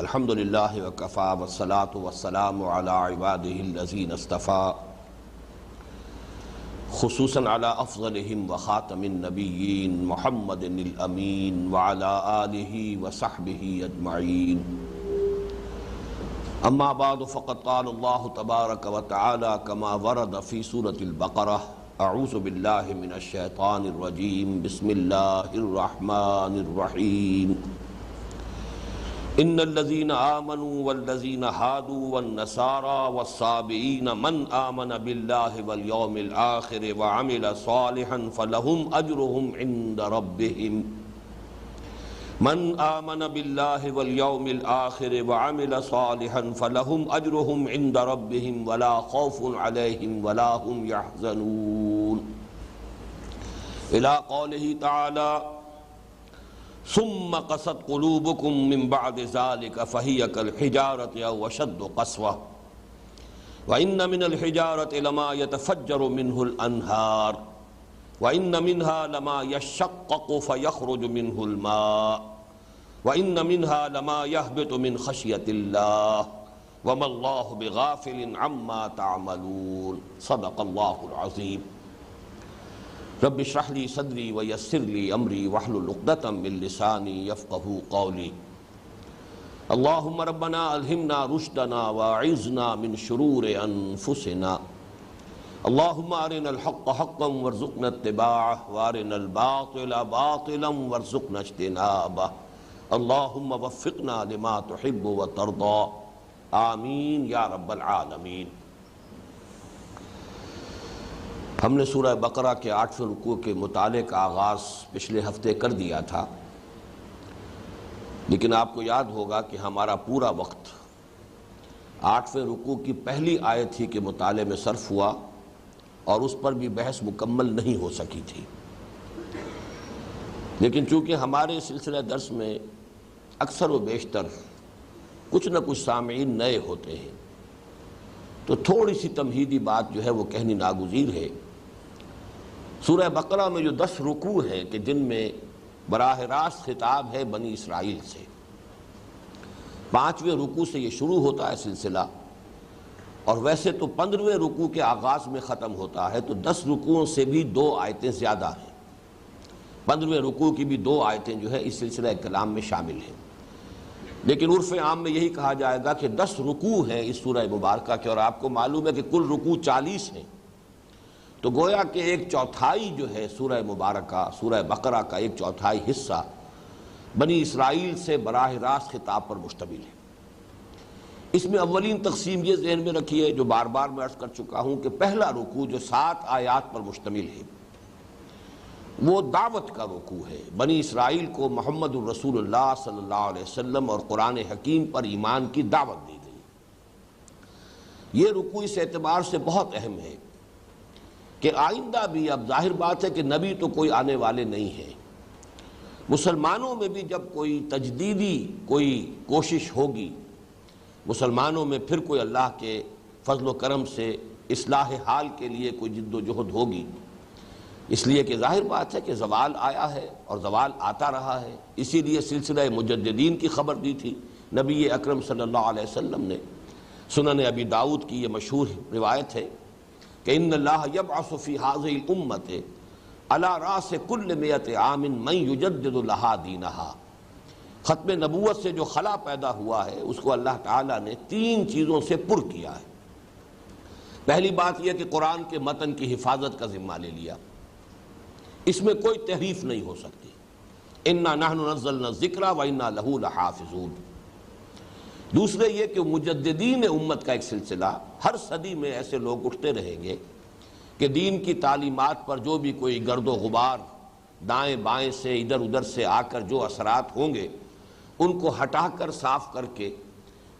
الحمدللہ وکفا والصلاة والسلام علی عباده الذین اصطفیٰ خصوصاً علی افضلہم وخاتم النبیین محمد الامین وعلی آلہ وصحبہ اجمعین اما بعد فقد قال اللہ تبارک وتعالی کما ورد فی سورة البقرہ اعوذ باللہ من الشیطان الرجیم بسم اللہ الرحمن الرحیم ان الذين آمنوا والذين هادوا والنصارى والصابئين من آمن بالله واليوم الآخر وعمل صالحا فلهم أجرهم عند ربهم من آمن بالله واليوم الآخر وعمل صالحا فلهم أجرهم عند ربهم ولا خوف عليهم ولا هم يحزنون إلى قوله تعالى ثم قست قلوبكم من بعد ذلك فهي كالحجارة أو أشد قسوة وإن من الحجارة لما يتفجر منه الأنهار وإن منها لما يشقق فيخرج منه الماء وإن منها لما يهبط من خشية الله وما الله بغافل عما تعملون صدق الله العظيم رب اشرح لي صدري ويسر لي امري واحلل عقدة من لساني يفقهوا قولي اللهم ربنا الهمنا رشدنا واعذنا من شرور انفسنا اللهم ارنا الحق حقا وارزقنا اتباعه وارنا الباطل باطلا وارزقنا اجتنابه اللهم وفقنا لما تحب وترضى آمین یا رب العالمین۔ ہم نے سورہ بقرہ کے 8ویں رکوع کے مطالعے کا آغاز پچھلے ہفتے کر دیا تھا، لیکن آپ کو یاد ہوگا کہ ہمارا پورا وقت 8ویں رکوع کی پہلی آیت ہی کے مطالعے میں صرف ہوا اور اس پر بھی بحث مکمل نہیں ہو سکی تھی۔ لیکن چونکہ ہمارے سلسلہ درس میں اکثر و بیشتر کچھ نہ کچھ سامعین نئے ہوتے ہیں، تو تھوڑی سی تمہیدی بات جو ہے وہ کہنی ناگزیر ہے۔ سورہ بقرہ میں جو 10 رکوع ہیں کہ جن میں براہ راست خطاب ہے بنی اسرائیل سے، 5ویں رکوع سے یہ شروع ہوتا ہے سلسلہ، اور ویسے تو 15ویں رکوع کے آغاز میں ختم ہوتا ہے، تو 10 رکوعوں سے بھی 2 آیتیں زیادہ ہیں۔ 15ویں رکوع کی بھی 2 آیتیں جو ہے اس سلسلہ کلام میں شامل ہیں، لیکن عرف عام میں یہی کہا جائے گا کہ 10 رکوع ہیں اس سورہ مبارکہ کے، اور آپ کو معلوم ہے کہ کل رکوع 40 ہیں، تو گویا کہ 1/4 جو ہے سورہ مبارکہ، سورہ بقرہ کا 1/4 حصہ بنی اسرائیل سے براہ راست خطاب پر مشتمل ہے۔ اس میں اولین تقسیم یہ ذہن میں رکھی ہے جو بار بار میں عرض کر چکا ہوں کہ پہلا رکوع جو 7 آیات پر مشتمل ہے وہ دعوت کا رکوع ہے۔ بنی اسرائیل کو محمد الرسول اللہ صلی اللہ علیہ وسلم اور قرآن حکیم پر ایمان کی دعوت دی گئی۔ یہ رکوع اس اعتبار سے بہت اہم ہے کہ آئندہ بھی، اب ظاہر بات ہے کہ نبی تو کوئی آنے والے نہیں ہیں، مسلمانوں میں بھی جب کوئی تجدیدی کوئی کوشش ہوگی، مسلمانوں میں پھر کوئی اللہ کے فضل و کرم سے اصلاح حال کے لیے کوئی جد و جہد ہوگی، اس لیے کہ ظاہر بات ہے کہ زوال آیا ہے اور زوال آتا رہا ہے۔ اسی لیے سلسلہ مجددین کی خبر دی تھی نبی اکرم صلی اللہ علیہ وسلم نے۔ سنن ابی داؤد کی یہ مشہور روایت ہے کہ ان اللہ یبعث فی ہذہ الامۃ علی راس کل 100 عام من یجدد لہا دینہا۔ ختم نبوت سے جو خلا پیدا ہوا ہے اس کو اللہ تعالیٰ نے 3 چیزوں سے پر کیا ہے۔ پہلی بات یہ کہ قرآن کے متن کی حفاظت کا ذمہ لے لیا، اس میں کوئی تحریف نہیں ہو سکتی۔ انا نحن نزلنا الذکر وانا لہ لحافظون۔ دوسرے یہ کہ مجددین امت کا ایک سلسلہ، ہر صدی میں ایسے لوگ اٹھتے رہیں گے کہ دین کی تعلیمات پر جو بھی کوئی گرد و غبار دائیں بائیں سے ادھر ادھر سے آ کر جو اثرات ہوں گے ان کو ہٹا کر صاف کر کے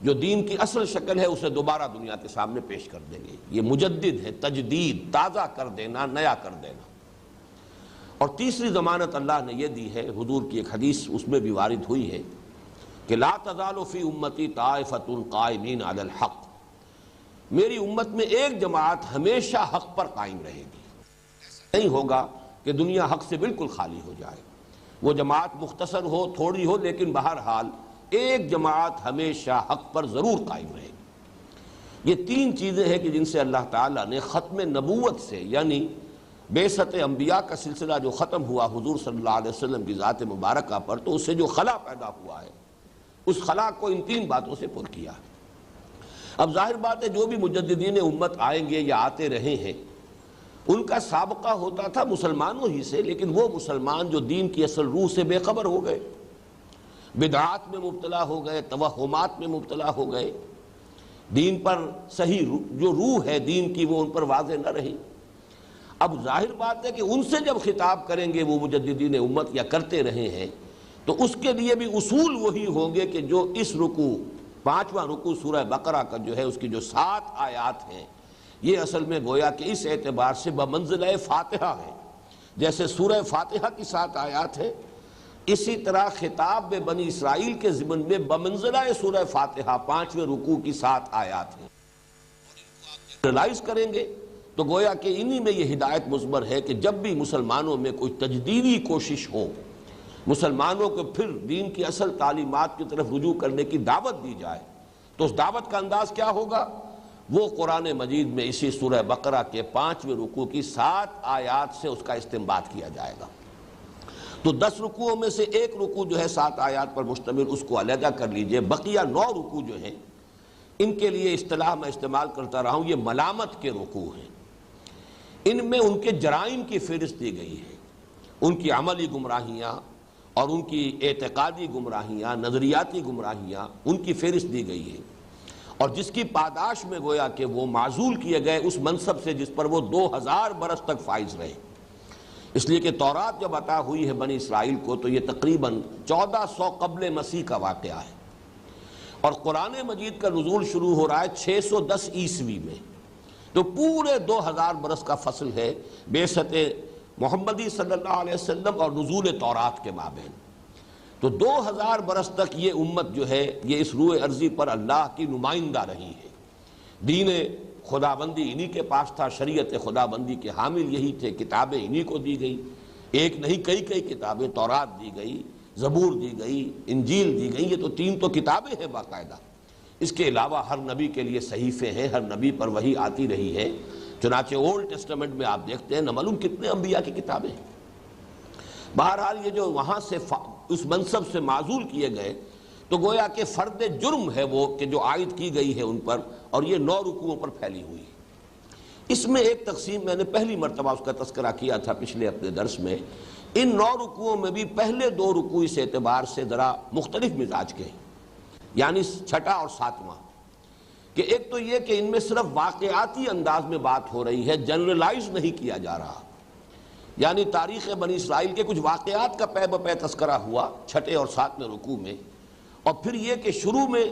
جو دین کی اصل شکل ہے اسے دوبارہ دنیا کے سامنے پیش کر دیں گے۔ یہ مجدد ہے، تجدید، تازہ کر دینا، نیا کر دینا۔ اور تیسری ضمانت اللہ نے یہ دی ہے، حضور کی ایک حدیث اس میں بھی وارد ہوئی ہے کہ لا تزال فی امتی طائفۃ قائمین علی الحق، میری امت میں ایک جماعت ہمیشہ حق پر قائم رہے گی۔ نہیں ہوگا کہ دنیا حق سے بالکل خالی ہو جائے، وہ جماعت مختصر ہو، تھوڑی ہو، لیکن بہرحال ایک جماعت ہمیشہ حق پر ضرور قائم رہے گی۔ یہ تین چیزیں ہیں کہ جن سے اللہ تعالیٰ نے ختم نبوت سے، یعنی بعثت انبیاء کا سلسلہ جو ختم ہوا حضور صلی اللہ علیہ وسلم کی ذات مبارکہ پر، تو اس سے جو خلا پیدا ہوا ہے اس خلا کو ان تین باتوں سے پر کیا ہے۔ اب ظاہر بات ہے جو بھی مجددین امت آئیں گے یا آتے رہے ہیں ان کا سابقہ ہوتا تھا مسلمانوں ہی سے، لیکن وہ مسلمان جو دین کی اصل روح سے بے خبر ہو گئے، بدعات میں مبتلا ہو گئے، توہمات میں مبتلا ہو گئے، دین پر صحیح جو روح ہے دین کی وہ ان پر واضح نہ رہی۔ اب ظاہر بات ہے کہ ان سے جب خطاب کریں گے وہ مجددین امت یا کرتے رہے ہیں تو اس کے لیے بھی اصول وہی ہوں گے کہ جو اس رکوع، پانچواں رکوع سورہ بقرہ کا جو ہے اس کی جو 7 آیات ہیں یہ اصل میں گویا کہ اس اعتبار سے بمنزلہ فاتحہ ہے۔ جیسے سورہ فاتحہ کی 7 آیات ہیں، اسی طرح خطاب بنی اسرائیل کے ضمن میں بمنزلہ سورہ فاتحہ 5ویں رکوع کی 7 آیات ہیں۔ ریلائز کریں گے تو گویا کہ انہی میں یہ ہدایت مضمر ہے کہ جب بھی مسلمانوں میں کوئی تجدیدی کوشش ہو، مسلمانوں کو پھر دین کی اصل تعلیمات کی طرف رجوع کرنے کی دعوت دی جائے تو اس دعوت کا انداز کیا ہوگا؟ وہ قرآن مجید میں اسی سورہ بقرہ کے 5ویں رکوع کی 7 آیات سے اس کا استنباط کیا جائے گا۔ تو 10 رکوعوں میں سے ایک رکوع جو ہے 7 آیات پر مشتمل، اس کو علیحدہ کر لیجئے۔ بقیہ 9 رکوع جو ہیں ان کے لیے اصطلاح میں استعمال کرتا رہا ہوں، یہ ملامت کے رکوع ہیں۔ ان میں ان کے جرائم کی فہرست دی گئی ہے، ان کی عملی گمراہیاں اور ان کی اعتقادی گمراہیاں، نظریاتی گمراہیاں، ان کی فہرست دی گئی ہے، اور جس کی پاداش میں گویا کہ وہ معزول کیے گئے اس منصب سے جس پر وہ 2000 برس تک فائز رہے۔ اس لیے کہ تورات جب عطا ہوئی ہے بنی اسرائیل کو تو یہ تقریباً 1400 قبل مسیح کا واقعہ ہے، اور قرآن مجید کا نزول شروع ہو رہا ہے 610 عیسوی میں، تو پورے 2000 برس کا فصل ہے بعثت محمدی صلی اللہ علیہ وسلم اور نزول تورات کے مابین۔ تو 2000 برس تک یہ امت جو ہے یہ اس روئے ارضی پر اللہ کی نمائندہ رہی ہے۔ دین خدابندی انہی کے پاس تھا، شریعت خدابندی کے حامل یہی تھے، کتابیں انہی کو دی گئی، ایک نہیں کئی کتابیں، تورات دی گئی، زبور دی گئی، انجیل دی گئی، یہ تو 3 تو کتابیں ہیں باقاعدہ۔ اس کے علاوہ ہر نبی کے لیے صحیفے ہیں، ہر نبی پر وحی آتی رہی ہے۔ چنانچہ اولڈ ٹیسٹمنٹ میں آپ دیکھتے ہیں نہ معلوم کتنے انبیاء کی کتابیں ہیں۔ بہرحال یہ جو وہاں سے اس منصب سے معزول کیے گئے تو گویا کہ فرد جرم ہے وہ کہ جو عائد کی گئی ہے ان پر، اور یہ 9 رکوعوں پر پھیلی ہوئی ہے۔ اس میں ایک تقسیم میں نے پہلی مرتبہ اس کا تذکرہ کیا تھا پچھلے اپنے درس میں۔ ان 9 رکوعوں میں بھی پہلے 2 رکوع اس اعتبار سے ذرا مختلف مزاج کے ہیں، یعنی 6واں اور 7واں، کہ ایک تو یہ کہ ان میں صرف واقعاتی انداز میں بات ہو رہی ہے، جنرلائز نہیں کیا جا رہا، یعنی تاریخ بنی اسرائیل کے کچھ واقعات کا پے بپے تذکرہ ہوا 6 اور 7 رکوع میں، اور پھر یہ کہ شروع میں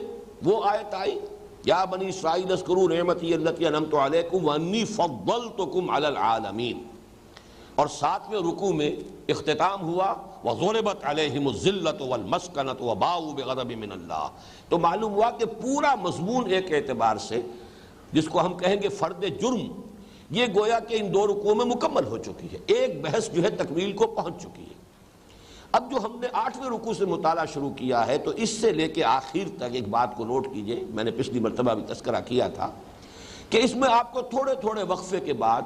وہ آیت آئی یا بنی اسرائیل اذکروا نعمتی التی انعمت علیکم وانی فضلتکم علی العالمین، اور 7ویں رکوع میں اختتام ہوا وضربت علیہم الذلۃ والمسکنۃ وباؤوا بغضب من اللہ۔ تو معلوم ہوا کہ پورا مضمون ایک اعتبار سے جس کو ہم کہیں گے فرد جرم، یہ گویا کہ ان 2 رکوعوں میں مکمل ہو چکی ہے، ایک بحث جو ہے تکمیل کو پہنچ چکی ہے۔ اب جو ہم نے 8ویں رکوع سے مطالعہ شروع کیا ہے تو اس سے لے کے آخر تک ایک بات کو نوٹ کیجئے، میں نے پچھلی مرتبہ بھی تذکرہ کیا تھا کہ اس میں آپ کو تھوڑے تھوڑے وقفے کے بعد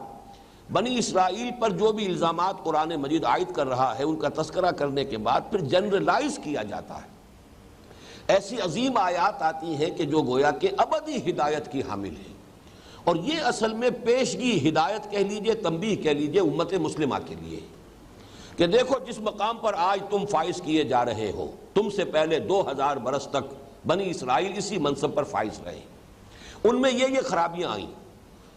بنی اسرائیل پر جو بھی الزامات قرآن مجید عائد کر رہا ہے ان کا تذکرہ کرنے کے بعد پھر جنرلائز کیا جاتا ہے۔ ایسی عظیم آیات آتی ہیں کہ جو گویا کہ ابدی ہدایت کی حامل ہے، اور یہ اصل میں پیشگی ہدایت کہہ لیجئے، تنبیہ کہہ لیجئے امت مسلمہ کے لیے کہ دیکھو جس مقام پر آج تم فائز کیے جا رہے ہو، تم سے پہلے 2000 برس تک بنی اسرائیل اسی منصب پر فائز رہے، ان میں یہ خرابیاں آئیں،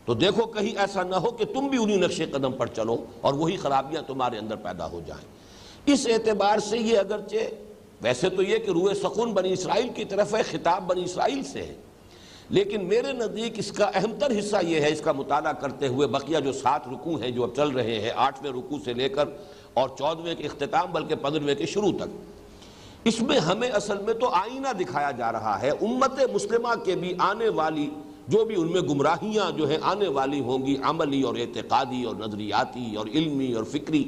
تو دیکھو کہیں ایسا نہ ہو کہ تم بھی انہی نقش قدم پر چلو اور وہی خرابیاں تمہارے اندر پیدا ہو جائیں۔ اس اعتبار سے یہ اگرچہ ویسے تو یہ کہ روح سکون بنی اسرائیل کی طرف ہے، خطاب بنی اسرائیل سے ہے، لیکن میرے نزدیک اس کا اہم تر حصہ یہ ہے، اس کا مطالعہ کرتے ہوئے بقیہ جو 7 رکوع ہیں جو اب چل رہے ہیں، 8ویں رکوع سے لے کر اور 14ویں کے اختتام بلکہ 15ویں کے شروع تک، اس میں ہمیں اصل میں تو آئینہ دکھایا جا رہا ہے امت مسلمہ کے بھی آنے والی جو بھی ان میں گمراہیاں جو ہیں آنے والی ہوں گی، عملی اور اعتقادی اور نظریاتی اور علمی اور فکری،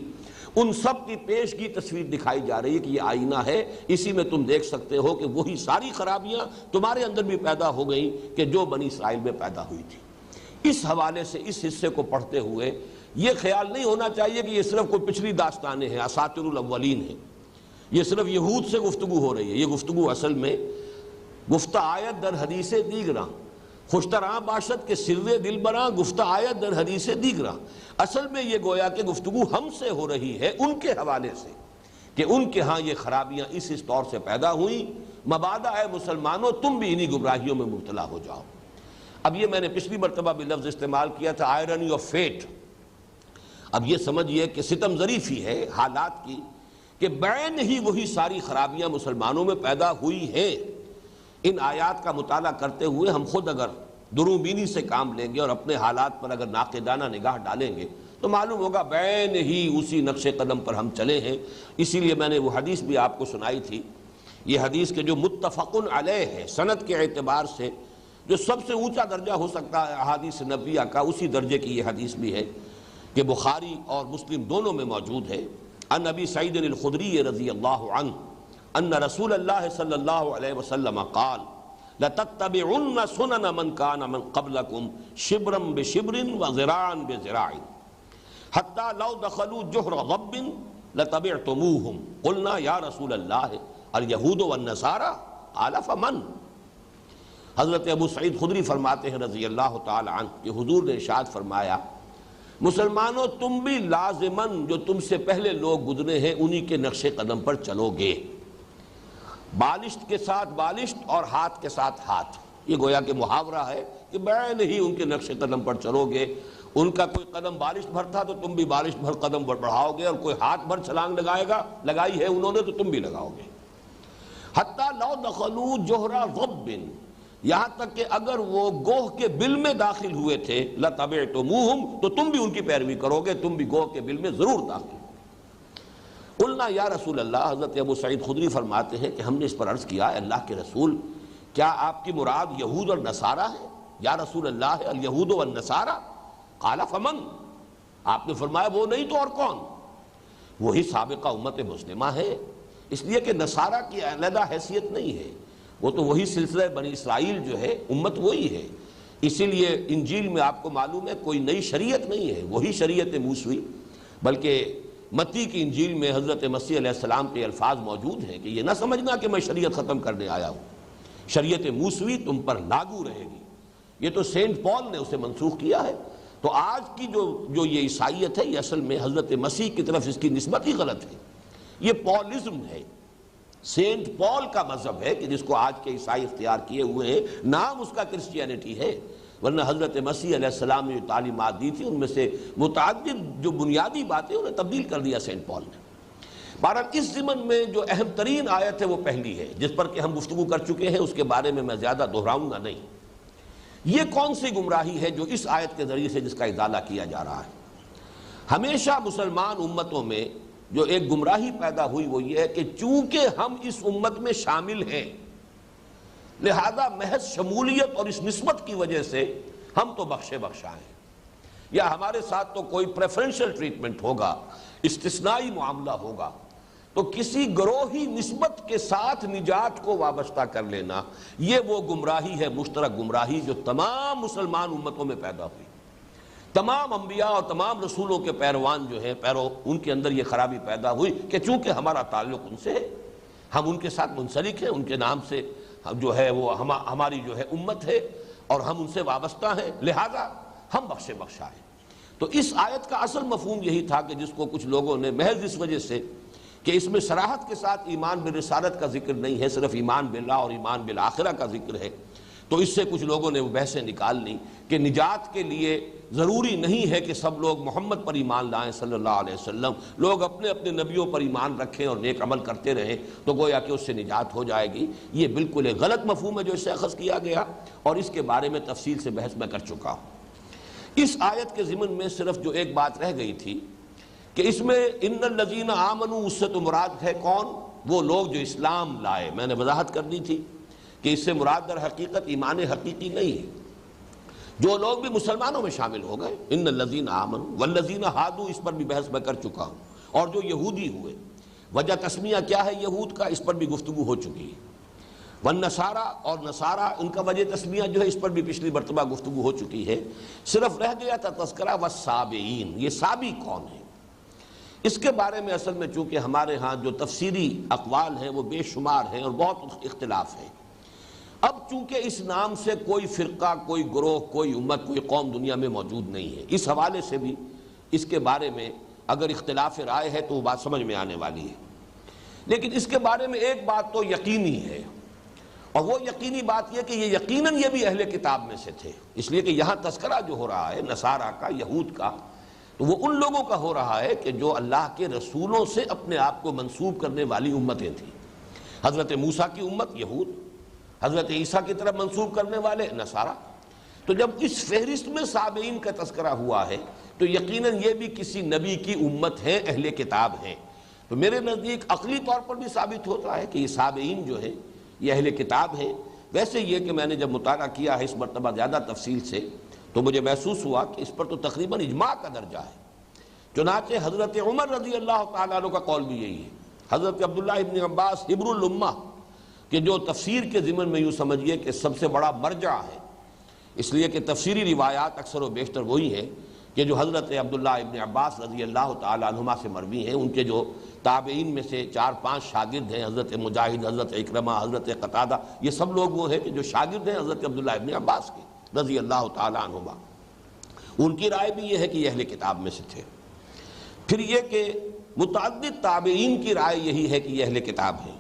ان سب کی پیشگی تصویر دکھائی جا رہی ہے کہ یہ آئینہ ہے، اسی میں تم دیکھ سکتے ہو کہ وہی ساری خرابیاں تمہارے اندر بھی پیدا ہو گئیں کہ جو بنی اسرائیل میں پیدا ہوئی تھی۔ اس حوالے سے اس حصے کو پڑھتے ہوئے یہ خیال نہیں ہونا چاہیے کہ یہ صرف کوئی پچھلی داستانیں ہیں، اساطیر الاولین ہیں، یہ صرف یہود سے گفتگو ہو رہی ہے۔ یہ گفتگو اصل میں گفتہ آیت در حدیث دیگراں، خوشتراں باشد کے سر دل براں گفتہ آیت در حدیث دیگراں۔ اصل میں یہ گویا کہ گفتگو ہم سے ہو رہی ہے ان کے حوالے سے کہ ان کے ہاں یہ خرابیاں اس طور سے پیدا ہوئیں، مبادا اے مسلمانوں تم بھی انہی گمراہیوں میں مبتلا ہو جاؤ۔ اب یہ میں نے پچھلی مرتبہ بھی لفظ استعمال کیا تھا آئرنی آف فیٹ۔ اب یہ سمجھئے کہ ستم ظریفی ہے حالات کی کہ بعین ہی وہی ساری خرابیاں مسلمانوں میں پیدا ہوئی ہیں۔ ان آیات کا مطالعہ کرتے ہوئے ہم خود اگر دروں بینی سے کام لیں گے اور اپنے حالات پر اگر ناقدانہ نگاہ ڈالیں گے تو معلوم ہوگا بعین ہی اسی نقش قدم پر ہم چلے ہیں۔ اسی لیے میں نے وہ حدیث بھی آپ کو سنائی تھی، یہ حدیث کے جو متفق علیہ ہے سند کے اعتبار سے جو سب سے اونچا درجہ ہو سکتا ہے احادیث نبویہ کا، اسی درجے کی یہ حدیث بھی ہے کہ بخاری اور مسلم دونوں میں موجود ہے۔ ان ابی سعید الخدری رضی اللہ عنہ ان رسول اللہ صلی اللہ علیہ وسلم قال لَتَتَّبِعُنَّ سُنَنَ مَنْ كَانَ مِنْ قَبْلَكُمْ شِبْرًا بِشِبْرٍ وَذِرَاعًا بِذِرَاعٍ حَتَّى لَوْ دَخَلُوا جُحْرَ ضَبٍّ لَتَبِعْتُمُوهُمْ قُلْنَا يَا رسول اللہ الْيَهُودُ وَالنَّصَارَى قَالَ فَمَنْ۔ حضرت ابو سعید خدری فرماتے ہیں رضی اللہ تعالی عنہ کہ حضور نے ارشاد فرمایا مسلمانوں تم بھی لازماً جو تم سے پہلے لوگ گزرے ہیں انہی کے نقش قدم پر چلو گے، بالشت کے ساتھ بالشت اور ہاتھ کے ساتھ ہاتھ۔ یہ گویا کہ محاورہ ہے کہ بعین ہی ان کے نقش قدم پر چلو گے۔ ان کا کوئی قدم بالشت بھر تھا تو تم بھی بالشت بھر قدم بڑھاؤ گے، اور کوئی ہاتھ بھر چھلانگ لگائی ہے انہوں نے تو تم بھی لگاؤ گے۔ حتیٰ لو دخلوا جوہر ضب، یہاں تک کہ اگر وہ گوہ کے بل میں داخل ہوئے تھے لَتَبِعْتُمُوهُمْ تو تم بھی ان کی پیروی کرو گے، تم بھی گوہ کے بل میں ضرور داخل۔ قلنا یا رسول اللہ، حضرت ابو سعید خدری فرماتے ہیں کہ ہم نے اس پر عرض کیا اللہ کے رسول کیا آپ کی مراد یہود اور نصارہ ہے؟ یا رسول اللہ الیہود والنصارہ؟ قال فمن، آپ نے فرمایا وہ نہیں تو اور کون؟ وہی سابقہ امت مسلمہ ہے، اس لیے کہ نصارہ کی علیحدہ حیثیت نہیں ہے، وہ تو وہی سلسلہ بنی اسرائیل جو ہے امت وہی ہے۔ اسی لیے انجیل میں آپ کو معلوم ہے کوئی نئی شریعت نہیں ہے، وہی شریعت موسوی، بلکہ متی کی انجیل میں حضرت مسیح علیہ السلام کے الفاظ موجود ہیں کہ یہ نہ سمجھنا کہ میں شریعت ختم کرنے آیا ہوں، شریعت موسوی تم پر لاگو رہے گی۔ یہ تو سینٹ پال نے اسے منسوخ کیا ہے۔ تو آج کی جو یہ عیسائیت ہے یہ اصل میں حضرت مسیح کی طرف اس کی نسبت ہی غلط ہے، یہ پالزم ہے، سینٹ پال کا مذہب ہے کہ جس کو آج کے عیسائی اختیار کیے ہوئے ہیں، نام اس کا کرسچینٹی ہے، ورنہ حضرت مسیح علیہ السلام نے جو تعلیمات دی تھی ان میں سے متعدد جو بنیادی باتیں انہیں تبدیل کر دیا سینٹ پال نے۔ بہرحال اس ضمن میں جو اہم ترین آیت ہے وہ پہلی ہے جس پر کہ ہم گفتگو کر چکے ہیں، اس کے بارے میں میں زیادہ دہراؤں گا نہیں۔ یہ کون سی گمراہی ہے جو اس آیت کے ذریعے سے جس کا ازالہ کیا جا رہا ہے؟ ہمیشہ مسلمان امتوں میں جو ایک گمراہی پیدا ہوئی وہ یہ ہے کہ چونکہ ہم اس امت میں شامل ہیں لہذا محض شمولیت اور اس نسبت کی وجہ سے ہم تو بخشے بخشا ہیں، یا ہمارے ساتھ تو کوئی پریفرنشل ٹریٹمنٹ ہوگا، استثنائی معاملہ ہوگا، تو کسی گروہی نسبت کے ساتھ نجات کو وابستہ کر لینا یہ وہ گمراہی ہے، مشترک گمراہی جو تمام مسلمان امتوں میں پیدا ہوئی۔ تمام انبیاء اور تمام رسولوں کے پیروان جو ہیں ان کے اندر یہ خرابی پیدا ہوئی کہ چونکہ ہمارا تعلق ان سے ہے، ہم ان کے ساتھ منسلک ہیں، ان کے نام سے جو ہے وہ ہماری جو ہے امت ہے اور ہم ان سے وابستہ ہیں، لہذا ہم بخشے بخشا ہیں۔ تو اس آیت کا اصل مفہوم یہی تھا کہ جس کو کچھ لوگوں نے محض اس وجہ سے کہ اس میں صراحت کے ساتھ ایمان بالرسالت کا ذکر نہیں ہے، صرف ایمان باللہ اور ایمان بالآخرہ کا ذکر ہے، تو اس سے کچھ لوگوں نے وہ بحثیں نکال لی کہ نجات کے لیے ضروری نہیں ہے کہ سب لوگ محمد پر ایمان لائیں صلی اللہ علیہ وسلم، لوگ اپنے اپنے نبیوں پر ایمان رکھیں اور نیک عمل کرتے رہیں تو گویا کہ اس سے نجات ہو جائے گی۔ یہ بالکل ایک غلط مفہوم ہے جو اس سے اخذ کیا گیا، اور اس کے بارے میں تفصیل سے بحث میں کر چکا ہوں۔ اس آیت کے ضمن میں صرف جو ایک بات رہ گئی تھی کہ اس میں ان الذین آمنوا، اس سے تو مراد ہے کون؟ وہ لوگ جو اسلام لائے۔ میں نے وضاحت کرنی تھی کہ اس سے مراد در حقیقت ایمان حقیقی نہیں ہے، جو لوگ بھی مسلمانوں میں شامل ہو گئے، ان الذین آمنوا والذین ہادوا، اس پر بھی بحث میں کر چکا ہوں، اور جو یہودی ہوئے۔ وجہ تسمیہ کیا ہے یہود کا، اس پر بھی گفتگو ہو چکی ہے۔ والنصارہ اور نصارہ، ان کا وجہ تسمیہ جو ہے اس پر بھی پچھلی مرتبہ گفتگو ہو چکی ہے۔ صرف رہ گیا تھا تذکرہ والسابعین، یہ سابی کون ہے؟ اس کے بارے میں اصل میں چونکہ ہمارے ہاں جو تفسیری اقوال ہیں وہ بے شمار ہیں اور بہت اختلاف ہے۔ اب چونکہ اس نام سے کوئی فرقہ، کوئی گروہ، کوئی امت، کوئی قوم دنیا میں موجود نہیں ہے، اس حوالے سے بھی اس کے بارے میں اگر اختلاف رائے ہے تو وہ بات سمجھ میں آنے والی ہے۔ لیکن اس کے بارے میں ایک بات تو یقینی ہے، اور وہ یقینی بات یہ کہ یہ یقیناً یہ بھی اہل کتاب میں سے تھے، اس لیے کہ یہاں تذکرہ جو ہو رہا ہے نصارہ کا، یہود کا، تو وہ ان لوگوں کا ہو رہا ہے کہ جو اللہ کے رسولوں سے اپنے آپ کو منسوب کرنے والی امتیں تھیں۔ حضرت موسیٰ کی امت یہود، حضرت عیسیٰ کی طرف منسوب کرنے والے نصارہ۔ تو جب اس فہرست میں سابعین کا تذکرہ ہوا ہے تو یقیناً یہ بھی کسی نبی کی امت ہے، اہل کتاب ہیں۔ تو میرے نزدیک عقلی طور پر بھی ثابت ہوتا ہے کہ یہ سابعین جو ہے یہ اہل کتاب ہیں۔ ویسے یہ کہ میں نے جب مطالعہ کیا ہے اس مرتبہ زیادہ تفصیل سے تو مجھے محسوس ہوا کہ اس پر تو تقریباً اجماع کا درجہ ہے۔ چنانچہ حضرت عمر رضی اللہ تعالیٰ عنہ کا قول بھی یہی ہے۔ حضرت عبداللہ ابن عباس حبر الامہ کہ جو تفسیر کے ضمن میں یوں سمجھیے کہ سب سے بڑا مرجع ہے، اس لیے کہ تفسیری روایات اکثر و بیشتر وہی ہیں کہ جو حضرت عبداللہ ابن عباس رضی اللہ تعالیٰ عنہما سے مروی ہیں۔ ان کے جو تابعین میں سے 4-5 شاگرد ہیں، حضرت مجاہد، حضرت اکرمہ، حضرت قتادہ، یہ سب لوگ وہ ہیں کہ جو شاگرد ہیں حضرت عبداللہ ابن عباس کے رضی اللہ تعالیٰ عنہما۔ ان کی رائے بھی یہ ہے کہ یہ اہل کتاب میں سے تھے۔ پھر یہ کہ متعدد تابعین کی رائے یہی ہے کہ یہ اہل کتاب ہیں،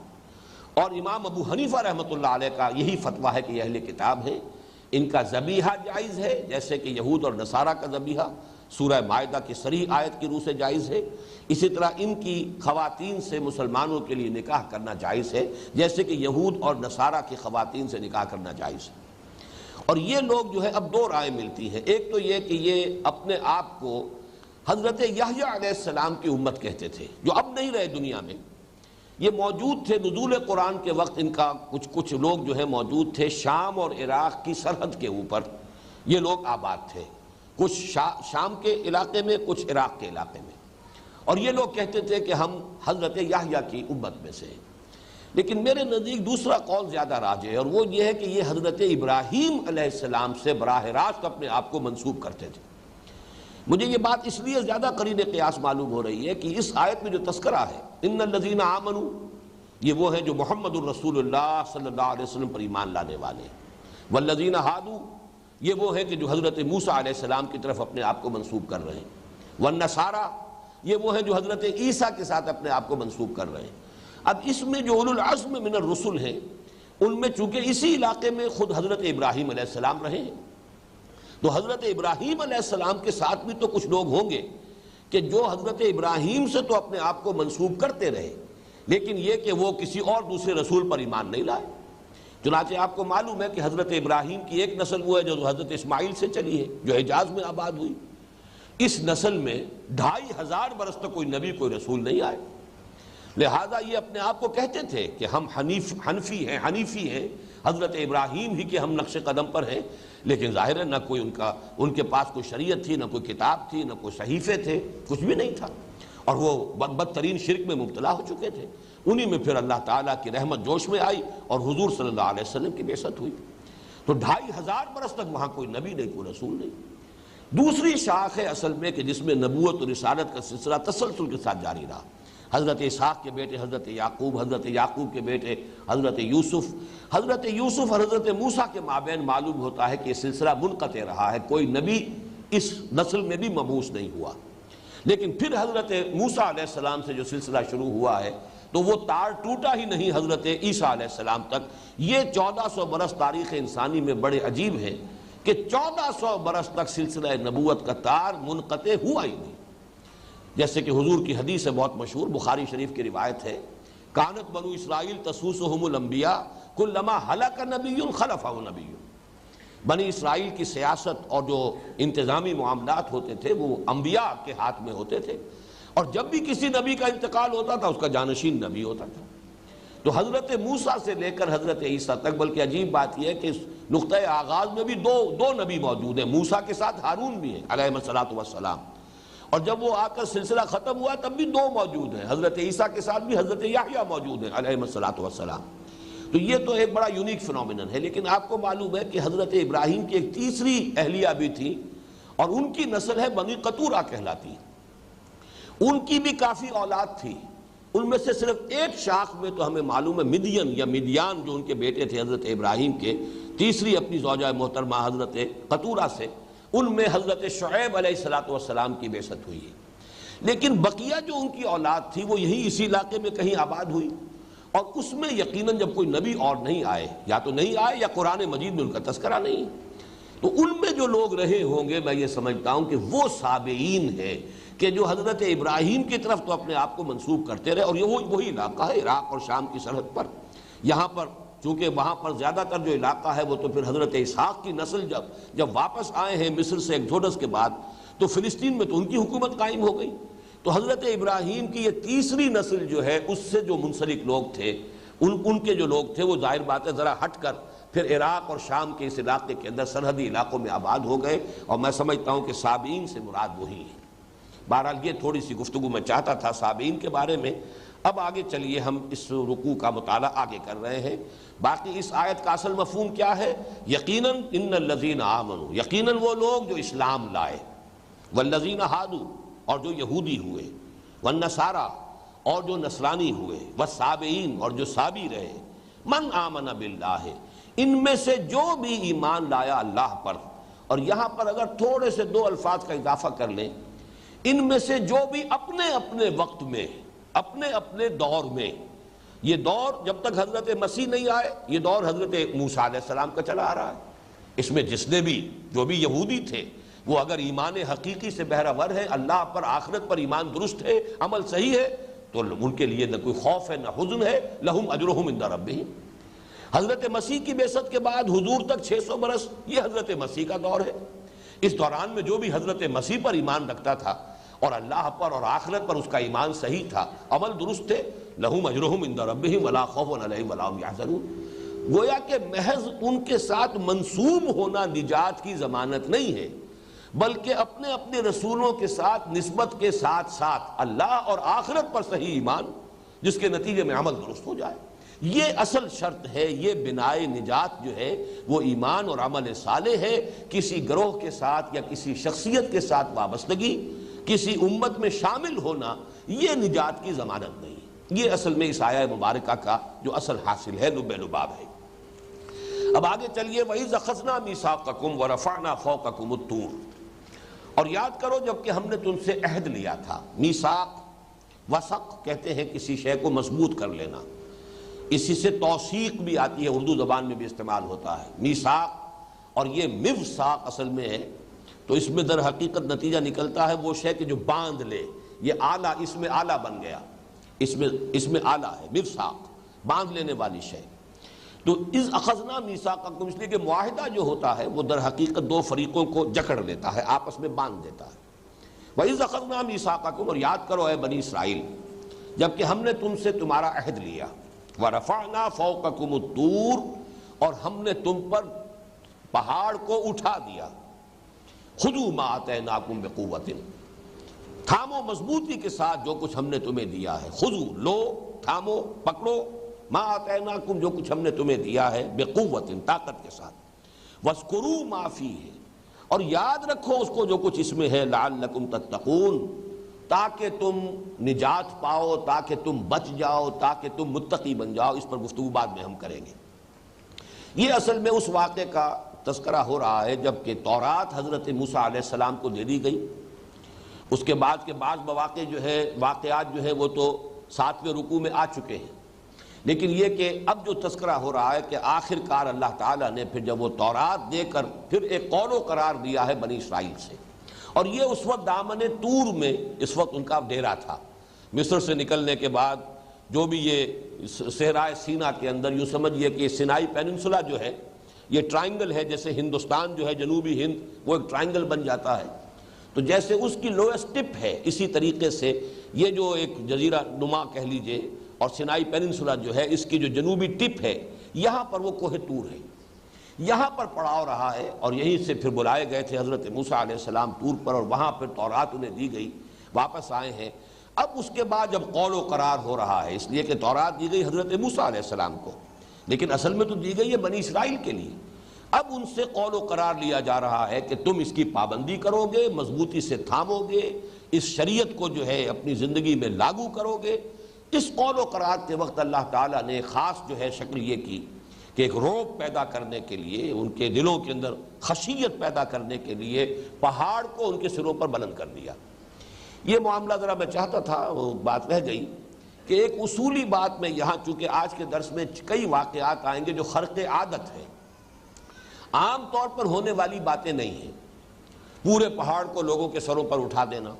اور امام ابو حنیفہ رحمۃ اللہ علیہ کا یہی فتویٰ ہے کہ یہ اہل کتاب ہیں۔ ان کا ذبیحہ جائز ہے، جیسے کہ یہود اور نصارہ کا ذبیحہ سورہ مائدہ کی صریح آیت کی روح سے جائز ہے۔ اسی طرح ان کی خواتین سے مسلمانوں کے لیے نکاح کرنا جائز ہے، جیسے کہ یہود اور نصارہ کی خواتین سے نکاح کرنا جائز ہے۔ اور یہ لوگ جو ہے اب دو رائے ملتی ہیں۔ ایک تو یہ کہ یہ اپنے آپ کو حضرت یحییٰ علیہ السلام کی امت کہتے تھے، جو اب نہیں رہے دنیا میں۔ یہ موجود تھے نزول قرآن کے وقت، ان کا کچھ لوگ جو ہے موجود تھے شام اور عراق کی سرحد کے اوپر، یہ لوگ آباد تھے، کچھ شام کے علاقے میں، کچھ عراق کے علاقے میں، اور یہ لوگ کہتے تھے کہ ہم حضرت یحییٰ کی امت میں سے ہیں۔ لیکن میرے نزدیک دوسرا قول زیادہ راجح ہے، اور وہ یہ ہے کہ یہ حضرت ابراہیم علیہ السلام سے براہ راست اپنے آپ کو منسوب کرتے تھے۔ مجھے یہ بات اس لیے زیادہ قرین قیاس معلوم ہو رہی ہے کہ اس آیت میں جو تذکرہ ہے ان الذین آمنوا، یہ وہ ہیں جو محمد الرسول اللہ صلی اللہ علیہ وسلم پر ایمان لانے والے ہیں۔ والذین ہادوا، یہ وہ ہیں کہ جو حضرت موسیٰ علیہ السلام کی طرف اپنے آپ کو منسوب کر رہے ہیں۔ والنصارى، یہ وہ ہیں جو حضرت عیسیٰ کے ساتھ اپنے آپ کو منسوب کر رہے ہیں۔ اب اس میں جو اولو العزم من الرسل ہیں، ان میں چونکہ اسی علاقے میں خود حضرت ابراہیم علیہ السلام رہے ہیں، تو حضرت ابراہیم علیہ السلام کے ساتھ بھی تو کچھ لوگ ہوں گے کہ جو حضرت ابراہیم سے تو اپنے آپ کو منسوب کرتے رہے، لیکن یہ کہ وہ کسی اور دوسرے رسول پر ایمان نہیں لائے۔ چنانچہ آپ کو معلوم ہے کہ حضرت ابراہیم کی ایک نسل وہ ہے جو حضرت اسماعیل سے چلی ہے، جو حجاز میں آباد ہوئی۔ اس نسل میں 2500 برس تک کوئی نبی، کوئی رسول نہیں آئے، لہذا یہ اپنے آپ کو کہتے تھے کہ ہم حنیفی ہیں، حضرت ابراہیم ہی کے ہم نقش قدم پر ہیں، لیکن ظاہر ہے نہ کوئی ان کے پاس کوئی شریعت تھی، نہ کوئی کتاب تھی، نہ کوئی صحیفے تھے، کچھ بھی نہیں تھا، اور وہ بدترین شرک میں مبتلا ہو چکے تھے۔ انہی میں پھر اللہ تعالیٰ کی رحمت جوش میں آئی اور حضور صلی اللہ علیہ وسلم کی بعثت ہوئی۔ تو 2500 برس تک وہاں کوئی نبی نہیں، کوئی رسول نہیں۔ دوسری شاخ ہے اصل میں کہ جس میں نبوت اور رسالت کا سلسلہ تسلسل کے ساتھ جاری رہا۔ حضرت اسحاق کے بیٹے حضرت یعقوب، حضرت یعقوب کے بیٹے حضرت یوسف اور حضرت موسیٰ کے مابین معلوم ہوتا ہے کہ یہ سلسلہ منقطع رہا ہے، کوئی نبی اس نسل میں بھی مبعوث نہیں ہوا۔ لیکن پھر حضرت موسیٰ علیہ السلام سے جو سلسلہ شروع ہوا ہے تو وہ تار ٹوٹا ہی نہیں حضرت عیسیٰ علیہ السلام تک۔ یہ 1400 برس تاریخ انسانی میں بڑے عجیب ہیں کہ 1400 برس تک سلسلہ نبوت کا تار منقطع ہوا ہی نہیں۔ جیسے کہ حضور کی حدیث ہے بہت مشہور، بخاری شریف کی روایت ہے، کانت بنو اسرائیل تسوسہم الانبیاء کلما ہلک نبی خلفہ نبی۔ بنی اسرائیل کی سیاست اور جو انتظامی معاملات ہوتے تھے وہ انبیاء کے ہاتھ میں ہوتے تھے، اور جب بھی کسی نبی کا انتقال ہوتا تھا اس کا جانشین نبی ہوتا تھا۔ تو حضرت موسیٰ سے لے کر حضرت عیسیٰ تک، بلکہ عجیب بات یہ ہے کہ اس نقطۂ آغاز میں بھی دو نبی موجود ہیں، موسیٰ کے ساتھ ہارون بھی ہیں علیہ الصلوۃ والسلام، اور جب وہ آ کر سلسلہ ختم ہوا تب بھی 2 موجود ہیں، حضرت عیسیٰ کے ساتھ بھی حضرت یحییٰ موجود ہیں علیہ الصلوۃ والسلام۔ تو یہ تو ایک بڑا یونیک فنومینن ہے، لیکن آپ کو معلوم ہے کہ حضرت ابراہیم کی ایک تیسری اہلیہ بھی تھی، اور ان کی نسل ہے بنی قطورہ کہلاتی۔ ان کی بھی کافی اولاد تھی، ان میں سے صرف ایک شاخ میں تو ہمیں معلوم ہے مدین یا مدیان جو ان کے بیٹے تھے حضرت ابراہیم کے، تیسری اپنی زوجہ محترمہ حضرت قطورہ سے، ان میں حضرت شعیب علیہ الصلوۃ والسلام کی بعثت ہوئی ہے۔ لیکن بقیہ جو ان کی اولاد تھی وہ یہی اسی علاقے میں کہیں آباد ہوئی، اور اس میں یقیناً جب کوئی نبی اور نہیں آئے، یا تو نہیں آئے یا قرآن مجید میں ان کا تذکرہ نہیں، تو ان میں جو لوگ رہے ہوں گے میں یہ سمجھتا ہوں کہ وہ سابعین ہیں کہ جو حضرت ابراہیم کی طرف تو اپنے آپ کو منسوب کرتے رہے، اور یہ وہی علاقہ ہے عراق اور شام کی سرحد پر۔ یہاں پر چونکہ وہاں پر زیادہ تر جو علاقہ ہے وہ تو پھر حضرت اسحاق کی نسل جب واپس آئے ہیں مصر سے ایکسوڈس کے بعد، تو فلسطین میں تو ان کی حکومت قائم ہو گئی۔ تو حضرت ابراہیم کی یہ تیسری نسل جو ہے اس سے جو منسلک لوگ تھے، ان کے جو لوگ تھے وہ ظاہر بات ہے ذرا ہٹ کر پھر عراق اور شام کے اس علاقے کے اندر سرحدی علاقوں میں آباد ہو گئے، اور میں سمجھتا ہوں کہ سابعین سے مراد وہی ہے۔ بہرحال یہ تھوڑی سی گفتگو میں چاہتا تھا سابعین کے بارے میں۔ اب آگے چلیے، ہم اس رکوع کا مطالعہ آگے کر رہے ہیں۔ باقی اس آیت کا اصل مفہوم کیا ہے؟ یقیناً ان الذین آمنوا، یقیناً وہ لوگ جو اسلام لائے، والذین ہادوا، اور جو یہودی ہوئے، والنصارى، اور جو نصرانی ہوئے، والسابعین، اور جو سابی رہے، من آمن باللہ، ان میں سے جو بھی ایمان لایا اللہ پر۔ اور یہاں پر اگر تھوڑے سے 2 الفاظ کا اضافہ کر لیں، ان میں سے جو بھی اپنے اپنے وقت میں، اپنے اپنے دور میں، یہ دور جب تک حضرت مسیح نہیں آئے یہ دور حضرت موسیٰ علیہ السلام کا چلا آ رہا ہے، اس میں جس نے بھی جو بھی یہودی تھے وہ اگر ایمان حقیقی سے بہرہ ور ہے، اللہ پر آخرت پر ایمان درست ہے، عمل صحیح ہے، تو ان کے لیے نہ کوئی خوف ہے نہ حزن ہے، لہم اجرہم عند ربہم۔ حضرت مسیح کی بعثت کے بعد حضور تک 600 برس یہ حضرت مسیح کا دور ہے۔ اس دوران میں جو بھی حضرت مسیح پر ایمان رکھتا تھا اور اللہ پر اور آخرت پر اس کا ایمان صحیح تھا، عمل درست تھے، لہم اجرہم عند ربہم ولا خوف علیہم ولا هم یحزنون۔ گویا کہ محض ان کے ساتھ منسوب ہونا نجات کی ضمانت نہیں ہے، بلکہ اپنے اپنے رسولوں کے ساتھ نسبت کے ساتھ ساتھ اللہ اور آخرت پر صحیح ایمان، جس کے نتیجے میں عمل درست ہو جائے، یہ اصل شرط ہے۔ یہ بنائے نجات جو ہے وہ ایمان اور عمل صالح ہے۔ کسی گروہ کے ساتھ یا کسی شخصیت کے ساتھ وابستگی، کسی امت میں شامل ہونا، یہ نجات کی ضمانت نہیں۔ یہ اصل میں اس آیہ مبارکہ کا جو اصل حاصل ہے، لب لباب ہے۔ اب آگے چلیے، وَإِذْ أَخَذْنَا مِيثَاقَكُمْ وَرَفَعْنَا فَوْقَكُمُ الطُّورَ، اور یاد کرو جب کہ ہم نے تم سے عہد لیا تھا۔ میثاق، وثق کہتے ہیں کسی شے کو مضبوط کر لینا، اسی سے توثیق بھی آتی ہے، اردو زبان میں بھی استعمال ہوتا ہے میثاق، اور یہ موثاق اصل میں ہے، تو اس میں در حقیقت نتیجہ نکلتا ہے وہ شے کہ جو باندھ لے، یہ آلہ، اس میں آلہ بن گیا، اس میں آلہ ہے، موثاق باندھ لینے والی شے۔ تو اذ اخذنا میثاقکم، اس لیے کہ معاہدہ جو ہوتا ہے وہ در حقیقت 2 فریقوں کو جکڑ لیتا ہے، آپس میں باندھ دیتا ہے۔ وَإِذْ أَخَذْنَا مِيثَاقَكُمْ، اور یاد کرو اے بنی اسرائیل جب کہ ہم نے تم سے تمہارا عہد لیا، وَرَفَعْنَا فَوْقَكُمُ الطُّورَ، اور ہم نے تم پر پہاڑ کو اٹھا دیا، خُذُوا مَا آتَيْنَاكُمْ بِقُوَّةٍ، تھامو مضبوطی کے ساتھ جو کچھ ہم نے تمہیں دیا ہے، خُذُوا لو، تھامو پکڑو، ما آتیناکم جو کچھ ہم نے تمہیں دیا ہے، بقوت طاقت کے ساتھ، وَاذْكُرُوا مَا فِيهِ، اور یاد رکھو اس کو جو کچھ اس میں ہے، لعلکم تتقون، تاکہ تم نجات پاؤ، تاکہ تم بچ جاؤ، تاکہ تم متقی بن جاؤ۔ اس پر گفتگو بعد میں ہم کریں گے۔ یہ اصل میں اس واقعے کا تذکرہ ہو رہا ہے جب کہ تورات حضرت موسیٰ علیہ السلام کو دے دی گئی۔ اس کے بعد کے بعض مواقع واقعات جو ہے وہ تو 7ویں رکوع میں آ چکے ہیں، لیکن یہ کہ اب جو تذکرہ ہو رہا ہے کہ آخر کار اللہ تعالیٰ نے پھر جب وہ تورات دے کر پھر ایک قول و قرار دیا ہے بنی اسرائیل سے، اور یہ اس وقت دامن طور میں اس وقت ان کا ڈیرا تھا۔ مصر سے نکلنے کے بعد جو بھی یہ صحرائے سینا کے اندر، یوں سمجھیے کہ سینائی پیننسولا جو ہے یہ ٹرائنگل ہے، جیسے ہندوستان جو ہے جنوبی ہند وہ ایک ٹرائنگل بن جاتا ہے، تو جیسے اس کی لوئسٹ ٹپ ہے اسی طریقے سے یہ جو ایک جزیرہ نما کہہ لیجئے، اور سینائی پیننسولا جو ہے اس کی جو جنوبی ٹپ ہے، یہاں پر وہ کوہ طور ہے، یہاں پر پڑاؤ رہا ہے، اور یہیں سے پھر بلائے گئے تھے حضرت موسیٰ علیہ السلام طور پر، اور وہاں پھر تورات انہیں دی گئی۔ واپس آئے ہیں۔ اب اس کے بعد جب قول و قرار ہو رہا ہے، اس لیے کہ تورات دی گئی حضرت موسیٰ علیہ السلام کو، لیکن اصل میں تو دی گئی ہے بنی اسرائیل کے لیے۔ اب ان سے قول و قرار لیا جا رہا ہے کہ تم اس کی پابندی کرو گے، مضبوطی سے تھامو گے، اس شریعت کو جو ہے اپنی زندگی میں لاگو کرو گے۔ اس قول و قرار کے وقت اللہ تعالیٰ نے خاص جو ہے شکل یہ کی کہ ایک رعب پیدا کرنے کے لیے، ان کے دلوں کے اندر خشیت پیدا کرنے کے لیے پہاڑ کو ان کے سروں پر بلند کر دیا۔ یہ معاملہ ذرا میں چاہتا تھا، وہ بات رہ گئی کہ ایک اصولی بات میں یہاں، چونکہ آج کے درس میں کئی واقعات آئیں گے جو خرق عادت ہے، عام طور پر ہونے والی باتیں نہیں ہیں۔ پورے پہاڑ کو لوگوں کے سروں پر اٹھا دینا،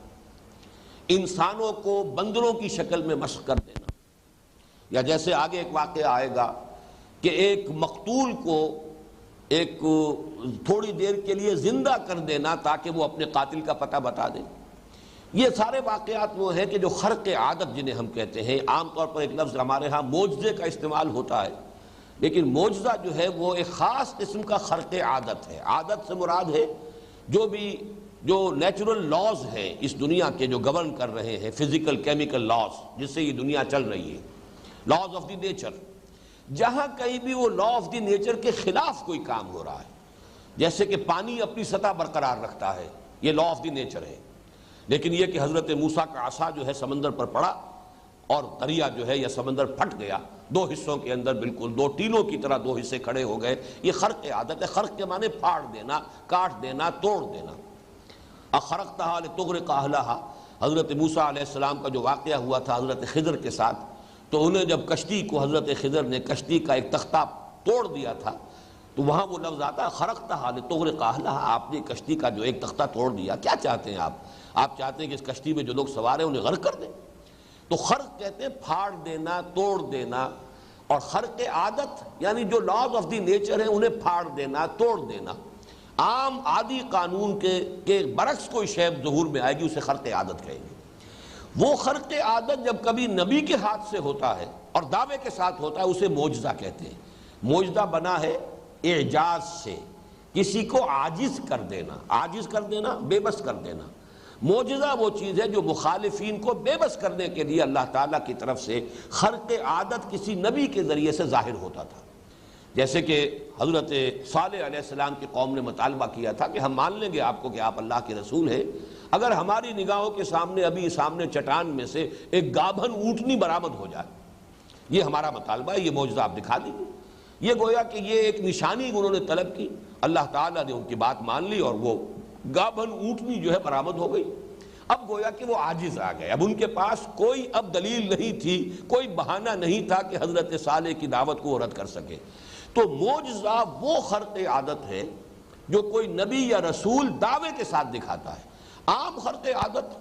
انسانوں کو بندروں کی شکل میں مشق کر دینا، یا جیسے آگے ایک واقعہ آئے گا کہ ایک مقتول کو ایک تھوڑی دیر کے لیے زندہ کر دینا تاکہ وہ اپنے قاتل کا پتہ بتا دے۔ یہ سارے واقعات وہ ہیں کہ جو خرق عادت جنہیں ہم کہتے ہیں۔ عام طور پر ایک لفظ ہمارے ہاں معجزے کا استعمال ہوتا ہے، لیکن معجزہ جو ہے وہ ایک خاص قسم کا خرق عادت ہے۔ عادت سے مراد ہے جو نیچرل لاز ہیں اس دنیا کے، جو گورن کر رہے ہیں، فزیکل کیمیکل لاز جس سے یہ دنیا چل رہی ہے، لاز آف دی نیچر۔ جہاں کہیں بھی وہ لا آف دی نیچر کے خلاف کوئی کام ہو رہا ہے، جیسے کہ پانی اپنی سطح برقرار رکھتا ہے، یہ لا آف دی نیچر ہے، لیکن یہ کہ حضرت موسیٰ کا عصا جو ہے سمندر پر پڑا اور دریا جو ہے یا سمندر پھٹ گیا، دو حصوں کے اندر بالکل دو ٹیلوں کی طرح دو حصے کھڑے ہو گئے۔ یہ خرق عادت ہے۔ خرق کے معنی پھاڑ دینا، کاٹ دینا، توڑ دینا۔ اخرقتھا لتغرق اہلھا، حضرت موسیٰ علیہ السلام کا جو واقعہ ہوا تھا حضرت خضر کے ساتھ، تو انہیں جب کشتی کو حضرت خضر نے کشتی کا ایک تختہ توڑ دیا تھا، تو وہاں وہ لفظ آتا ہے خرقتھا لتغرق اہلھا، آپ نے کشتی کا جو ایک تختہ توڑ دیا۔ کیا چاہتے ہیں آپ چاہتے ہیں کہ اس کشتی میں جو لوگ سوار ہیں انہیں غرق کر دیں؟ تو خرق کہتے ہیں پھاڑ دینا، توڑ دینا، اور خرق عادت یعنی جو لاز آف دی نیچر ہیں انہیں پھاڑ دینا، توڑ دینا۔ عام عادی قانون کے برعکس کوئی شے ظہور میں آئے گی، اسے خرق عادت کہیں گے۔ وہ خرق عادت جب کبھی نبی کے ہاتھ سے ہوتا ہے اور دعوے کے ساتھ ہوتا ہے، اسے معجزہ کہتے ہیں۔ معجزہ بنا ہے اعجاز سے، کسی کو عاجز کر دینا، عاجز کر دینا، بے بس کر دینا۔ معجزہ وہ چیز ہے جو مخالفین کو بے بس کرنے کے لیے اللہ تعالیٰ کی طرف سے خرق عادت کسی نبی کے ذریعے سے ظاہر ہوتا تھا۔ جیسے کہ حضرت صالح علیہ السلام کی قوم نے مطالبہ کیا تھا کہ ہم مان لیں گے آپ کو کہ آپ اللہ کے رسول ہیں اگر ہماری نگاہوں کے سامنے ابھی سامنے چٹان میں سے ایک گابھن اونٹنی برآمد ہو جائے، یہ ہمارا مطالبہ ہے، یہ معجزہ آپ دکھا دیجیے۔ یہ گویا کہ یہ ایک نشانی انہوں نے طلب کی، اللہ تعالیٰ نے ان کی بات مان لی اور وہ گابھن اونٹنی جو ہے برآمد ہو گئی۔ اب گویا کہ وہ عاجز آ گئے، اب ان کے پاس کوئی اب دلیل نہیں تھی، کوئی بہانہ نہیں تھا کہ حضرت صالح کی دعوت کو وہ رد کر سکے۔ تو معجزہ وہ خرق عادت ہے جو کوئی نبی یا رسول دعوے کے ساتھ دکھاتا ہے۔ عام خرق عادت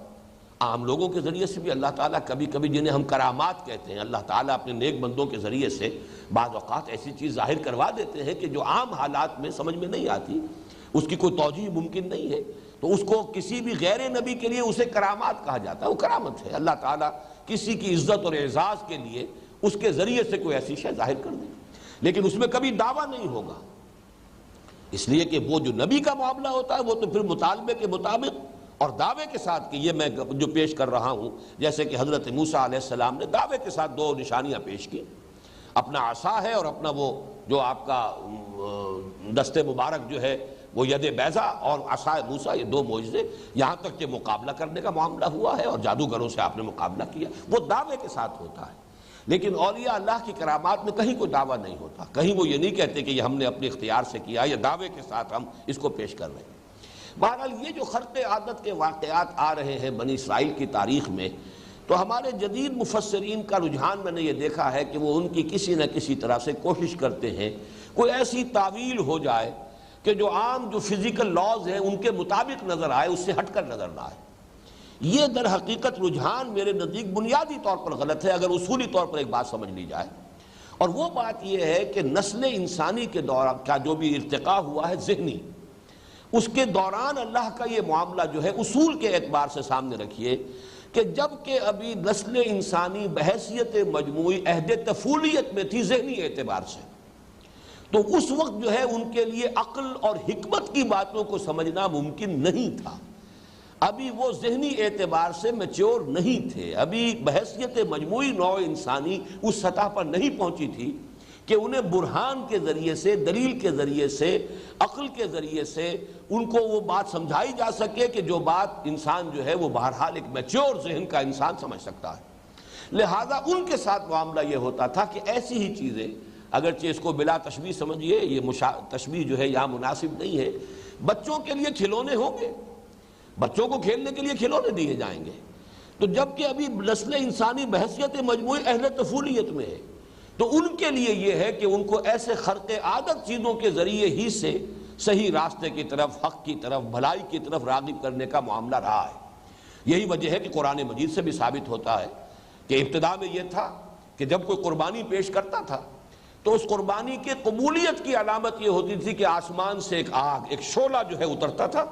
عام لوگوں کے ذریعے سے بھی اللہ تعالیٰ کبھی کبھی، جنہیں ہم کرامات کہتے ہیں، اللہ تعالیٰ اپنے نیک بندوں کے ذریعے سے بعض اوقات ایسی چیز ظاہر کروا دیتے ہیں کہ جو عام حالات میں سمجھ میں نہیں آتی، اس کی کوئی توجیہ ممکن نہیں ہے، تو اس کو کسی بھی غیر نبی کے لیے اسے کرامات کہا جاتا ہے۔ وہ کرامت ہے، اللہ تعالیٰ کسی کی عزت اور اعزاز کے لیے اس کے ذریعے سے کوئی ایسی شے ظاہر کر دے، لیکن اس میں کبھی دعویٰ نہیں ہوگا، اس لیے کہ وہ جو نبی کا معاملہ ہوتا ہے وہ تو پھر مطالبے کے مطابق اور دعوے کے ساتھ کہ یہ میں جو پیش کر رہا ہوں، جیسے کہ حضرت موسیٰ علیہ السلام نے دعوے کے ساتھ دو نشانیاں پیش کی، اپنا عصا ہے اور اپنا وہ جو آپ کا دست مبارک جو ہے وہ ید بیضا اور عصا موسیٰ، یہ دو معجزے، یہاں تک کہ مقابلہ کرنے کا معاملہ ہوا ہے اور جادوگروں سے آپ نے مقابلہ کیا، وہ دعوے کے ساتھ ہوتا ہے۔ لیکن اولیاء اللہ کی کرامات میں کہیں کوئی دعویٰ نہیں ہوتا، کہیں وہ یہ نہیں کہتے کہ یہ ہم نے اپنے اختیار سے کیا، یا دعوے کے ساتھ ہم اس کو پیش کر رہے ہیں۔ بہرحال یہ جو خرق عادت کے واقعات آ رہے ہیں بنی اسرائیل کی تاریخ میں، تو ہمارے جدید مفسرین کا رجحان میں نے یہ دیکھا ہے کہ وہ ان کی کسی نہ کسی طرح سے کوشش کرتے ہیں کوئی ایسی تعویل ہو جائے کہ جو عام جو فزیکل لاز ہیں ان کے مطابق نظر آئے، اس سے ہٹ کر نظر نہ آئے۔ یہ در حقیقت رجحان میرے نزدیک بنیادی طور پر غلط ہے اگر اصولی طور پر ایک بات سمجھ لی جائے، اور وہ بات یہ ہے کہ نسل انسانی کے دوران کا جو بھی ارتقاء ہوا ہے ذہنی، اس کے دوران اللہ کا یہ معاملہ جو ہے اصول کے اعتبار سے سامنے رکھیے کہ جب کہ ابھی نسل انسانی بحیثیت مجموعی عہد طفولیت میں تھی ذہنی اعتبار سے، تو اس وقت جو ہے ان کے لیے عقل اور حکمت کی باتوں کو سمجھنا ممکن نہیں تھا۔ ابھی وہ ذہنی اعتبار سے میچور نہیں تھے، ابھی بحیثیت مجموعی نوع انسانی اس سطح پر نہیں پہنچی تھی کہ انہیں برہان کے ذریعے سے، دلیل کے ذریعے سے، عقل کے ذریعے سے ان کو وہ بات سمجھائی جا سکے کہ جو بات انسان جو ہے وہ بہرحال ایک میچور ذہن کا انسان سمجھ سکتا ہے۔ لہذا ان کے ساتھ معاملہ یہ ہوتا تھا کہ ایسی ہی چیزیں، اگرچہ اس کو بلا تشبیہ سمجھیے، یہ تشبیہ جو ہے یہاں مناسب نہیں ہے، بچوں کے لیے کھلونے ہوں گے، بچوں کو کھیلنے کے لیے کھلونے دیے جائیں گے، تو جبکہ ابھی نسل انسانی بحیثیت مجموعی اہل طفولیت میں ہے، تو ان کے لیے یہ ہے کہ ان کو ایسے خرق عادت چیزوں کے ذریعے ہی سے صحیح راستے کی طرف، حق کی طرف، بھلائی کی طرف راغب کرنے کا معاملہ رہا ہے۔ یہی وجہ ہے کہ قرآن مجید سے بھی ثابت ہوتا ہے کہ ابتدا میں یہ تھا کہ جب کوئی قربانی پیش کرتا تھا تو اس قربانی کے قبولیت کی علامت یہ ہوتی تھی کہ آسمان سے ایک آگ، ایک شعلہ جو ہے اترتا تھا،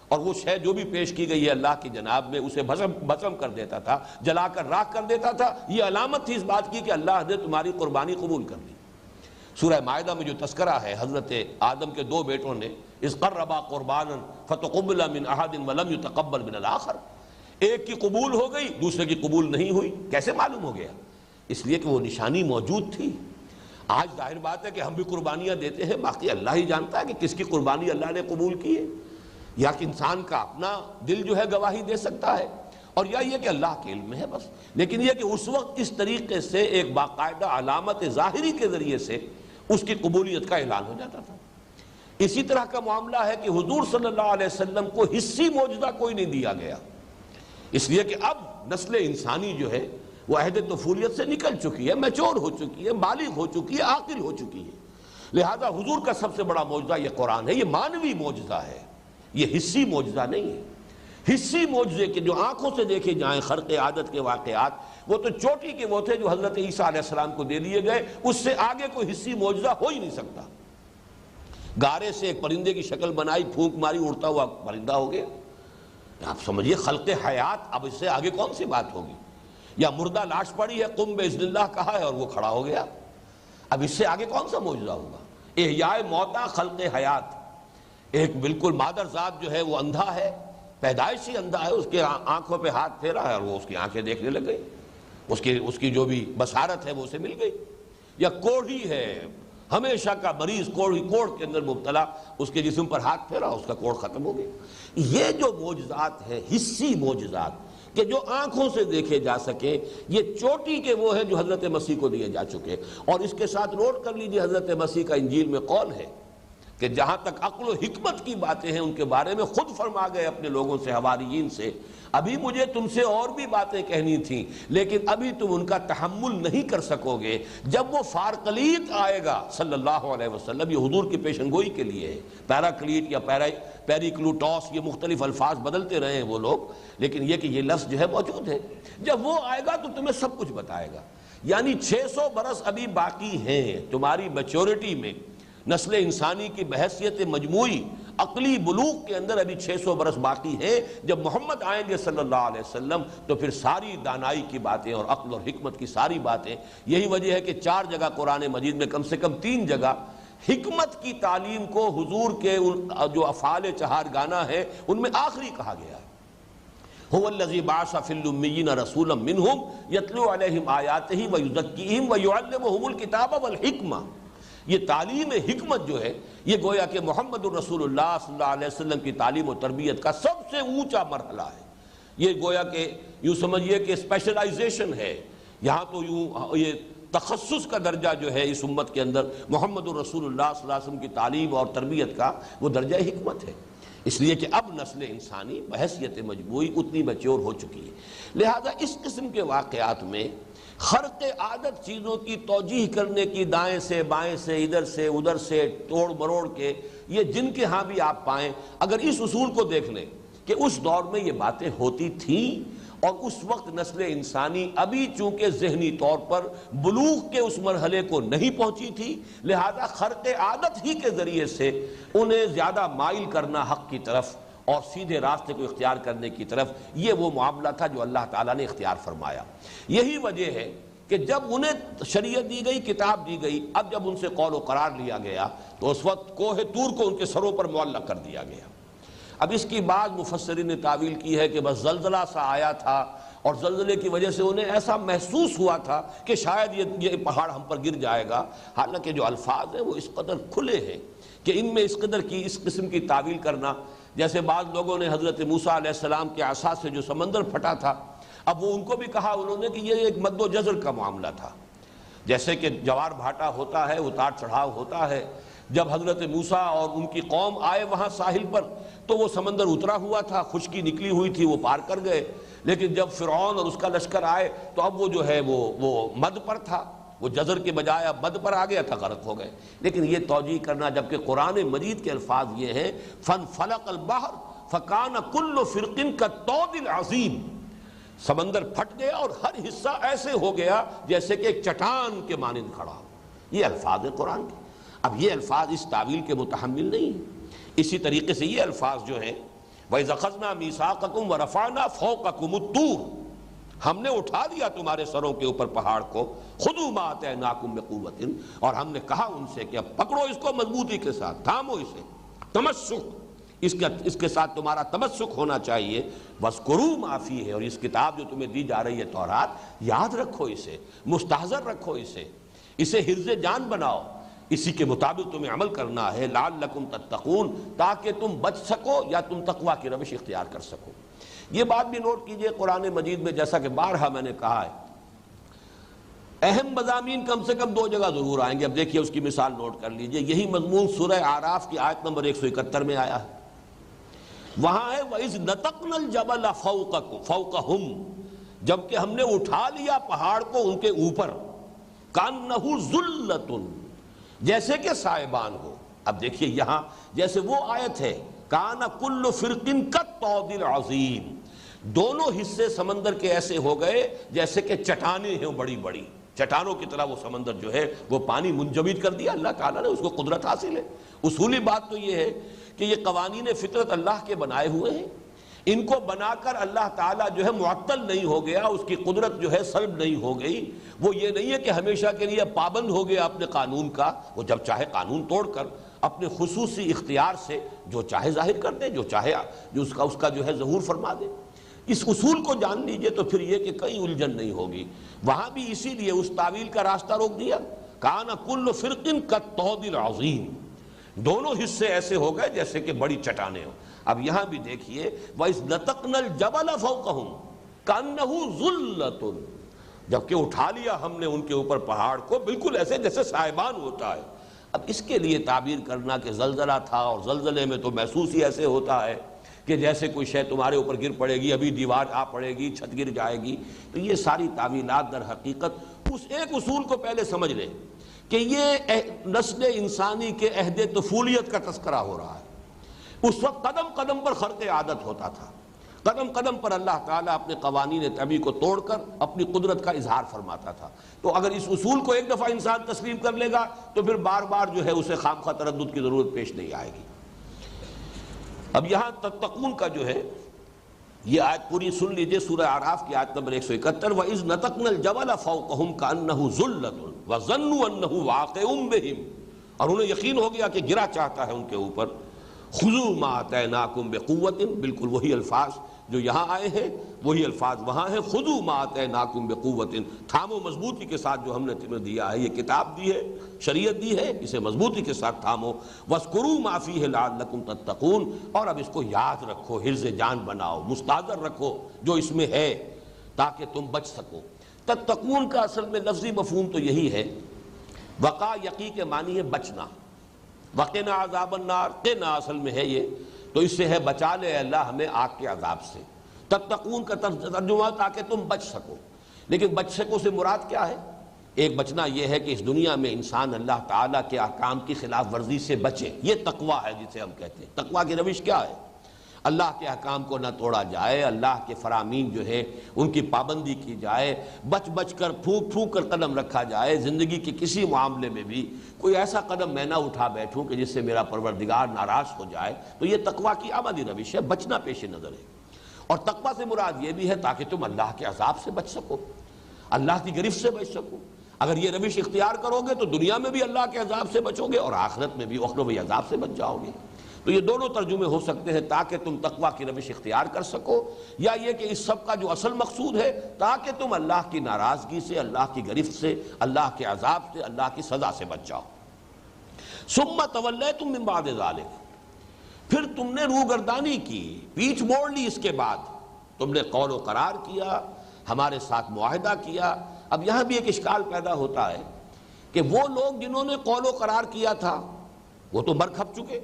اور وہ شے جو بھی پیش کی گئی ہے اللہ کی جناب میں اسے بھسم کر دیتا تھا، جلا کر راکھ کر دیتا تھا۔ یہ علامت تھی اس بات کی کہ اللہ نے تمہاری قربانی قبول کر لی۔ سورہ مائدہ میں جو تذکرہ ہے حضرت آدم کے دو بیٹوں نے، اذ قربا قربانا فتقبل من احد ولم يتقبل من الاخر، ایک کی قبول ہو گئی دوسرے کی قبول نہیں ہوئی۔ کیسے معلوم ہو گیا؟ اس لیے کہ وہ نشانی موجود تھی۔ آج ظاہر بات ہے کہ ہم بھی قربانیاں دیتے ہیں، باقی اللہ ہی جانتا ہے کہ کس کی قربانی اللہ نے قبول کی ہے، یا کہ انسان کا اپنا دل جو ہے گواہی دے سکتا ہے، اور یا یہ کہ اللہ کے علم میں ہے بس۔ لیکن یہ کہ اس وقت اس طریقے سے ایک باقاعدہ علامت ظاہری کے ذریعے سے اس کی قبولیت کا اعلان ہو جاتا تھا۔ اسی طرح کا معاملہ ہے کہ حضور صلی اللہ علیہ وسلم کو حصی معجزہ کوئی نہیں دیا گیا، اس لیے کہ اب نسل انسانی جو ہے وہ عہد طفولیت سے نکل چکی ہے، میچور ہو چکی ہے، بالغ ہو چکی ہے، عاقل ہو چکی ہے۔ لہذا حضور کا سب سے بڑا معجزہ یہ قرآن ہے، یہ مانوی معجزہ ہے، یہ حصی معجزہ نہیں ہے۔ حصی معجزے کے جو آنکھوں سے دیکھے جائیں خرق عادت کے واقعات، وہ تو چوٹی کے وہ تھے جو حضرت عیسیٰ علیہ السلام کو دے دیے گئے، اس سے آگے کوئی حصی معجزہ ہو ہی نہیں سکتا۔ گارے سے ایک پرندے کی شکل بنائی، پھونک ماری، اڑتا ہوا پرندہ ہو گیا۔ آپ سمجھیے خلق حیات، اب اس سے آگے کون سی بات ہوگی؟ یا مردہ لاش پڑی ہے، قم باذن اللہ کہا ہے اور وہ کھڑا ہو گیا، اب اس سے آگے کون سا معجزہ ہوگا؟ احیاء موتا، خلق حیات۔ ایک بالکل مادر ذات جو ہے وہ اندھا ہے، پیدائشی اندھا ہے، اس کے آنکھوں پہ ہاتھ پھیرا ہے اور وہ اس کی آنکھیں دیکھنے لگ گئی، اس کی جو بھی بصارت ہے وہ اسے مل گئی۔ یا کوڑھی ہے، ہمیشہ کا مریض کوڑ کے اندر مبتلا، اس کے جسم پر ہاتھ پھیرا، اس کا کوڑ ختم ہو گیا۔ یہ جو معجزات ہیں، حصی معجزات کہ جو آنکھوں سے دیکھے جا سکے، یہ چوٹی کے وہ ہیں جو حضرت مسیح کو دیے جا چکے۔ اور اس کے ساتھ نوٹ کر لیجئے حضرت مسیح کا انجیل میں قول ہے کہ جہاں تک عقل و حکمت کی باتیں ہیں ان کے بارے میں خود فرما گئے اپنے لوگوں سے، حواریین سے، ابھی مجھے تم سے اور بھی باتیں کہنی تھیں لیکن ابھی تم ان کا تحمل نہیں کر سکو گے۔ جب وہ فارکلیت آئے گا صلی اللہ علیہ وسلم، یہ حضور کی پیشن گوئی کے لیے ہے، پیراکلیٹ یا پیریکلوٹوس، یہ مختلف الفاظ بدلتے رہے ہیں وہ لوگ، لیکن یہ کہ یہ لفظ جو ہے موجود ہے۔ جب وہ آئے گا تو تمہیں سب کچھ بتائے گا، یعنی 600 برس ابھی باقی ہیں تمہاری میچورٹی میں، نسل انسانی کی بحیثیت مجموعی عقلی بلوغ کے اندر ابھی 600 برس باقی ہیں۔ جب محمد آئیں گے صلی اللہ علیہ وسلم تو پھر ساری دانائی کی باتیں اور عقل اور حکمت کی ساری باتیں، یہی وجہ ہے کہ 4 جگہ قرآن مجید میں کم سے کم 3 جگہ حکمت کی تعلیم کو حضور کے جو افعال چہارگانہ ہیں ان میں آخری کہا گیا ہے۔ هو الذی بعث فی الامیین رسولا منہم یتلو علیہم آیاتہ ویزکیہم ویعلمہم الکتاب والحکمہ۔ یہ تعلیم حکمت جو ہے یہ گویا کہ محمد الرسول اللہ صلی اللہ علیہ وسلم کی تعلیم و تربیت کا سب سے اونچا مرحلہ ہے۔ یہ گویا کہ یوں سمجھیے کہ اسپیشلائزیشن ہے، یہاں تو یوں یہ تخصص کا درجہ جو ہے اس امت کے اندر محمد الرسول اللہ صلی اللہ علیہ وسلم کی تعلیم اور تربیت کا وہ درجہ حکمت ہے، اس لیے کہ اب نسل انسانی بحیثیت مجموعی اتنی میچور ہو چکی ہے۔ لہذا اس قسم کے واقعات میں خرق عادت چیزوں کی توجیہ کرنے کی، دائیں سے بائیں سے، ادھر سے ادھر سے، توڑ مروڑ کے، یہ جن کے ہاں بھی آپ پائیں، اگر اس اصول کو دیکھ لیں کہ اس دور میں یہ باتیں ہوتی تھیں اور اس وقت نسل انسانی ابھی چونکہ ذہنی طور پر بلوغ کے اس مرحلے کو نہیں پہنچی تھی، لہذا خرق عادت ہی کے ذریعے سے انہیں زیادہ مائل کرنا حق کی طرف اور سیدھے راستے کو اختیار کرنے کی طرف، یہ وہ معاملہ تھا جو اللہ تعالیٰ نے اختیار فرمایا۔ یہی وجہ ہے کہ جب انہیں شریعت دی گئی، کتاب دی گئی، اب جب ان سے قول و قرار لیا گیا تو اس وقت کوہ طور کو ان کے سروں پر معلق کر دیا گیا۔ اب اس کی بعض مفسرین نے تعویل کی ہے کہ بس زلزلہ سا آیا تھا اور زلزلے کی وجہ سے انہیں ایسا محسوس ہوا تھا کہ شاید یہ پہاڑ ہم پر گر جائے گا. حالانکہ جو الفاظ ہیں وہ اس قدر کھلے ہیں کہ ان میں اس قدر کی اس قسم کی تعویل کرنا، جیسے بعض لوگوں نے حضرت موسیٰ علیہ السلام کے عصا سے جو سمندر پھٹا تھا، اب وہ ان کو بھی کہا انہوں نے کہ یہ ایک مد و جزر کا معاملہ تھا. جیسے کہ جوار بھاٹا ہوتا ہے، اتار چڑھاؤ ہوتا ہے. جب حضرت موسیٰ اور ان کی قوم آئے وہاں ساحل پر تو وہ سمندر اترا ہوا تھا، خشکی نکلی ہوئی تھی، وہ پار کر گئے. لیکن جب فرعون اور اس کا لشکر آئے تو اب وہ جو ہے وہ مد پر تھا، وہ جزر کے بجائے اب مد پر آ گیا تھا، غرق ہو گئے. لیکن یہ توجیہ کرنا جبکہ قرآن مجید کے الفاظ یہ ہیں فَانْفَلَقَ الْبَحْرُ فَكَانَ كُلُّ فِرْقٍ كَالطَّوْدِ الْعَظِيمِ، سمندر پھٹ گیا اور ہر حصہ ایسے ہو گیا جیسے کہ ایک چٹان کے مانند کھڑا ہو. یہ الفاظ ہیں قرآن کے. اب یہ الفاظ اس تعویل کے متحمل نہیں ہیں. اسی طریقے سے یہ الفاظ جو ہیں وَإِذْ أَخَذْنَا مِيثَاقَكُمْ وَرَفَعْنَا فَوْقَكُمُ الطُّورَ، ہم نے اٹھا دیا تمہارے سروں کے اوپر پہاڑ کو، خُذُوا مَا آتَيْنَاكُمْ بِقُوَّةٍ، اور ہم نے کہا ان سے کہ اب پکڑو اس کو مضبوطی کے ساتھ، تھامو اسے، تمسک اس کے ساتھ تمہارا تمسک ہونا چاہیے. وَاذْكُرُوا مَا فِيهِ، اور اس کتاب جو تمہیں دی جا رہی ہے تورات، یاد رکھو اسے، مستحضر رکھو اسے حرز جان بناؤ، اسی کے مطابق تمہیں عمل کرنا ہے. لعلکم تتقون، تاکہ تم بچ سکو یا تم تقوی کی روش اختیار کر سکو. یہ بات بھی نوٹ کیجئے قرآن مجید میں، جیسا کہ بارہا میں نے کہا ہے، اہم مضامین کم سے کم 2 جگہ ضرور آئیں گے. اب دیکھیے اس کی مثال نوٹ کر لیجئے. یہی مضمون سورہ اعراف کی آیت نمبر 171 میں آیا ہے. وہاں ہے وَإِذْ نَتَقْنَا الْجَبَلَ فَوْقَهُمْ، جبکہ ہم نے اٹھا لیا پہاڑ کو ان کے اوپر، كَأَنَّهُ ذُلَّةٌ، جیسے کہ سائبان ہو. اب دیکھیے یہاں جیسے وہ آیت ہے کَانَ كُلُّ فِرْقٍ كَالطَّوْدِ الْعَظِيمِ، دونوں حصے سمندر کے ایسے ہو گئے جیسے کہ چٹانیں ہیں بڑی بڑی، چٹانوں کی طرح وہ سمندر جو ہے وہ پانی منجمد کر دیا. اللہ تعالیٰ نے اس کو قدرت حاصل ہے. اصولی بات تو یہ ہے کہ یہ قوانین فطرت اللہ کے بنائے ہوئے ہیں. ان کو بنا کر اللہ تعالیٰ جو ہے معطل نہیں ہو گیا، اس کی قدرت جو ہے سلب نہیں ہو گئی. وہ یہ نہیں ہے کہ ہمیشہ کے لیے پابند ہو گیا اپنے قانون کا. وہ جب چاہے قانون توڑ کر اپنے خصوصی اختیار سے جو چاہے ظاہر کر دے، جو چاہے جو اس کا جو ہے ظہور فرما دے. اس اصول کو جان لیجئے تو پھر یہ کہ کہیں الجھن نہیں ہوگی. وہاں بھی اسی لیے اس تعویل کا راستہ روک دیا. کان کل فرق کالطود العظیم، دونوں حصے ایسے ہو گئے جیسے کہ بڑی چٹانیں ہوں. اب یہاں بھی دیکھیے وَإِذْ نَتَقْنَا الْجَبَلَ فَوْقَهُمْ كَأَنَّهُ ذُلَّةٌ، جبکہ اٹھا لیا ہم نے ان کے اوپر پہاڑ کو بالکل ایسے جیسے سائبان ہوتا ہے. اب اس کے لیے تعبیر کرنا کہ زلزلہ تھا اور زلزلے میں تو محسوس ہی ایسے ہوتا ہے کہ جیسے کوئی شے تمہارے اوپر گر پڑے گی، ابھی دیوار آ پڑے گی، چھت گر جائے گی. تو یہ ساری تعویلات در حقیقت اس ایک اصول کو پہلے سمجھ لیں کہ یہ نسل انسانی کے عہد طفولیت کا تذکرہ ہو رہا ہے. اس وقت قدم قدم پر خرق عادت ہوتا تھا، قدم قدم پر اللہ تعالیٰ اپنے قوانین طبیعی کو توڑ کر اپنی قدرت کا اظہار فرماتا تھا. تو اگر اس اصول کو ایک دفعہ انسان تسلیم کر لے گا تو پھر بار بار جو ہے اسے خامخواہ تردد کی ضرورت پیش نہیں آئے گی. اب یہاں تتقون کا جو ہے یہ آیت پوری سن لیجئے، سورہ اعراف کی آیت نمبر 171. وَإِذْ نَتَقْنَا الْجَبَلَ فَوْقَهُمْ كَأَنَّهُ ذُلَّةٌ وَظَنُّوا أَنَّهُ واقع بِهِمْ، اور انہیں یقین ہو گیا کہ گرا چاہتا ہے ان کے اوپر. خُذُوا مَا آتَيْنَاكُمْ بِقُوَّةٍ، بالکل وہی الفاظ جو یہاں آئے ہیں وہی الفاظ وہاں ہیں. خُذُوا مَا آتَيْنَاكُمْ بِقُوَّةٍ، تھامو مضبوطی کے ساتھ جو ہم نے تمہیں دیا ہے، یہ کتاب دی ہے، شریعت دی ہے، اسے مضبوطی کے ساتھ تھامو. وَاذْكُرُوا مَا فِيهِ لَعَلَّكُمْ تَتَّقُونَ، اور اب اس کو یاد رکھو، حرز جان بناؤ، مستحضر رکھو جو اس میں ہے تاکہ تم بچ سکو. تتقون کا اصل میں لفظی مفہوم تو یہی ہے. وقا یقی کے معنی ہے بچنا، وقنا عذاب النار، قنا اصل میں ہے یہ، تو اس سے ہے بچا لے اللہ ہمیں آگ کے عذاب سے. تتقون کا ترجمہ تاکہ تم بچ سکو. لیکن بچ سکو سے مراد کیا ہے؟ ایک بچنا یہ ہے کہ اس دنیا میں انسان اللہ تعالیٰ کے احکام کی خلاف ورزی سے بچے. یہ تقویٰ ہے جسے ہم کہتے ہیں. تقویٰ کی روش کیا ہے؟ اللہ کے احکام کو نہ توڑا جائے، اللہ کے فرامین جو ہے ان کی پابندی کی جائے، بچ بچ کر پھونک پھونک کر قدم رکھا جائے. زندگی کے کسی معاملے میں بھی کوئی ایسا قدم میں نہ اٹھا بیٹھوں کہ جس سے میرا پروردگار ناراض ہو جائے. تو یہ تقویٰ کی عملی روش ہے، بچنا پیش نظر ہے. اور تقویٰ سے مراد یہ بھی ہے تاکہ تم اللہ کے عذاب سے بچ سکو، اللہ کی گرفت سے بچ سکو. اگر یہ روش اختیار کرو گے تو دنیا میں بھی اللہ کے عذاب سے بچو گے اور آخرت میں بھی اخروی عذاب سے بچ جاؤ گے. تو یہ دونوں ترجمے ہو سکتے ہیں، تاکہ تم تقویٰ کی روش اختیار کر سکو، یا یہ کہ اس سب کا جو اصل مقصود ہے تاکہ تم اللہ کی ناراضگی سے، اللہ کی گرفت سے، اللہ کے عذاب سے، اللہ کی سزا سے بچ جاؤ۔ ثم تولیتم من بعد ذلک، پھر تم نے روگردانی کی، پیٹھ موڑ لی، اس کے بعد تم نے قول و قرار کیا، ہمارے ساتھ معاہدہ کیا۔ اب یہاں بھی ایک اشکال پیدا ہوتا ہے کہ وہ لوگ جنہوں نے قول و قرار کیا تھا وہ تو مر کھپ چکے،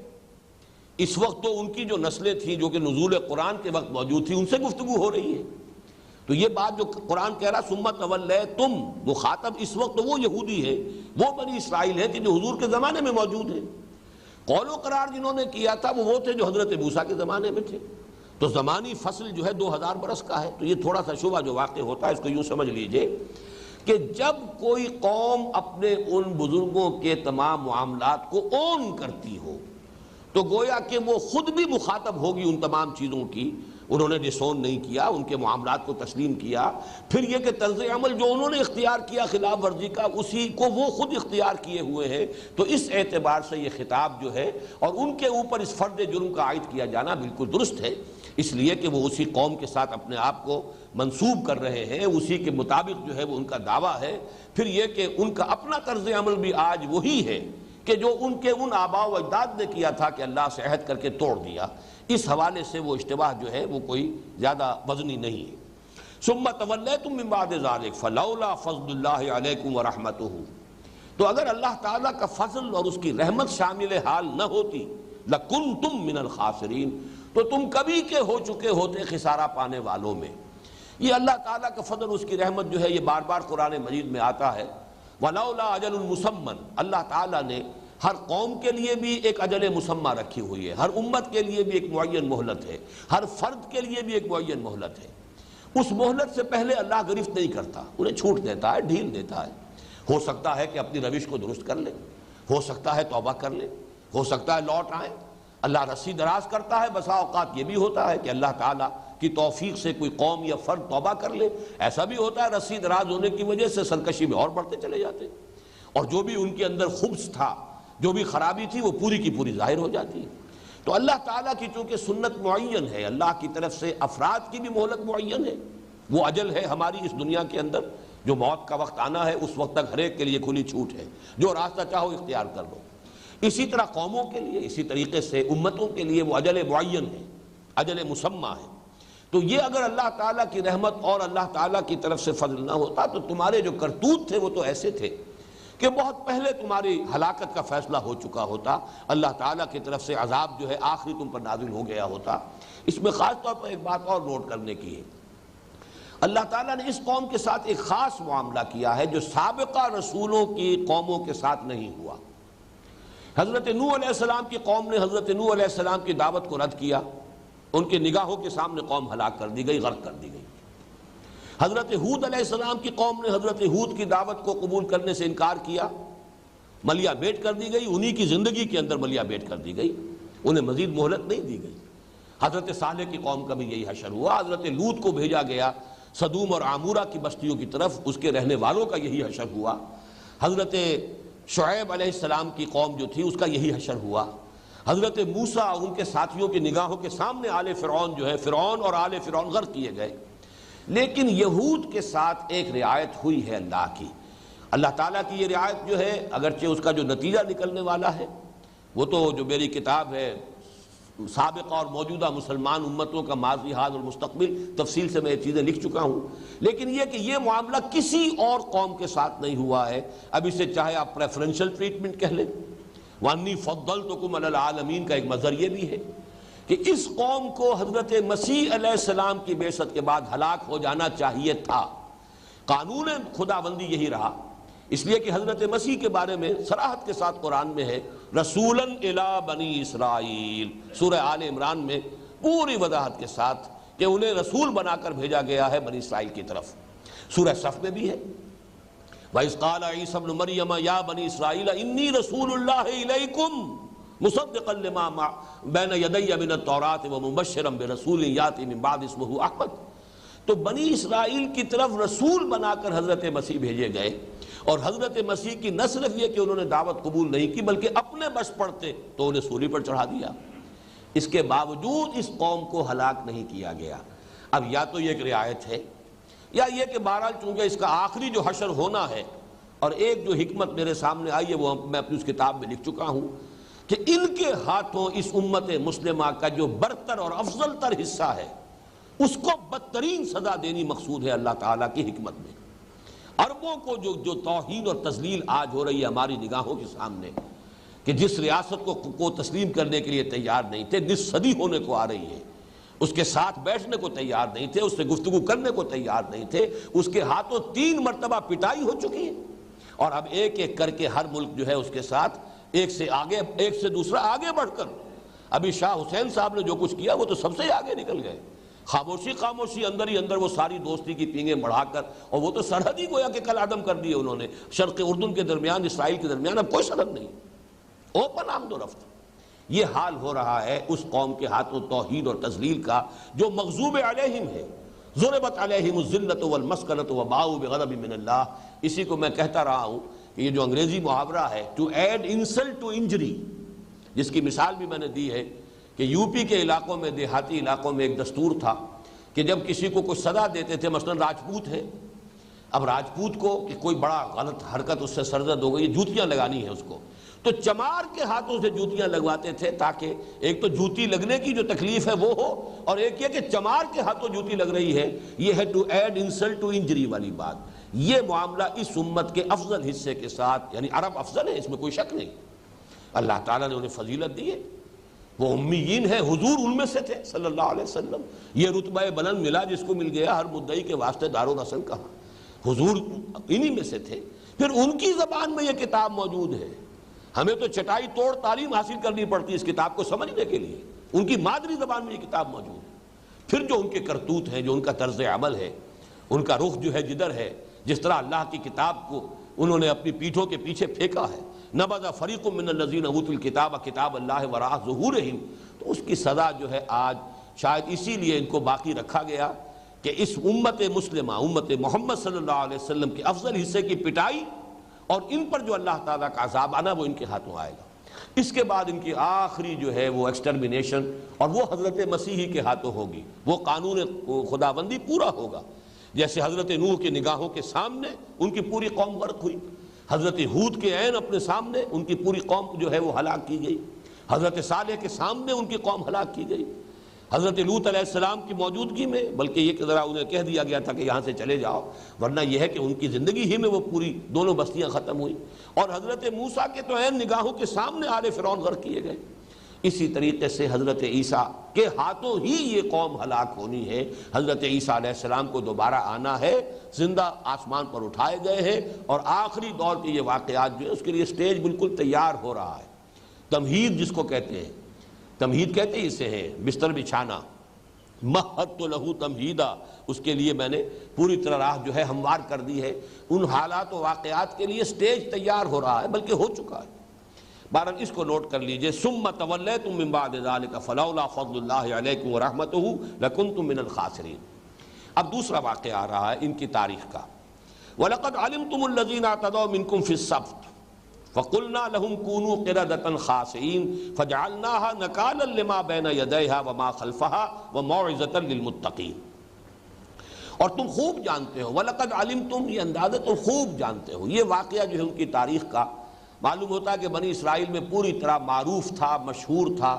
اس وقت تو ان کی جو نسلیں تھیں جو کہ نزول قرآن کے وقت موجود تھی ان سے گفتگو ہو رہی ہے۔ تو یہ بات جو قرآن کہہ رہا ثم تولیتم، مخاطب اس وقت تو وہ یہودی ہے، وہ بنی اسرائیل ہے کہ جو حضور کے زمانے میں موجود ہیں۔ قول و قرار جنہوں نے کیا تھا وہ تھے جو حضرت موسیٰ کے زمانے میں تھے۔ تو زمانی فصل جو ہے 2000 برس کا ہے۔ تو یہ تھوڑا سا شبہ جو واقع ہوتا ہے اس کو یوں سمجھ لیجئے کہ جب کوئی قوم اپنے ان بزرگوں کے تمام معاملات کو اون کرتی ہو تو گویا کہ وہ خود بھی مخاطب ہوگی ان تمام چیزوں کی۔ انہوں نے ڈسون نہیں کیا، ان کے معاملات کو تسلیم کیا، پھر یہ کہ طرز عمل جو انہوں نے اختیار کیا خلاف ورزی کا اسی کو وہ خود اختیار کیے ہوئے ہیں۔ تو اس اعتبار سے یہ خطاب جو ہے اور ان کے اوپر اس فرد جرم کا عائد کیا جانا بالکل درست ہے، اس لیے کہ وہ اسی قوم کے ساتھ اپنے آپ کو منسوب کر رہے ہیں، اسی کے مطابق جو ہے وہ ان کا دعویٰ ہے۔ پھر یہ کہ ان کا اپنا طرز عمل بھی آج وہی ہے کہ جو ان کے ان آباء و اجداد نے کیا تھا کہ اللہ سے عہد کر کے توڑ دیا۔ اس حوالے سے وہ اشتباہ جو ہے وہ کوئی زیادہ وزنی نہیں ہے۔ ثم تولیتم من بعد ذلک فلولا فضل اللہ علیکم ورحمتہ، تو اگر اللہ تعالیٰ کا فضل اور اس کی رحمت شامل حال نہ ہوتی لکنتم من الخاسرین، تو تم کبھی کے ہو چکے ہوتے خسارہ پانے والوں میں۔ یہ اللہ تعالیٰ کا فضل، اس کی رحمت جو ہے یہ بار بار قرآن مجید میں آتا ہے۔ وَلَوْلَا أَجَلٌ مُّسَمًّى، اللہ تعالیٰ نے ہر قوم کے لیے بھی ایک اجل مسمى رکھی ہوئی ہے، ہر امت کے لیے بھی ایک معین مہلت ہے، ہر فرد کے لیے بھی ایک معین مہلت ہے۔ اس مہلت سے پہلے اللہ گرفت نہیں کرتا، انہیں چھوٹ دیتا ہے، ڈھیل دیتا ہے۔ ہو سکتا ہے کہ اپنی روش کو درست کر لے، ہو سکتا ہے توبہ کر لے، ہو سکتا ہے لوٹ آئیں۔ اللہ رسی دراز کرتا ہے، بسا اوقات یہ بھی ہوتا ہے کہ اللہ تعالیٰ کی توفیق سے کوئی قوم یا فرد توبہ کر لے، ایسا بھی ہوتا ہے رسی دراز ہونے کی وجہ سے سرکشی میں اور بڑھتے چلے جاتے اور جو بھی ان کے اندر خبث تھا، جو بھی خرابی تھی وہ پوری کی پوری ظاہر ہو جاتی ہے۔ تو اللہ تعالیٰ کی چونکہ سنت معین ہے، اللہ کی طرف سے افراد کی بھی مہلت معین ہے، وہ اجل ہے ہماری اس دنیا کے اندر، جو موت کا وقت آنا ہے اس وقت تک ہر ایک کے لیے کھلی چھوٹ ہے، جو راستہ چاہو اختیار کر لو۔ اسی طرح قوموں کے لیے، اسی طریقے سے امتوں کے لیے وہ اجل معین ہے، اجل مسمى ہے۔ تو یہ اگر اللہ تعالیٰ کی رحمت اور اللہ تعالیٰ کی طرف سے فضل نہ ہوتا تو تمہارے جو کرتوت تھے وہ تو ایسے تھے کہ بہت پہلے تمہاری ہلاکت کا فیصلہ ہو چکا ہوتا، اللہ تعالیٰ کی طرف سے عذاب جو ہے آخری تم پر نازل ہو گیا ہوتا۔ اس میں خاص طور پر ایک بات اور نوٹ کرنے کی ہے، اللہ تعالیٰ نے اس قوم کے ساتھ ایک خاص معاملہ کیا ہے جو سابقہ رسولوں کی قوموں کے ساتھ نہیں ہوا۔ حضرت نوح علیہ السلام کی قوم نے حضرت نوح علیہ السلام کی دعوت کو رد کیا، ان کے نگاہوں کے سامنے قوم ہلاک کر دی گئی، غرق کر دی گئی۔ حضرت ہود علیہ السلام کی قوم نے حضرت ہود کی دعوت کو قبول کرنے سے انکار کیا، ملیا بیٹ کر دی گئی، انہی کی زندگی کے اندر ملیا بیٹ کر دی گئی، انہیں مزید مہلت نہیں دی گئی۔ حضرت صالح کی قوم کا بھی یہی حشر ہوا، حضرت لوط کو بھیجا گیا سدوم اور عامورہ کی بستیوں کی طرف، اس کے رہنے والوں کا یہی حشر ہوا۔ حضرت شعیب علیہ السلام کی قوم جو تھی اس کا یہی حشر ہوا۔ حضرت موسیٰ ان کے ساتھیوں کی نگاہوں کے سامنے آل فرعون جو ہے، فرعون اور آل فرعون غرق کیے گئے۔ لیکن یہود کے ساتھ ایک رعایت ہوئی ہے اللہ کی۔ اللہ تعالیٰ کی یہ رعایت جو ہے اگرچہ اس کا جو نتیجہ نکلنے والا ہے وہ تو جو میری کتاب ہے سابقہ اور موجودہ مسلمان امتوں کا ماضی حال اور مستقبل، تفصیل سے میں یہ چیزیں لکھ چکا ہوں، لیکن یہ کہ یہ معاملہ کسی اور قوم کے ساتھ نہیں ہوا ہے۔ اب اسے چاہے آپ پریفرنشل ٹریٹمنٹ کہہ لیں، وَأَنِّي فَضَّلْتُكُمْ عَلَى الْعَالَمِينَ کا ایک مظہر یہ بھی ہے کہ اس قوم کو حضرت مسیح علیہ السلام کی بعثت کے بعد ہلاک ہو جانا چاہیے تھا۔ قانون خداوندی یہی رہا، اس لیے کہ حضرت مسیح کے بارے میں صراحت کے ساتھ قرآن میں ہے رسولاً الی بنی اسرائیل، سورہ آل عمران میں پوری وضاحت کے ساتھ کہ انہیں رسول بنا کر بھیجا گیا ہے بنی اسرائیل کی طرف۔ سورہ صف میں بھی ہے وَإِذْ قَالَ عِيسَى ابْنُ مَرْيَمَ يَا بَنِي إِسْرَائِيلَ إِنِّي رَسُولُ اللَّهِ إِلَيْكُمْ مُصَدِّقًا لِمَا بَيْنَ يَدَيَّ مِنَ التَّوْرَاةِ وَمُبَشِّرًا بِرَسُولٍ يَأْتِي مِن بَعْدِي اسْمُهُ أَحْمَدُ۔ تو بنی اسرائیل کی طرف رسول بنا کر حضرت مسیح بھیجے گئے، اور حضرت مسیح کی نہ صرف یہ کہ انہوں نے دعوت قبول نہیں کی بلکہ اپنے بس پڑتے تو انہیں سولی پر چڑھا دیا۔ اس کے باوجود اس قوم کو ہلاک نہیں کیا گیا۔ اب یا تو یہ ایک رعایت ہے، یا یہ کہ بہرحال چونکہ اس کا آخری جو حشر ہونا ہے، اور ایک جو حکمت میرے سامنے آئی ہے وہ میں اپنی اس کتاب میں لکھ چکا ہوں کہ ان کے ہاتھوں اس امت مسلمہ کا جو برتر اور افضل تر حصہ ہے اس کو بدترین سزا دینی مقصود ہے اللہ تعالیٰ کی حکمت میں۔ عربوں کو جو توہین اور تذلیل آج ہو رہی ہے ہماری نگاہوں کے سامنے، کہ جس ریاست کو تسلیم کرنے کے لیے تیار نہیں تھے، نصف صدی ہونے کو آ رہی ہے، اس کے ساتھ بیٹھنے کو تیار نہیں تھے، اس سے گفتگو کرنے کو تیار نہیں تھے، اس کے ہاتھوں 3 مرتبہ پٹائی ہو چکی ہے، اور اب ایک ایک کر کے ہر ملک جو ہے اس کے ساتھ ایک سے دوسرا آگے بڑھ کر، ابھی شاہ حسین صاحب نے جو کچھ کیا وہ تو سب سے آگے نکل گئے، خاموشی اندر ہی اندر وہ ساری دوستی کی پینگیں بڑھا کر، اور وہ تو سرحد ہی گویا کہ کل عدم کر دی انہوں نے، شرق اردن کے درمیان اسرائیل کے درمیان اب کوئی سرحد نہیں، اوپن آمد و رفت۔ یہ حال ہو رہا ہے اس قوم کے ہاتھوں توحید اور تذلیل کا جو مغضوب علیہم ہے، ضربت علیہم الذلۃ والمسکنۃ وباؤوا بغضب من اللہ۔ اسی کو میں کہتا رہا ہوں کہ یہ جو انگریزی محاورہ ہے to add insult to injury, جس کی مثال بھی میں نے دی ہے کہ یو پی کے علاقوں میں، دیہاتی علاقوں میں ایک دستور تھا کہ جب کسی کو کوئی سزا دیتے تھے، مثلا راجپوت ہے، اب راجپوت کو کہ کوئی بڑا غلط حرکت اس سے سرزد ہو گئی، جوتیاں لگانی ہیں اس کو، تو چمار کے ہاتھوں سے جوتیاں لگواتے تھے تاکہ ایک تو جوتی لگنے کی جو تکلیف ہے وہ ہو، اور ایک یہ کہ چمار کے ہاتھوں جوتی لگ رہی ہے، یہ ہے to add insult to injury والی بات۔ یہ معاملہ اس امت کے افضل حصے کے ساتھ، یعنی عرب افضل ہے، اس میں کوئی شک نہیں، اللہ تعالیٰ نے انہیں فضیلت دی ہے، وہ امیین ہیں، حضور ان میں سے تھے صلی اللہ علیہ وسلم، یہ رتبہ بلند ملا جس کو مل گیا، ہر مدعی کے واسطے دار و رسل کہا، حضور انہی میں سے تھے، پھر ان کی زبان میں یہ کتاب موجود ہے، ہمیں تو چٹائی توڑ تعلیم حاصل کرنی پڑتی ہے اس کتاب کو سمجھنے کے لیے، ان کی مادری زبان میں یہ کتاب موجود ہے، پھر جو ان کے کرتوت ہیں، جو ان کا طرز عمل ہے، ان کا رخ جو ہے جدھر ہے، جس طرح اللہ کی کتاب کو انہوں نے اپنی پیٹھوں کے پیچھے پھینکا ہے، نبذ فریق من الذین اوتوا الکتاب کتاب اللہ وراء ظہورہم، تو اس کی سزا جو ہے آج شاید اسی لیے ان کو باقی رکھا گیا کہ اس امت مسلمہ، امت محمد صلی اللہ علیہ وسلم کے افضل حصے کی پٹائی، اور ان پر جو اللہ تعالیٰ کا عذاب آنا وہ ان کے ہاتھوں آئے گا۔ اس کے بعد ان کی آخری جو ہے وہ ایکسٹرمینیشن، اور وہ حضرت مسیحی کے ہاتھوں ہوگی، وہ قانون خداوندی پورا ہوگا، جیسے حضرت نوح کے نگاہوں کے سامنے ان کی پوری قوم غرق ہوئی، حضرت ہود کے عین اپنے سامنے ان کی پوری قوم جو ہے وہ ہلاک کی گئی، حضرت صالح کے سامنے ان کی قوم ہلاک کی گئی، حضرت لوط علیہ السلام کی موجودگی میں، بلکہ یہ کہ ذرا انہیں کہہ دیا گیا تھا کہ یہاں سے چلے جاؤ، ورنہ یہ ہے کہ ان کی زندگی ہی میں وہ پوری دونوں بستیاں ختم ہوئی، اور حضرت موسیٰ کے تو عین نگاہوں کے سامنے آل فرعون غرق کیے گئے۔ اسی طریقے سے حضرت عیسیٰ کے ہاتھوں ہی یہ قوم ہلاک ہونی ہے، حضرت عیسیٰ علیہ السلام کو دوبارہ آنا ہے، زندہ آسمان پر اٹھائے گئے ہیں، اور آخری دور کے یہ واقعات جو ہے اس کے لیے سٹیج بالکل تیار ہو رہا ہے۔ تمہید جس کو کہتے ہیں، تمہید کہتے ہیں اسے ہے بستر بچھانا، مہدت لہو تمہیدا، اس کے لیے میں نے پوری طرح راہ جو ہے ہموار کر دی ہے، ان حالات و واقعات کے لیے سٹیج تیار ہو رہا ہے، بلکہ ہو چکا ہے۔ بہرحال اس کو نوٹ کر لیجئے، ثم تولیتم من بعد ذلک فلولا فضل اللہ علیکم ورحمتہ لکنتم من الخاسرین۔ اب دوسرا واقعہ آ رہا ہے ان کی تاریخ کا، وَلَقَدْ عَلِمْتُمُ الَّذِينَ اعْتَدَوْا مِنْكُمْ فِي السَّبْتِ فَقُلْنَا لَهُمْ كُونُوا قِرَدَةً خَاسِئِينَ فَجَعَلْنَاهَا نَكَالًا لِمَا بَيْنَ يَدَيْهَا وَمَا خَلْفَهَا وَمَوْعِظَةً لِلْمُتَّقِينَ۔ اور تم خوب جانتے ہو، وَلَقَدْ عَلِمْتُمْ، یہ اندازہ تم خوب جانتے ہو، یہ واقعہ جو ہے ان کی تاریخ کا معلوم ہوتا ہے کہ بنی اسرائیل میں پوری طرح معروف تھا، مشہور تھا،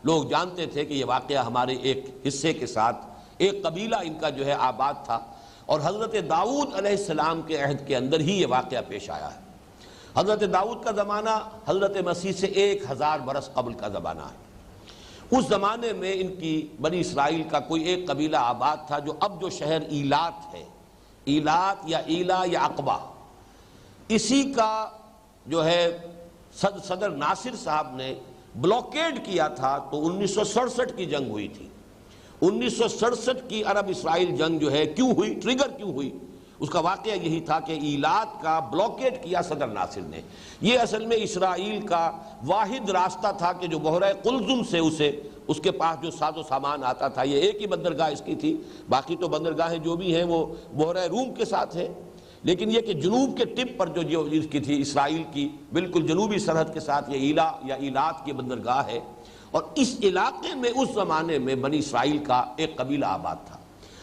لوگ جانتے تھے کہ یہ واقعہ ہمارے ایک حصے کے ساتھ، ایک قبیلہ ان کا جو ہے آباد تھا، اور حضرت داؤد علیہ السلام کے عہد کے اندر ہی یہ واقعہ پیش آیا ہے۔ حضرت داؤد کا زمانہ حضرت مسیح سے 1000 برس قبل کا زمانہ ہے۔ اس زمانے میں ان کی بنی اسرائیل کا کوئی ایک قبیلہ آباد تھا جو اب جو شہر ایلات ہے، ایلات یا ایلا یا عقبہ، اسی کا جو ہے صدر ناصر صاحب نے بلاکیڈ کیا تھا، تو 1967 کی جنگ ہوئی تھی۔ 1967 کی عرب اسرائیل جنگ جو ہے کیوں ہوئی، ٹریگر کیوں ہوئی، اس کا واقعہ یہی تھا کہ ایلات کا بلاکیڈ کیا صدر ناصر نے۔ یہ اصل میں اسرائیل کا واحد راستہ تھا کہ جو بحیرہ قلزم سے اس کے پاس جو ساز و سامان آتا تھا، یہ ایک ہی بندرگاہ اس کی تھی، باقی تو بندرگاہیں جو بھی ہیں وہ بحیرہ روم کے ساتھ ہیں، لیکن یہ کہ جنوب کے ٹپ پر جو اس کی تھی اسرائیل کی بالکل جنوبی سرحد کے ساتھ یہ ایلا یا ایلات کی بندرگاہ ہے، اور اس علاقے میں اس زمانے میں بنی اسرائیل کا ایک قبیلہ آباد تھا،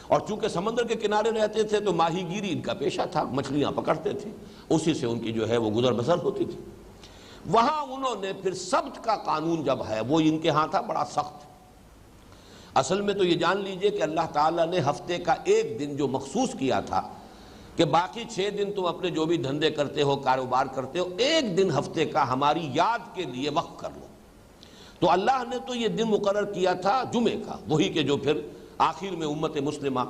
اور چونکہ سمندر کے کنارے رہتے تھے تو ماہی گیری ان کا پیشہ تھا، مچھلیاں پکڑتے تھے، اسی سے ان کی جو ہے وہ گزر بسر ہوتی تھی۔ وہاں انہوں نے پھر سبت کا قانون جب ہے وہ ان کے ہاں تھا بڑا سخت۔ اصل میں تو یہ جان لیجئے کہ اللہ تعالیٰ نے ہفتے کا ایک دن جو مخصوص کیا تھا کہ باقی 6 دن تم اپنے جو بھی دھندے کرتے ہو کاروبار کرتے ہو، ایک دن ہفتے کا ہماری یاد کے لیے وقف کر لو، تو اللہ نے تو یہ دن مقرر کیا تھا جمعے کا، وہی کہ جو پھر آخر میں امت مسلمہ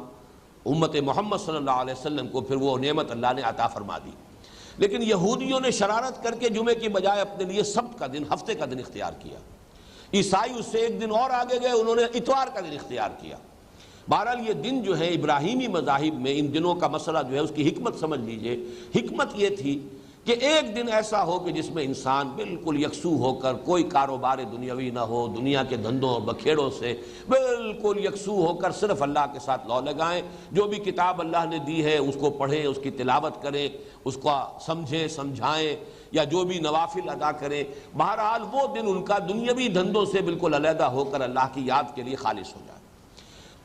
امت محمد صلی اللہ علیہ وسلم کو پھر وہ نعمت اللہ نے عطا فرما دی۔ لیکن یہودیوں نے شرارت کر کے جمعے کی بجائے اپنے لیے سبت کا دن، ہفتے کا دن اختیار کیا۔ عیسائی اس سے ایک دن اور آگے گئے، انہوں نے اتوار کا دن اختیار کیا۔ بہرحال یہ دن جو ہے ابراہیمی مذاہب میں ان دنوں کا مسئلہ جو ہے اس کی حکمت سمجھ لیجئے۔ حکمت یہ تھی کہ ایک دن ایسا ہو کہ جس میں انسان بالکل یکسو ہو کر، کوئی کاروبار دنیاوی نہ ہو، دنیا کے دھندوں اور بکھیڑوں سے بالکل یکسو ہو کر صرف اللہ کے ساتھ لو لگائیں، جو بھی کتاب اللہ نے دی ہے اس کو پڑھیں، اس کی تلاوت کریں، اس کو سمجھیں سمجھائیں، یا جو بھی نوافل ادا کریں۔ بہرحال وہ دن ان کا دنیاوی دھندوں سے بالکل علیحدہ ہو کر اللہ کی یاد کے لیے خالص ہو جائے۔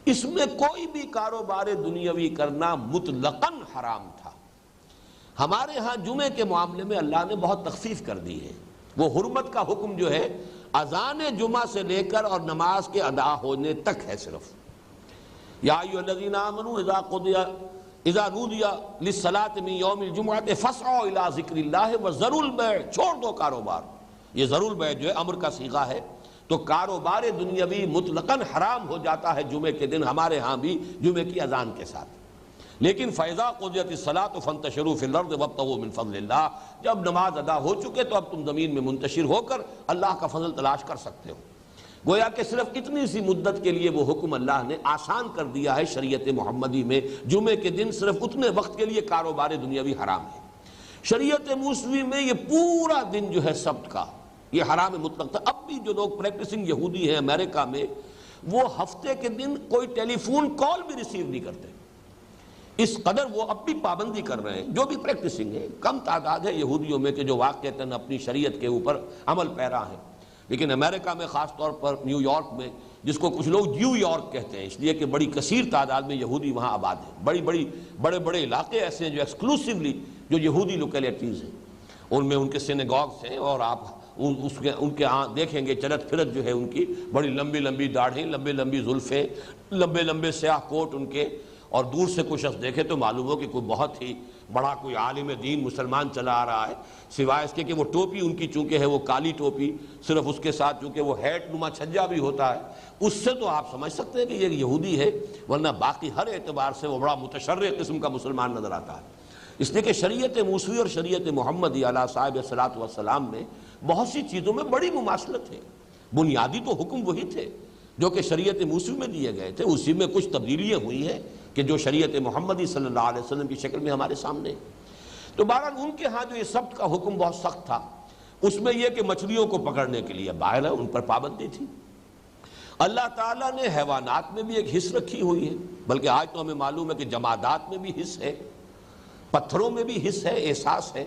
اس میں کوئی بھی کاروبار دنیاوی کرنا مطلقاً حرام تھا۔ ہمارے ہاں جمعے کے معاملے میں اللہ نے بہت تخفیف کر دی ہے۔ وہ حرمت کا حکم جو ہے اذان جمعہ سے لے کر اور نماز کے ادا ہونے تک ہے صرف۔ یا ایھا الذین آمنوا اذا نودی للصلاۃ من یوم الجمعۃ فاسعوا الی ذکر اللہ وذروا البیع، چھوڑ دو کاروبار۔ یہ ذروا البیع جو ہے امر کا صیغہ ہے، تو کاروبار دنیاوی مطلقاً حرام ہو جاتا ہے جمعے کے دن، ہمارے ہاں بھی جمعے کی اذان کے ساتھ۔ لیکن فَإِذَا قُضِيَتِ الصَّلَاةُ فَانتَشِرُوا فِي الْأَرْضِ وَابْتَغُوا مِن فَضْلِ اللَّهِ، جب نماز ادا ہو چکے تو اب تم زمین میں منتشر ہو کر اللہ کا فضل تلاش کر سکتے ہو۔ گویا کہ صرف اتنی سی مدت کے لیے وہ حکم اللہ نے آسان کر دیا ہے شریعت محمدی میں، جمعے کے دن صرف اتنے وقت کے لیے کاروبار دنیاوی حرام ہے۔ شریعت موسوی میں یہ پورا دن جو ہے سبت کا یہ حرام مطلق تھا۔ اب بھی جو لوگ پریکٹسنگ یہودی ہیں امریکہ میں، وہ ہفتے کے دن کوئی ٹیلی فون کال بھی ریسیو نہیں کرتے، اس قدر وہ اب بھی پابندی کر رہے ہیں۔ جو بھی پریکٹسنگ ہے، کم تعداد ہے یہودیوں میں کہ جو واقعتاً اپنی شریعت کے اوپر عمل پیرا ہیں، لیکن امریکہ میں خاص طور پر نیو یارک میں، جس کو کچھ لوگ جیو یارک کہتے ہیں اس لیے کہ بڑی کثیر تعداد میں یہودی وہاں آباد ہیں، بڑے بڑے علاقے ایسے ہیں جو ایکسکلوسیولی جو یہودی لوکیلٹیز ہیں، ان میں ان کے سینیگاگز ہیں، اور آپ ان کے ہاں دیکھیں گے چلت پھرت جو ہے ان کی بڑی لمبی لمبی داڑھیں، لمبے لمبی زلفیں، لمبے لمبے سیاہ کوٹ ان کے، اور دور سے کوئی شخص دیکھے تو معلوم ہو کہ کوئی بہت ہی بڑا کوئی عالم دین مسلمان چلا آ رہا ہے، سوائے اس کے کہ وہ ٹوپی ان کی چونکہ ہے وہ کالی ٹوپی، صرف اس کے ساتھ چونکہ وہ ہیٹ نما چھجا بھی ہوتا ہے، اس سے تو آپ سمجھ سکتے ہیں کہ یہ یہودی ہے، ورنہ باقی ہر اعتبار سے وہ بڑا متشرع قسم کا مسلمان نظر آتا ہے۔ اس لیے کہ شریعت موسوی اور شریعت محمدی علیہ صاحب الصلاۃ والسلام میں بہت سی چیزوں میں بڑی مماثلت ہے۔ بنیادی تو حکم وہی تھے جو کہ شریعت موسوی میں دیے گئے تھے، اسی میں کچھ تبدیلیاں ہوئی ہیں کہ جو شریعت محمدی صلی اللہ علیہ وسلم کی شکل میں ہمارے سامنے۔ تو بہرحال ان کے ہاں جو یہ سبت کا حکم بہت سخت تھا، اس میں یہ کہ مچھلیوں کو پکڑنے کے لیے باہر ہے، ان پر پابندی تھی۔ اللہ تعالیٰ نے حیوانات میں بھی ایک حص رکھی ہوئی ہے، بلکہ آج تو ہمیں معلوم ہے کہ جمادات میں بھی حص ہے، پتھروں میں بھی حص ہے، احساس ہے،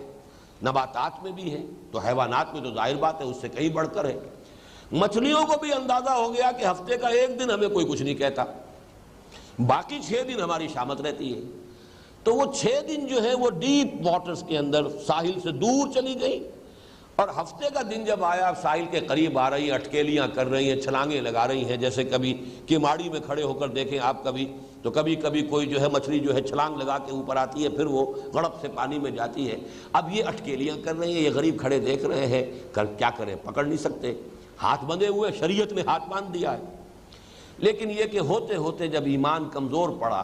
نباتات میں بھی ہے، تو حیوانات میں تو ظاہر بات ہے اس سے کہیں بڑھ کر ہے۔ مچھلیوں کو بھی اندازہ ہو گیا کہ ہفتے کا ایک دن ہمیں کوئی کچھ نہیں کہتا، باقی 6 دن ہماری شامت رہتی ہے، تو وہ 6 دن جو ہے وہ ڈیپ واٹرز کے اندر ساحل سے دور چلی گئی، اور ہفتے کا دن جب آیا اب ساحل کے قریب آ رہی ہیں، اٹکیلیاں کر رہی ہیں، چھلانگیں لگا رہی ہیں، جیسے کبھی کماڑی میں کھڑے ہو کر دیکھیں آپ کبھی تو کبھی کوئی جو ہے مچھلی جو ہے چھلانگ لگا کے اوپر آتی ہے، پھر وہ غڑپ سے پانی میں جاتی ہے۔ اب یہ اٹکیلیاں کر رہی ہیں، یہ غریب کھڑے دیکھ رہے ہیں، کیا کریں، پکڑ نہیں سکتے، ہاتھ بندھے ہوئے، شریعت نے ہاتھ باندھ دیا ہے۔ لیکن یہ کہ ہوتے ہوتے جب ایمان کمزور پڑا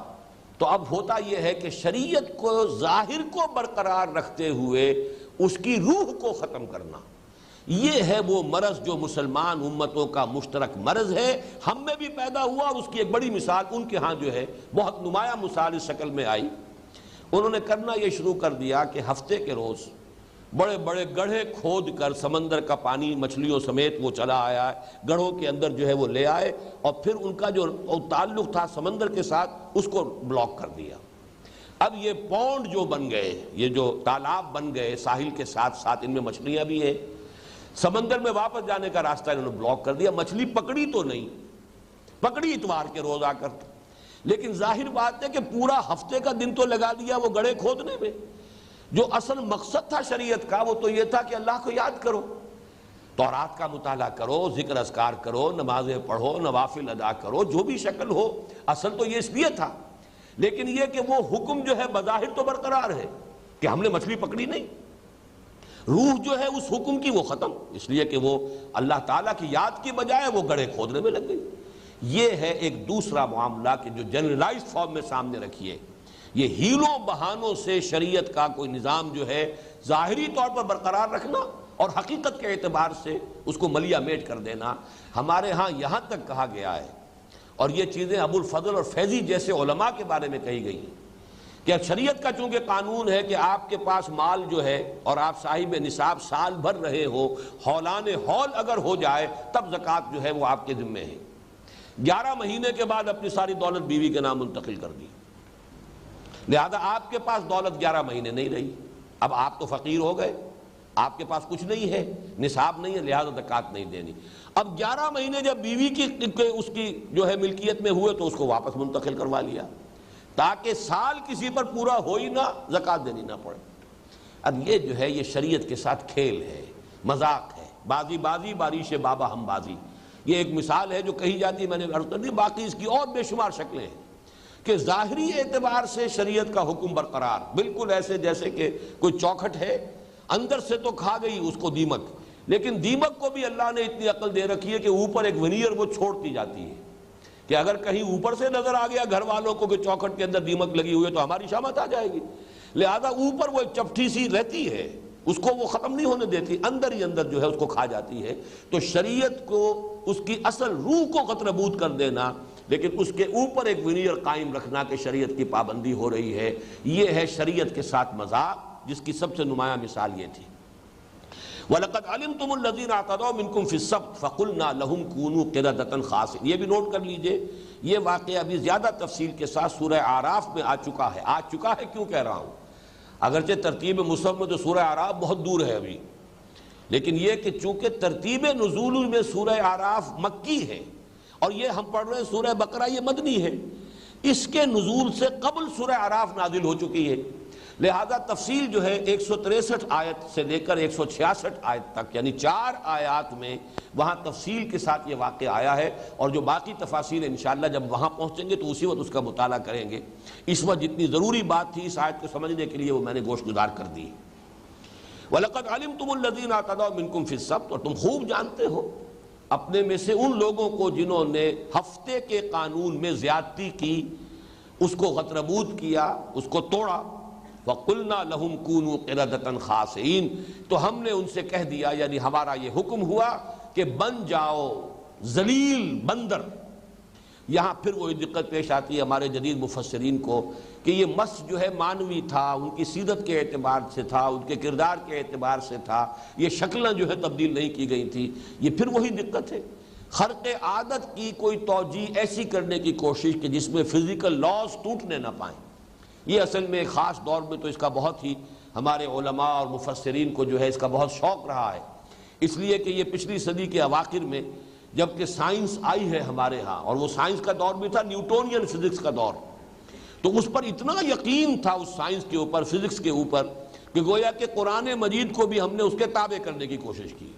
تو اب ہوتا یہ ہے کہ شریعت کو ظاہر کو برقرار رکھتے ہوئے اس کی روح کو ختم کرنا، یہ ہے وہ مرض جو مسلمان امتوں کا مشترک مرض ہے، ہم میں بھی پیدا ہوا، اور اس کی ایک بڑی مثال ان کے ہاں جو ہے بہت نمایاں مثال اس شکل میں آئی۔ انہوں نے کرنا یہ شروع کر دیا کہ ہفتے کے روز بڑے بڑے گڑھے کھود کر سمندر کا پانی مچھلیوں سمیت وہ چلا آیا ہے، گڑھوں کے اندر جو ہے وہ لے آئے، اور پھر ان کا جو تعلق تھا سمندر کے ساتھ اس کو بلاک کر دیا۔ اب یہ پونڈ جو بن گئے، یہ جو تالاب بن گئے ساحل کے ساتھ ساتھ، ان میں مچھلیاں بھی ہیں، سمندر میں واپس جانے کا راستہ انہوں نے بلاک کر دیا. مچھلی پکڑی تو نہیں، پکڑی اتوار کے روز آ کر، لیکن ظاہر بات ہے کہ پورا ہفتے کا دن تو لگا دیا وہ گڑھے کھودنے میں. جو اصل مقصد تھا شریعت کا وہ تو یہ تھا کہ اللہ کو یاد کرو، تورات کا مطالعہ کرو، ذکر اذکار کرو، نمازیں پڑھو، نوافل ادا کرو، جو بھی شکل ہو. اصل تو یہ اس لیے تھا، لیکن یہ کہ وہ حکم جو ہے بظاہر تو برقرار ہے کہ ہم نے مچھلی پکڑی نہیں، روح جو ہے اس حکم کی وہ ختم، اس لیے کہ وہ اللہ تعالیٰ کی یاد کی بجائے وہ گڑھے کھودنے میں لگ گئی. یہ ہے ایک دوسرا معاملہ کہ جو جنرلائز فارم میں سامنے رکھیے. یہ ہیلوں بہانوں سے شریعت کا کوئی نظام جو ہے ظاہری طور پر برقرار رکھنا اور حقیقت کے اعتبار سے اس کو ملیا میٹ کر دینا. ہمارے ہاں یہاں تک کہا گیا ہے، اور یہ چیزیں ابو الفضل اور فیضی جیسے علماء کے بارے میں کہی گئی ہیں، کہ شریعت کا چونکہ قانون ہے کہ آپ کے پاس مال جو ہے اور آپ صاحب نصاب سال بھر رہے ہو، ہولان ہول اگر ہو جائے تب زکوٰۃ جو ہے وہ آپ کے ذمے ہے. 11 مہینے کے بعد اپنی ساری دولت بیوی کے نام منتقل کر دی، لہذا آپ کے پاس دولت 11 مہینے نہیں رہی. اب آپ تو فقیر ہو گئے، آپ کے پاس کچھ نہیں ہے، نصاب نہیں ہے، لہذا زکوٰۃ نہیں دینی. اب 11 مہینے جب بیوی کی اس کی جو ہے ملکیت میں ہوئے تو اس کو واپس منتقل کروا لیا، تاکہ سال کسی پر پورا ہو ہی نہ، زکوٰۃ دینی نہ پڑے. اب یہ جو ہے یہ شریعت کے ساتھ کھیل ہے، مذاق ہے، بازی بازی باریش بابا ہم بازی. یہ ایک مثال ہے جو کہی جاتی ہے، میں نے عرض کر دی، باقی اس کی اور بے شمار شکلیں ہیں کہ ظاہری اعتبار سے شریعت کا حکم برقرار، بالکل ایسے جیسے کہ کوئی چوکھٹ ہے، اندر سے تو کھا گئی اس کو دیمک، لیکن دیمک کو بھی اللہ نے اتنی عقل دے رکھی ہے کہ اوپر ایک ونیئر وہ چھوڑتی جاتی ہے کہ اگر کہیں اوپر سے نظر آ گیا گھر والوں کو کہ چوکھٹ کے اندر دیمک لگی ہوئی ہے تو ہماری شامت آ جائے گی. لہذا اوپر وہ ایک چپٹی سی رہتی ہے، اس کو وہ ختم نہیں ہونے دیتی، اندر ہی اندر جو ہے اس کو کھا جاتی ہے. تو شریعت کو اس کی اصل روح کو قطربود کر دینا، لیکن اس کے اوپر ایک ونیئر قائم رکھنا کہ شریعت کی پابندی ہو رہی ہے، یہ ہے شریعت کے ساتھ مذاق، جس کی سب سے نمایاں مثال یہ تھی. وَلَقَدْ عَلِمْتُمُ الَّذِينَ اعْتَدَوْا مِنْكُمْ فِي السَّبْتِ فَقُلْنَا لَهُمْ كُونُوا قِرَدَةً خَاسِئِينَ. یہ بھی نوٹ کر لیجئے، یہ واقعہ ابھی زیادہ تفصیل کے ساتھ سورہ اعراف میں آ چکا ہے. کیوں کہہ رہا ہوں؟ اگرچہ ترتیب مصحف میں تو سورہ اعراف بہت دور ہے ابھی، لیکن یہ کہ چونکہ ترتیب نزول میں سورہ اعراف مکی ہے اور یہ ہم پڑھ رہے ہیں سورہ بقرہ یہ مدنی ہے، اس کے نزول سے قبل سورہ اعراف نازل ہو چکی ہے، لہذا تفصیل جو ہے 163 آیت سے لے کر 166 آیت تک، یعنی 4 آیات میں وہاں تفصیل کے ساتھ یہ واقعہ آیا ہے. اور جو باقی تفاصیل انشاءاللہ جب وہاں پہنچیں گے تو اسی وقت اس کا مطالعہ کریں گے. اس وقت جتنی ضروری بات تھی اس آیت کو سمجھنے کے لیے وہ میں نے گوش گزار کر دی. وَلَقَدْ عَلِمْتُمُ الَّذِينَ اعْتَدَوْا مِنْكُمْ فِي السَّبْتِ، اور تم خوب جانتے ہو اپنے میں سے ان لوگوں کو جنہوں نے ہفتے کے قانون میں زیادتی کی، اس کو غتربود کیا، اس کو توڑا. وَقُلْنَا لَهُمْ كُونُوا قِرَدَةً خَاسِئِينَ، تو ہم نے ان سے کہہ دیا، یعنی ہمارا یہ حکم ہوا کہ بن جاؤ ذلیل بندر. یہاں پھر وہی دقت پیش آتی ہے ہمارے جدید مفسرین کو کہ یہ مس جو ہے مانوی تھا، ان کی سیرت کے اعتبار سے تھا، ان کے کردار کے اعتبار سے تھا، یہ شکلیں جو ہے تبدیل نہیں کی گئی تھی. یہ پھر وہی دقت ہے، خرق عادت کی کوئی توجیہ ایسی کرنے کی کوشش کہ جس میں فزیکل لاز ٹوٹنے نہ پائیں. یہ اصل میں ایک خاص دور میں تو اس کا بہت ہی ہمارے علماء اور مفسرین کو جو ہے اس کا بہت شوق رہا ہے، اس لیے کہ یہ پچھلی صدی کے اواخر میں جبکہ سائنس آئی ہے ہمارے ہاں، اور وہ سائنس کا دور بھی تھا نیوٹونین فزکس کا دور، تو اس پر اتنا یقین تھا اس سائنس کے اوپر، فزکس کے اوپر، کہ گویا کہ قرآن مجید کو بھی ہم نے اس کے تابع کرنے کی کوشش کی.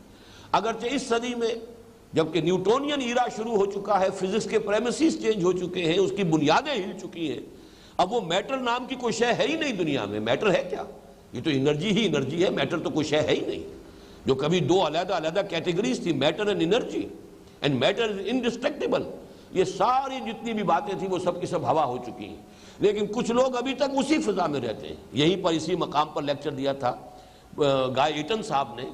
اگرچہ اس صدی میں جبکہ نیوٹونین ایرا شروع ہو چکا ہے، فزکس کے پریمیسز چینج ہو چکے ہیں، اس کی بنیادیں ہل چکی ہیں، اب وہ میٹر نام کی کوئی شے ہے ہی نہیں دنیا میں. میٹر ہے کیا؟ یہ تو انرجی ہی انرجی ہے، میٹر تو کوئی شے ہے ہی نہیں. جو کبھی دو علیحدہ علیحدہ کیٹیگریز تھی، matter and energy, and matter is indestructible, یہ ساری جتنی بھی باتیں تھیں وہ سب کی سب ہوا ہو چکی ہیں. لیکن کچھ لوگ ابھی تک اسی فضا میں رہتے ہیں. یہیں پر اسی مقام پر لیکچر دیا تھا گائے ایٹن صاحب نے،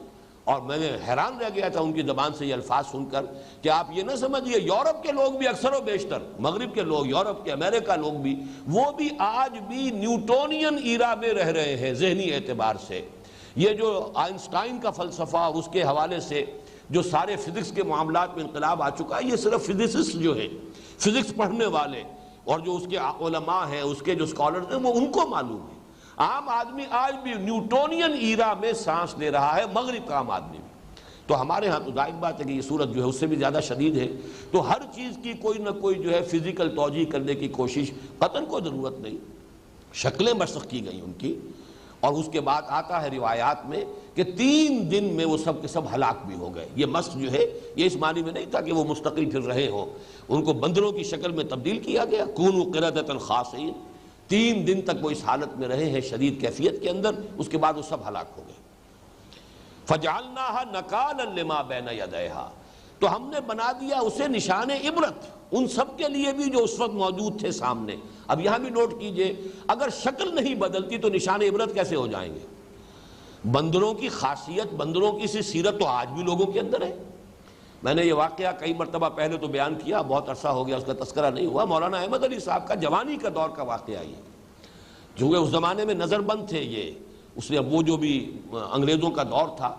اور میں نے حیران رہ گیا تھا ان کی زبان سے یہ الفاظ سن کر کہ آپ یہ نہ سمجھیے یورپ کے لوگ بھی اکثر و بیشتر، مغرب کے لوگ، یورپ کے، امریکہ لوگ بھی، وہ بھی آج بھی نیوٹونین ایرا میں رہ رہے ہیں ذہنی اعتبار سے. یہ جو آئنسٹائن کا فلسفہ اور اس کے حوالے سے جو سارے فزکس کے معاملات میں انقلاب آ چکا ہے، یہ صرف فزسسٹ جو ہیں، فزکس پڑھنے والے، اور جو اس کے علماء ہیں، اس کے جو اسکالرز ہیں، وہ ان کو معلوم ہے۔ عام آدمی آج بھی نیوٹونین ایرا میں سانس لے رہا ہے، مغرب کا عام آدمی بھی۔ تو ہمارے ہاں تو ظاہر بات ہے کہ یہ صورت جو ہے اس سے بھی زیادہ شدید ہے، تو ہر چیز کی کوئی نہ کوئی جو ہے فزیکل توجیہ کرنے کی کوشش قطعاً کوئی ضرورت نہیں، شکلیں مسخ کی گئی ان کی، اور اس کے بعد آتا ہے روایات میں کہ 3 دن میں وہ سب کے سب ہلاک بھی ہو گئے۔ یہ مسخ جو ہے یہ اس معنی میں نہیں تھا کہ وہ مستقل پھر رہے ہوں، ان کو بندروں کی شکل میں تبدیل کیا گیا، کونوا قردۃ خاسئین، 3 دن تک وہ اس حالت میں رہے ہیں شدید کیفیت کے اندر، اس کے بعد وہ سب ہلاک ہو گئے۔ فَجَعَلْنَاهَا نَكَالًا لِمَا بَيْنَ يَدَيْهَا، تو ہم نے بنا دیا اسے نشان عبرت ان سب کے لیے بھی جو اس وقت موجود تھے سامنے۔ اب یہاں بھی نوٹ کیجئے، اگر شکل نہیں بدلتی تو نشان عبرت کیسے ہو جائیں گے؟ بندروں کی خاصیت، بندروں کی سی سیرت تو آج بھی لوگوں کے اندر ہے۔ میں نے یہ واقعہ کئی مرتبہ پہلے تو بیان کیا، بہت عرصہ ہو گیا اس کا تذکرہ نہیں ہوا، مولانا احمد علی صاحب کا جوانی کا دور کا واقعہ یہ، جو اس زمانے میں نظر بند تھے یہ، اس نے وہ جو بھی انگریزوں کا دور تھا،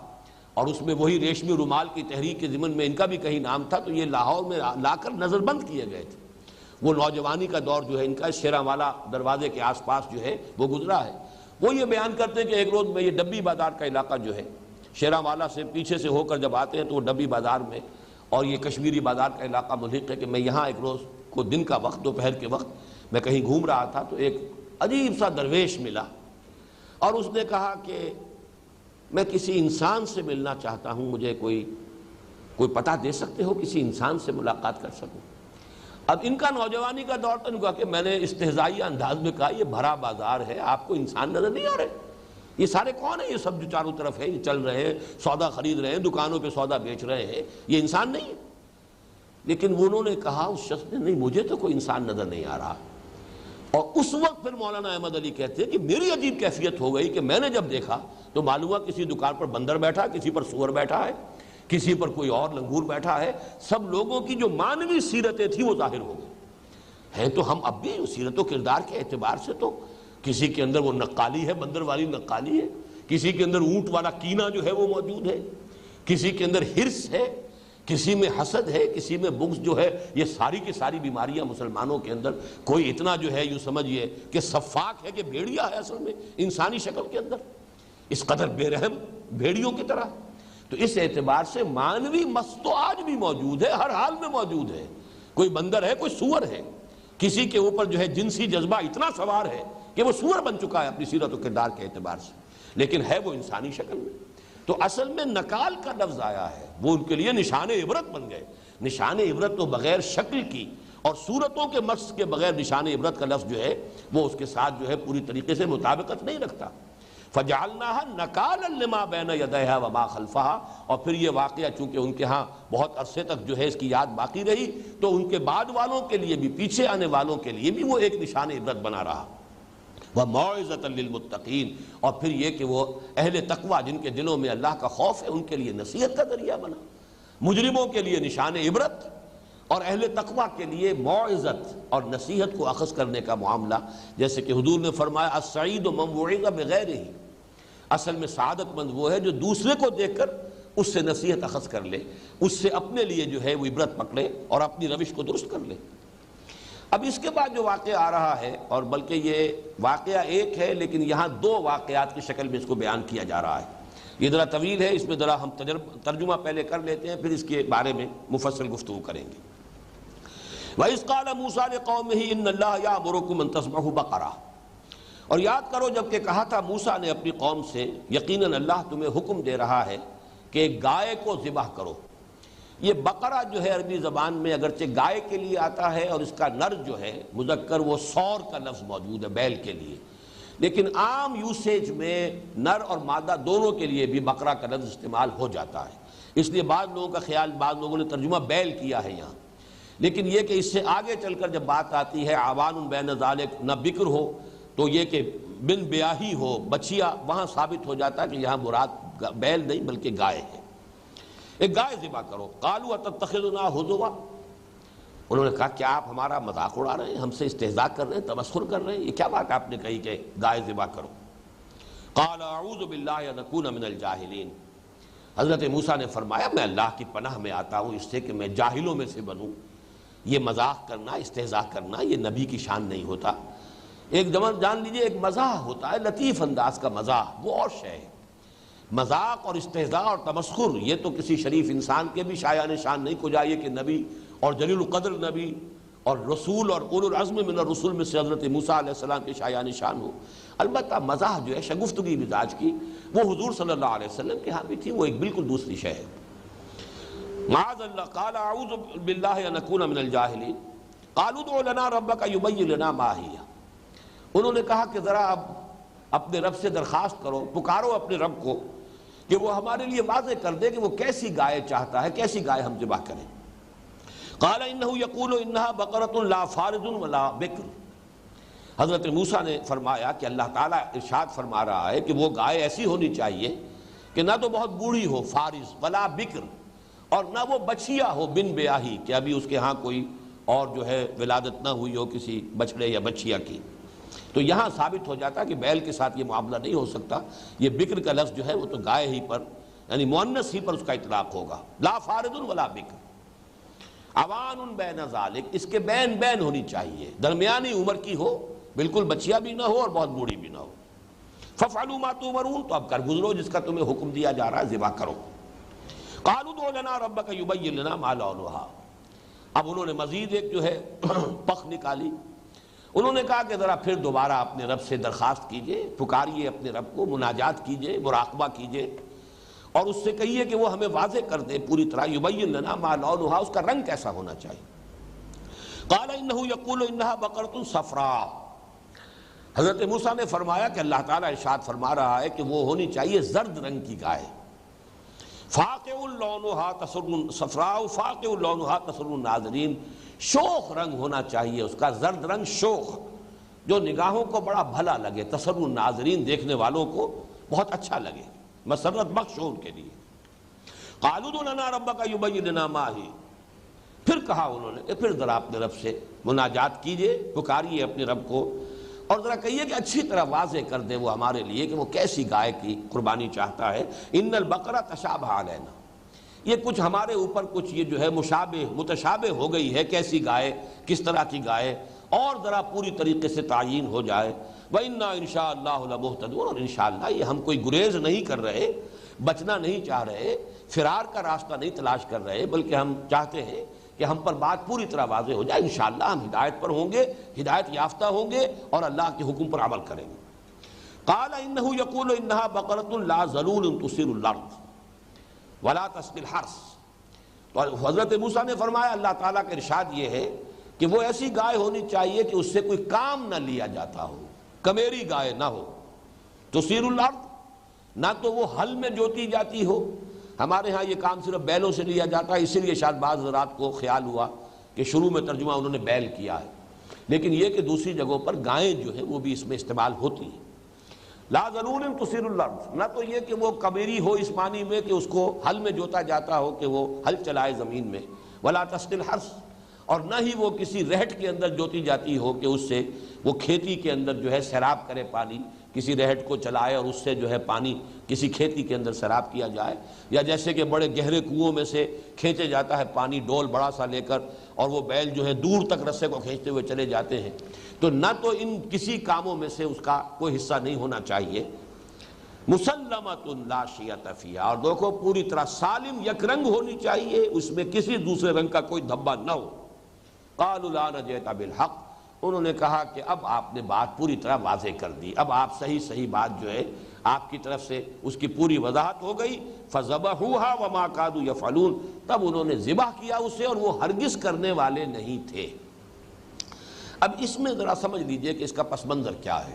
اور اس میں وہی ریشمی رومال کی تحریک کے ضمن میں ان کا بھی کہیں نام تھا، تو یہ لاہور میں لا کر نظر بند کیے گئے تھے۔ وہ نوجوانی کا دور جو ہے ان کا شیراں والا دروازے کے آس پاس جو ہے وہ گزرا ہے۔ وہ یہ بیان کرتے ہیں کہ ایک روز میں یہ ڈبی بازار کا علاقہ جو ہے، شیراں والا سے پیچھے سے ہو کر جب آتے ہیں تو وہ ڈبی بازار میں، اور یہ کشمیری بازار کا علاقہ ملحق ہے، کہ میں یہاں ایک روز کو دن کا وقت، دوپہر کے وقت میں کہیں گھوم رہا تھا، تو ایک عجیب سا درویش ملا، اور اس نے کہا کہ میں کسی انسان سے ملنا چاہتا ہوں، مجھے کوئی پتہ دے سکتے ہو، کسی انسان سے ملاقات کر سکوں۔ اب ان کا نوجوانی کا دور تھا، کہا کہ میں نے استہزائی انداز میں کہا یہ بھرا بازار ہے، آپ کو انسان نظر نہیں آ رہے؟ یہ سارے کون ہیں؟ یہ سب جو چاروں طرف ہے، یہ چل رہے ہیں، سودا خرید رہے ہیں، دکانوں پہ سودا بیچ رہے ہیں، یہ انسان نہیں ہے؟ لیکن انہوں نے کہا اس شخص نے، نہیں مجھے تو کوئی انسان نظر نہیں آ رہا۔ اور اس وقت پھر مولانا احمد علی کہتے ہیں کہ میری عجیب کیفیت ہو گئی کہ میں نے جب دیکھا تو معلوم ہوا کسی دکان پر بندر بیٹھا، کسی پر سور بیٹھا ہے، کسی پر کوئی اور لنگور بیٹھا ہے، سب لوگوں کی جو مانوی سیرتیں تھیں وہ ظاہر ہو گئی ہیں۔ تو ہم اب بھی سیرت و کردار کے اعتبار سے تو کسی کے اندر وہ نقالی ہے، بندر والی نقالی ہے، کسی کے اندر اونٹ والا کینہ جو ہے وہ موجود ہے، کسی کے اندر حرص ہے، کسی میں حسد ہے، کسی میں بغض جو ہے، یہ ساری کی ساری بیماریاں مسلمانوں کے اندر۔ کوئی اتنا جو ہے یوں سمجھئے کہ صفاک ہے کہ بھیڑیا ہے اصل میں انسانی شکل کے اندر، اس قدر بے رحم بھیڑیوں کی طرح۔ تو اس اعتبار سے مانوی مس تو آج بھی موجود ہے، ہر حال میں موجود ہے۔ کوئی بندر ہے، کوئی سور ہے، کسی کے اوپر جو ہے جنسی جذبہ اتنا سوار ہے کہ وہ سور بن چکا ہے اپنی سیرت و کردار کے اعتبار سے، لیکن ہے وہ انسانی شکل میں۔ تو اصل میں نکال کا لفظ آیا ہے، وہ ان کے لیے نشان عبرت بن گئے۔ نشان عبرت تو بغیر شکل کی اور صورتوں کے مس کے بغیر نشان عبرت کا لفظ جو ہے وہ اس کے ساتھ جو ہے پوری طریقے سے مطابقت نہیں رکھتا۔ فَجَعَلْنَاهَا نَكَالًا لِمَا بَيْنَ يَدَيْهَا وَمَا خَلْفَهَا، اور پھر یہ واقعہ چونکہ ان کے ہاں بہت عرصے تک جو ہے اس کی یاد باقی رہی، تو ان کے بعد والوں کے لیے بھی، پیچھے آنے والوں کے لیے بھی وہ ایک نشان عبرت بنا رہا۔ وَمَوْعِظَةً لِّلْمُتَّقِينَ، اور پھر یہ کہ وہ اہل تقوی جن کے دلوں میں اللہ کا خوف ہے ان کے لیے نصیحت کا ذریعہ بنا، مجرموں کے لیے نشان عبرت اور اہل تقوی کے لیے موعظت اور نصیحت کو اخذ کرنے کا معاملہ۔ جیسے کہ حضور نے فرمایا السعید من وعظ بغیرہ، اصل میں سعادت مند وہ ہے جو دوسرے کو دیکھ کر اس سے نصیحت اخذ کر لے، اس سے اپنے لیے جو ہے وہ عبرت پکڑے اور اپنی روش کو درست کر لے۔ اب اس کے بعد جو واقعہ آ رہا ہے، اور بلکہ یہ واقعہ ایک ہے لیکن یہاں 2 واقعات کی شکل میں اس کو بیان کیا جا رہا ہے، یہ ذرا طویل ہے، اس میں ذرا ہم ترجمہ پہلے کر لیتے ہیں، پھر اس کے بارے میں مفصل گفتگو کریں گے۔ وَإِذْ قَالَ مُوسَىٰ لِقَوْمِهِ إِنَّ اللَّهَ يَأْمُرُكُمْ أَن تَذْبَحُوا بَقَرَةً، اور یاد کرو جب کہ کہا تھا موسیٰ نے اپنی قوم سے، یقیناً اللہ تمہیں حکم دے رہا ہے کہ ایک گائے کو ذبح کرو۔ یہ بقرہ جو ہے عربی زبان میں اگرچہ گائے کے لیے آتا ہے، اور اس کا نر جو ہے مذکر وہ سور کا لفظ موجود ہے بیل کے لیے، لیکن عام یوسیج میں نر اور مادہ دونوں کے لیے بھی بقرہ کا لفظ استعمال ہو جاتا ہے۔ اس لیے بعض لوگوں کا خیال، بعض لوگوں نے ترجمہ بیل کیا ہے یہاں، لیکن یہ کہ اس سے آگے چل کر جب بات آتی ہے عوان بین ذالک، نہ بکر ہو تو یہ کہ بن بیاہی ہو، بچیا، وہاں ثابت ہو جاتا ہے کہ یہاں مراد بیل نہیں بلکہ گائے ہے۔ ایک گائے ذبح کرو۔ قالوا اتتخذنا ہزوا، انہوں نے کہا کیا آپ ہمارا مذاق اڑا رہے ہیں، ہم سے استہزاء کر رہے ہیں، تمسخر کر رہے ہیں، یہ کیا بات آپ نے کہی کہ گائے ذبح کرو؟ قال اعوذ باللہ ان اکون من الجاہلین، حضرت موسیٰ نے فرمایا میں اللہ کی پناہ میں آتا ہوں اس سے کہ میں جاہلوں میں سے بنوں۔ یہ مزاح کرنا، استہزاء کرنا، یہ نبی کی شان نہیں ہوتا۔ ایک جان لیجئے ایک مزاح ہوتا ہے، لطیف انداز کا مزاح، وہ اور شے ہے۔ مذاق اور استہزاء اور تمسخر یہ تو کسی شریف انسان کے بھی شایان شان نہیں کو جائے کہ نبی اور جلیل القدر نبی اور رسول اور اولو العزم من الرسول میں سے حضرت موسیٰ علیہ السلام کے شایان شان ہو۔ البتہ مزاح جو ہے شگفتگی مزاج کی، وہ حضور صلی اللہ علیہ وسلم کے ہاں بھی تھی، وہ ایک بالکل دوسری شے ہے۔ معاذ اللہ قال اعوذ باللہ ان اکون من الجاہلین قالوا ادع لنا ربک یبین لنا ما ہی۔ انہوں نے کہا کہ ذرا اب اپنے رب سے درخواست کرو، پکارو اپنے رب کو کہ وہ ہمارے لیے واضح کر دے کہ وہ کیسی گائے چاہتا ہے، کیسی گائے ہم ذبح کریں۔ قال انہ یقول انہا بقرۃ لا فارض ولا بکر۔ حضرت موسیٰ نے فرمایا کہ اللہ تعالیٰ ارشاد فرما رہا ہے کہ وہ گائے ایسی ہونی چاہیے کہ نہ تو بہت بوڑھی ہو فارض، ولا بکر، اور نہ وہ بچھیا ہو بن بیاہی کہ ابھی اس کے ہاں کوئی اور جو ہے ولادت نہ ہوئی ہو کسی بچڑے یا بچھیا کی۔ تو یہاں ثابت ہو جاتا کہ بیل کے ساتھ یہ معاملہ نہیں ہو سکتا، یہ بکر کا لفظ جو ہے وہ تو گائے ہی پر یعنی مؤنث ہی پر اس کا اطلاق ہوگا۔ لا فارض ولا بکر عوان بین ذالک، اس کے بین بین ہونی چاہیے، درمیانی عمر کی ہو، بالکل بچیا بھی نہ ہو اور بہت بوڑھی بھی نہ ہو۔ ففعلوا ما تؤمرون، تو اب کر گزرو جس کا تمہیں حکم دیا جا رہا ہے، ذبح کرو۔ قالوا ادع لنا ربک یبین لنا ما لونھا۔ اب انہوں نے مزید ایک جو ہے پخ نکالی، انہوں نے کہا کہ ذرا پھر دوبارہ اپنے رب سے درخواست کیجئے، پکاریے اپنے رب کو، مناجات کیجئے، مراقبہ کیجئے، اور اس سے کہیے کہ وہ ہمیں واضح کر دے پوری طرح، یبین لنا ما لونھا، اس کا رنگ کیسا ہونا چاہیے۔ قال انہ یقول انہا بقرۃ صفراء۔ حضرت موسیٰ نے فرمایا کہ اللہ تعالیٰ ارشاد فرما رہا ہے کہ وہ ہونی چاہیے زرد رنگ کی گائے، فاقع لونھا تسر صفراء فاقع لونھا تسر الناظرین، شوخ رنگ ہونا چاہیے اس کا، زرد رنگ شوخ، جو نگاہوں کو بڑا بھلا لگے، تسر الناظرین دیکھنے والوں کو بہت اچھا لگے، مسرت بخش ہو ان کے لیے۔ قالوا ادع لنا ربک یبین لنا ما ہی، پھر کہا انہوں نے کہ پھر ذرا اپنے رب سے مناجات کیجئے، پکاریے اپنے رب کو، اور ذرا کہیے کہ اچھی طرح واضح کر دے وہ ہمارے لیے کہ وہ کیسی گائے کی قربانی چاہتا ہے۔ ان البقرہ تشابہ علینا، یہ کچھ ہمارے اوپر کچھ یہ جو ہے متشابہ ہو گئی ہے، کیسی گائے، کس طرح کی گائے، اور ذرا پوری طریقے سے تعیین ہو جائے۔ وَإِنَّا إِنْ شَاءَ اللَّهُ لَمُهْتَدُونَ، اور انشاءاللہ یہ ہم کوئی گریز نہیں کر رہے، بچنا نہیں چاہ رہے، فرار کا راستہ نہیں تلاش کر رہے، بلکہ ہم چاہتے ہیں کہ ہم پر بات پوری طرح واضح ہو جائے، انشاءاللہ ہم ہدایت پر ہوں گے، ہدایت یافتہ ہوں گے اور اللہ کے حکم پر عمل کریں گے۔ قال انہ یقول انہا بقرۃ لا ذلول تثیر الارض ولا تسقی الحرث۔ تو حضرت موسیٰ نے فرمایا اللہ تعالیٰ کا ارشاد یہ ہے کہ وہ ایسی گائے ہونی چاہیے کہ اس سے کوئی کام نہ لیا جاتا ہو، کمیری گائے نہ ہو، تثیر الارض، نہ تو وہ ہل میں جوتی جاتی ہو، ہمارے ہاں یہ کام صرف بیلوں سے لیا جاتا ہے، اسی لیے شاید بعض حضرات کو خیال ہوا کہ شروع میں ترجمہ انہوں نے بیل کیا ہے، لیکن یہ کہ دوسری جگہوں پر گائیں جو ہیں وہ بھی اس میں استعمال ہوتی ہیں۔ لا ذلول تثیر الارض، نہ تو یہ کہ وہ کمیری ہو اس معنی میں کہ اس کو ہل میں جوتا جاتا ہو کہ وہ ہل چلائے زمین میں، ولا تسقی الحرث، اور نہ ہی وہ کسی رہٹ کے اندر جوتی جاتی ہو کہ اس سے وہ کھیتی کے اندر جو ہے سیراب کرے پانی، کسی رہٹ کو چلائے اور اس سے جو ہے پانی کسی کھیتی کے اندر سیراب کیا جائے، یا جیسے کہ بڑے گہرے کنوؤں میں سے کھینچے جاتا ہے پانی ڈول بڑا سا لے کر، اور وہ بیل جو ہے دور تک رسے کو کھینچتے ہوئے چلے جاتے ہیں، تو نہ تو ان کسی کاموں میں سے اس کا کوئی حصہ نہیں ہونا چاہیے۔ مسلمۃ لا شیۃ فیہا، اور دیکھو پوری طرح سالم یک رنگ ہونی چاہیے، اس میں کسی دوسرے رنگ کا کوئی دھبا نہ ہو۔ قالوا الآن جئت بالحق، انہوں نے کہا کہ اب آپ نے بات پوری طرح واضح کر دی، اب آپ صحیح بات جو ہے آپ کی طرف سے اس کی پوری وضاحت ہو گئی۔ فذبحوها وما كادوا يفعلون، تب انہوں نے ذبح کیا اسے اور وہ ہرگز کرنے والے نہیں تھے۔ اب اس میں ذرا سمجھ لیجئے کہ اس کا پس منظر کیا ہے۔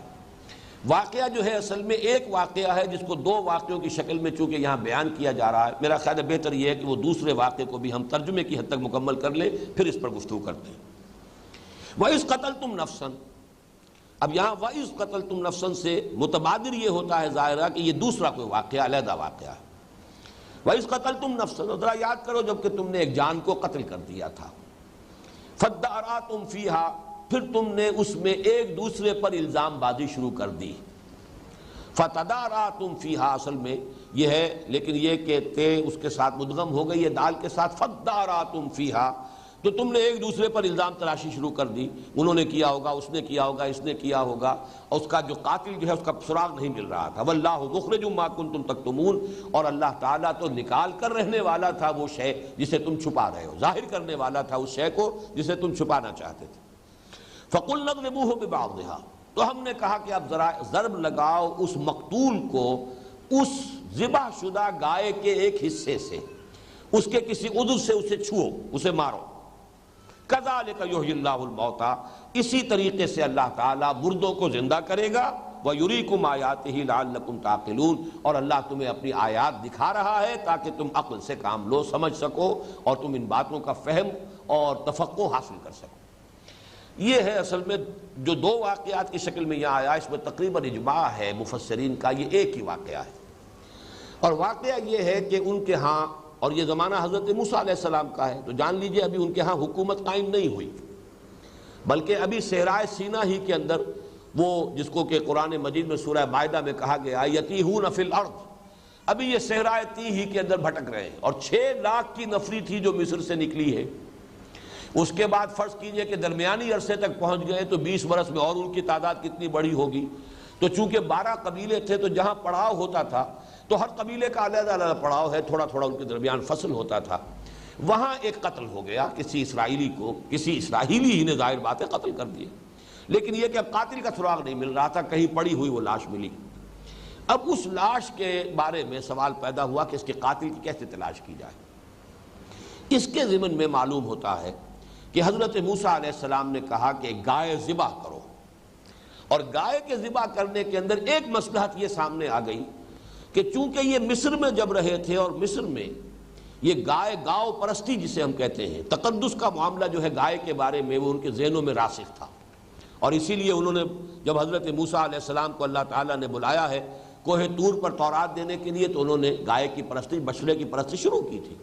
واقعہ جو ہے اصل میں ایک واقعہ ہے جس کو دو واقعوں کی شکل میں چونکہ یہاں بیان کیا جا رہا ہے، میرا خیال ہے بہتر یہ ہے کہ وہ دوسرے واقعے کو بھی ہم ترجمے کی حد تک مکمل کر لیں، پھر اس پر گفتگو کرتے ہیں۔ وَإِذْ قَتَلْتُمْ نَفْسًا، اب یہاں وَإِذْ قَتَلْتُمْ نَفْسًا سے متبادر یہ ہوتا ہے ظاہرہ کہ یہ دوسرا کوئی واقعہ، علیحدہ واقعہ ہے۔ وَإِذْ قَتَلْتُمْ نَفْسًا، ذرا یاد کرو جب کہ تم نے ایک جان کو قتل کر دیا تھا، فَادَّارَأْتُمْ فِيهَا، پھر تم نے اس میں ایک دوسرے پر الزام بازی شروع کر دی۔ فَتَدَارَأْتُمْ فِيهَا اصل میں یہ ہے، لیکن یہ کہ تے اس کے ساتھ مدغم ہو گئی ہے دال کے ساتھ، فَادَّارَأْتُمْ فِيهَا، تو تم نے ایک دوسرے پر الزام تراشی شروع کر دی، انہوں نے کیا ہوگا، اس نے کیا ہوگا، اس نے کیا ہوگا، اور اس کا جو قاتل جو ہے اس کا سراغ نہیں مل رہا تھا۔ واللہ مخرج ما کنتم تکتمون، اور اللہ تعالیٰ تو نکال کر رہنے والا تھا وہ شے جسے تم چھپا رہے ہو، ظاہر کرنے والا تھا اس شے کو جسے تم چھپانا چاہتے تھے۔ فَقُلْنَا اضْرِبُوهُ بِبَعْضِهَا، تو ہم نے کہا کہ اب ذرا ضرب لگاؤ اس مقتول کو اس ذبح شدہ گائے کے ایک حصے سے، اس کے کسی عضو سے اسے چھو، اسے مارو۔ كَذَلِكَ يُحْيِي اللَّهُ الْمَوْتَى، اسی طریقے سے اللہ تعالیٰ مردوں کو زندہ کرے گا۔ وَيُرِيكُمْ آيَاتِهِ لَعَلَّكُمْ تَعْقِلُونَ، اور اللہ تمہیں اپنی آیات دکھا رہا ہے تاکہ تم عقل سے کام لو، سمجھ سکو، اور تم ان باتوں کا فہم اور تفقہ حاصل کر سکو۔ یہ ہے اصل میں جو دو واقعات کی شکل میں یہاں آیا، اس میں تقریباً اجماع ہے مفسرین کا، یہ ایک ہی واقعہ ہے۔ اور واقعہ یہ ہے کہ ان کے ہاں، اور یہ زمانہ حضرت موسیٰ علیہ السلام کا ہے، تو جان لیجئے ابھی ان کے ہاں حکومت قائم نہیں ہوئی، بلکہ ابھی صحرائے سینا ہی کے اندر وہ جس کو کہ قرآن مجید میں سورہ مائدہ میں کہا گیا یتیہون فی الارض، ابھی یہ صحرائے تی ہی کے اندر بھٹک رہے ہیں، اور 6 لاکھ کی نفری تھی جو مصر سے نکلی ہے۔ اس کے بعد فرض کیجئے کہ درمیانی عرصے تک پہنچ گئے تو 20 برس میں اور ان کی تعداد کتنی بڑی ہوگی۔ تو چونکہ 12 قبیلے تھے تو جہاں پڑاؤ ہوتا تھا تو ہر قبیلے کا علیحدہ علیحدہ پڑاؤ ہے، تھوڑا تھوڑا ان کے درمیان فصل ہوتا تھا۔ وہاں ایک قتل ہو گیا، کسی اسرائیلی کو، کسی اسرائیلی ہی نے ظاہر بات ہے قتل کر دیا، لیکن یہ کہ اب قاتل کا سراغ نہیں مل رہا تھا، کہیں پڑی ہوئی وہ لاش ملی۔ اب اس لاش کے بارے میں سوال پیدا ہوا کہ اس کے قاتل کی کیسے تلاش کی جائے۔ اس کے ضمن میں معلوم ہوتا ہے کہ حضرت موسیٰ علیہ السلام نے کہا کہ گائے ذبح کرو، اور گائے کے ذبح کرنے کے اندر ایک مصلحت یہ سامنے آ گئی کہ چونکہ یہ مصر میں جب رہے تھے، اور مصر میں یہ گائے گاؤ پرستی جسے ہم کہتے ہیں، تقدس کا معاملہ جو ہے گائے کے بارے میں وہ ان کے ذہنوں میں راسخ تھا، اور اسی لیے انہوں نے جب حضرت موسیٰ علیہ السلام کو اللہ تعالیٰ نے بلایا ہے کوہ طور پر تورات دینے کے لیے، تو انہوں نے گائے کی پرستی، بچڑے کی پرستی شروع کی تھی۔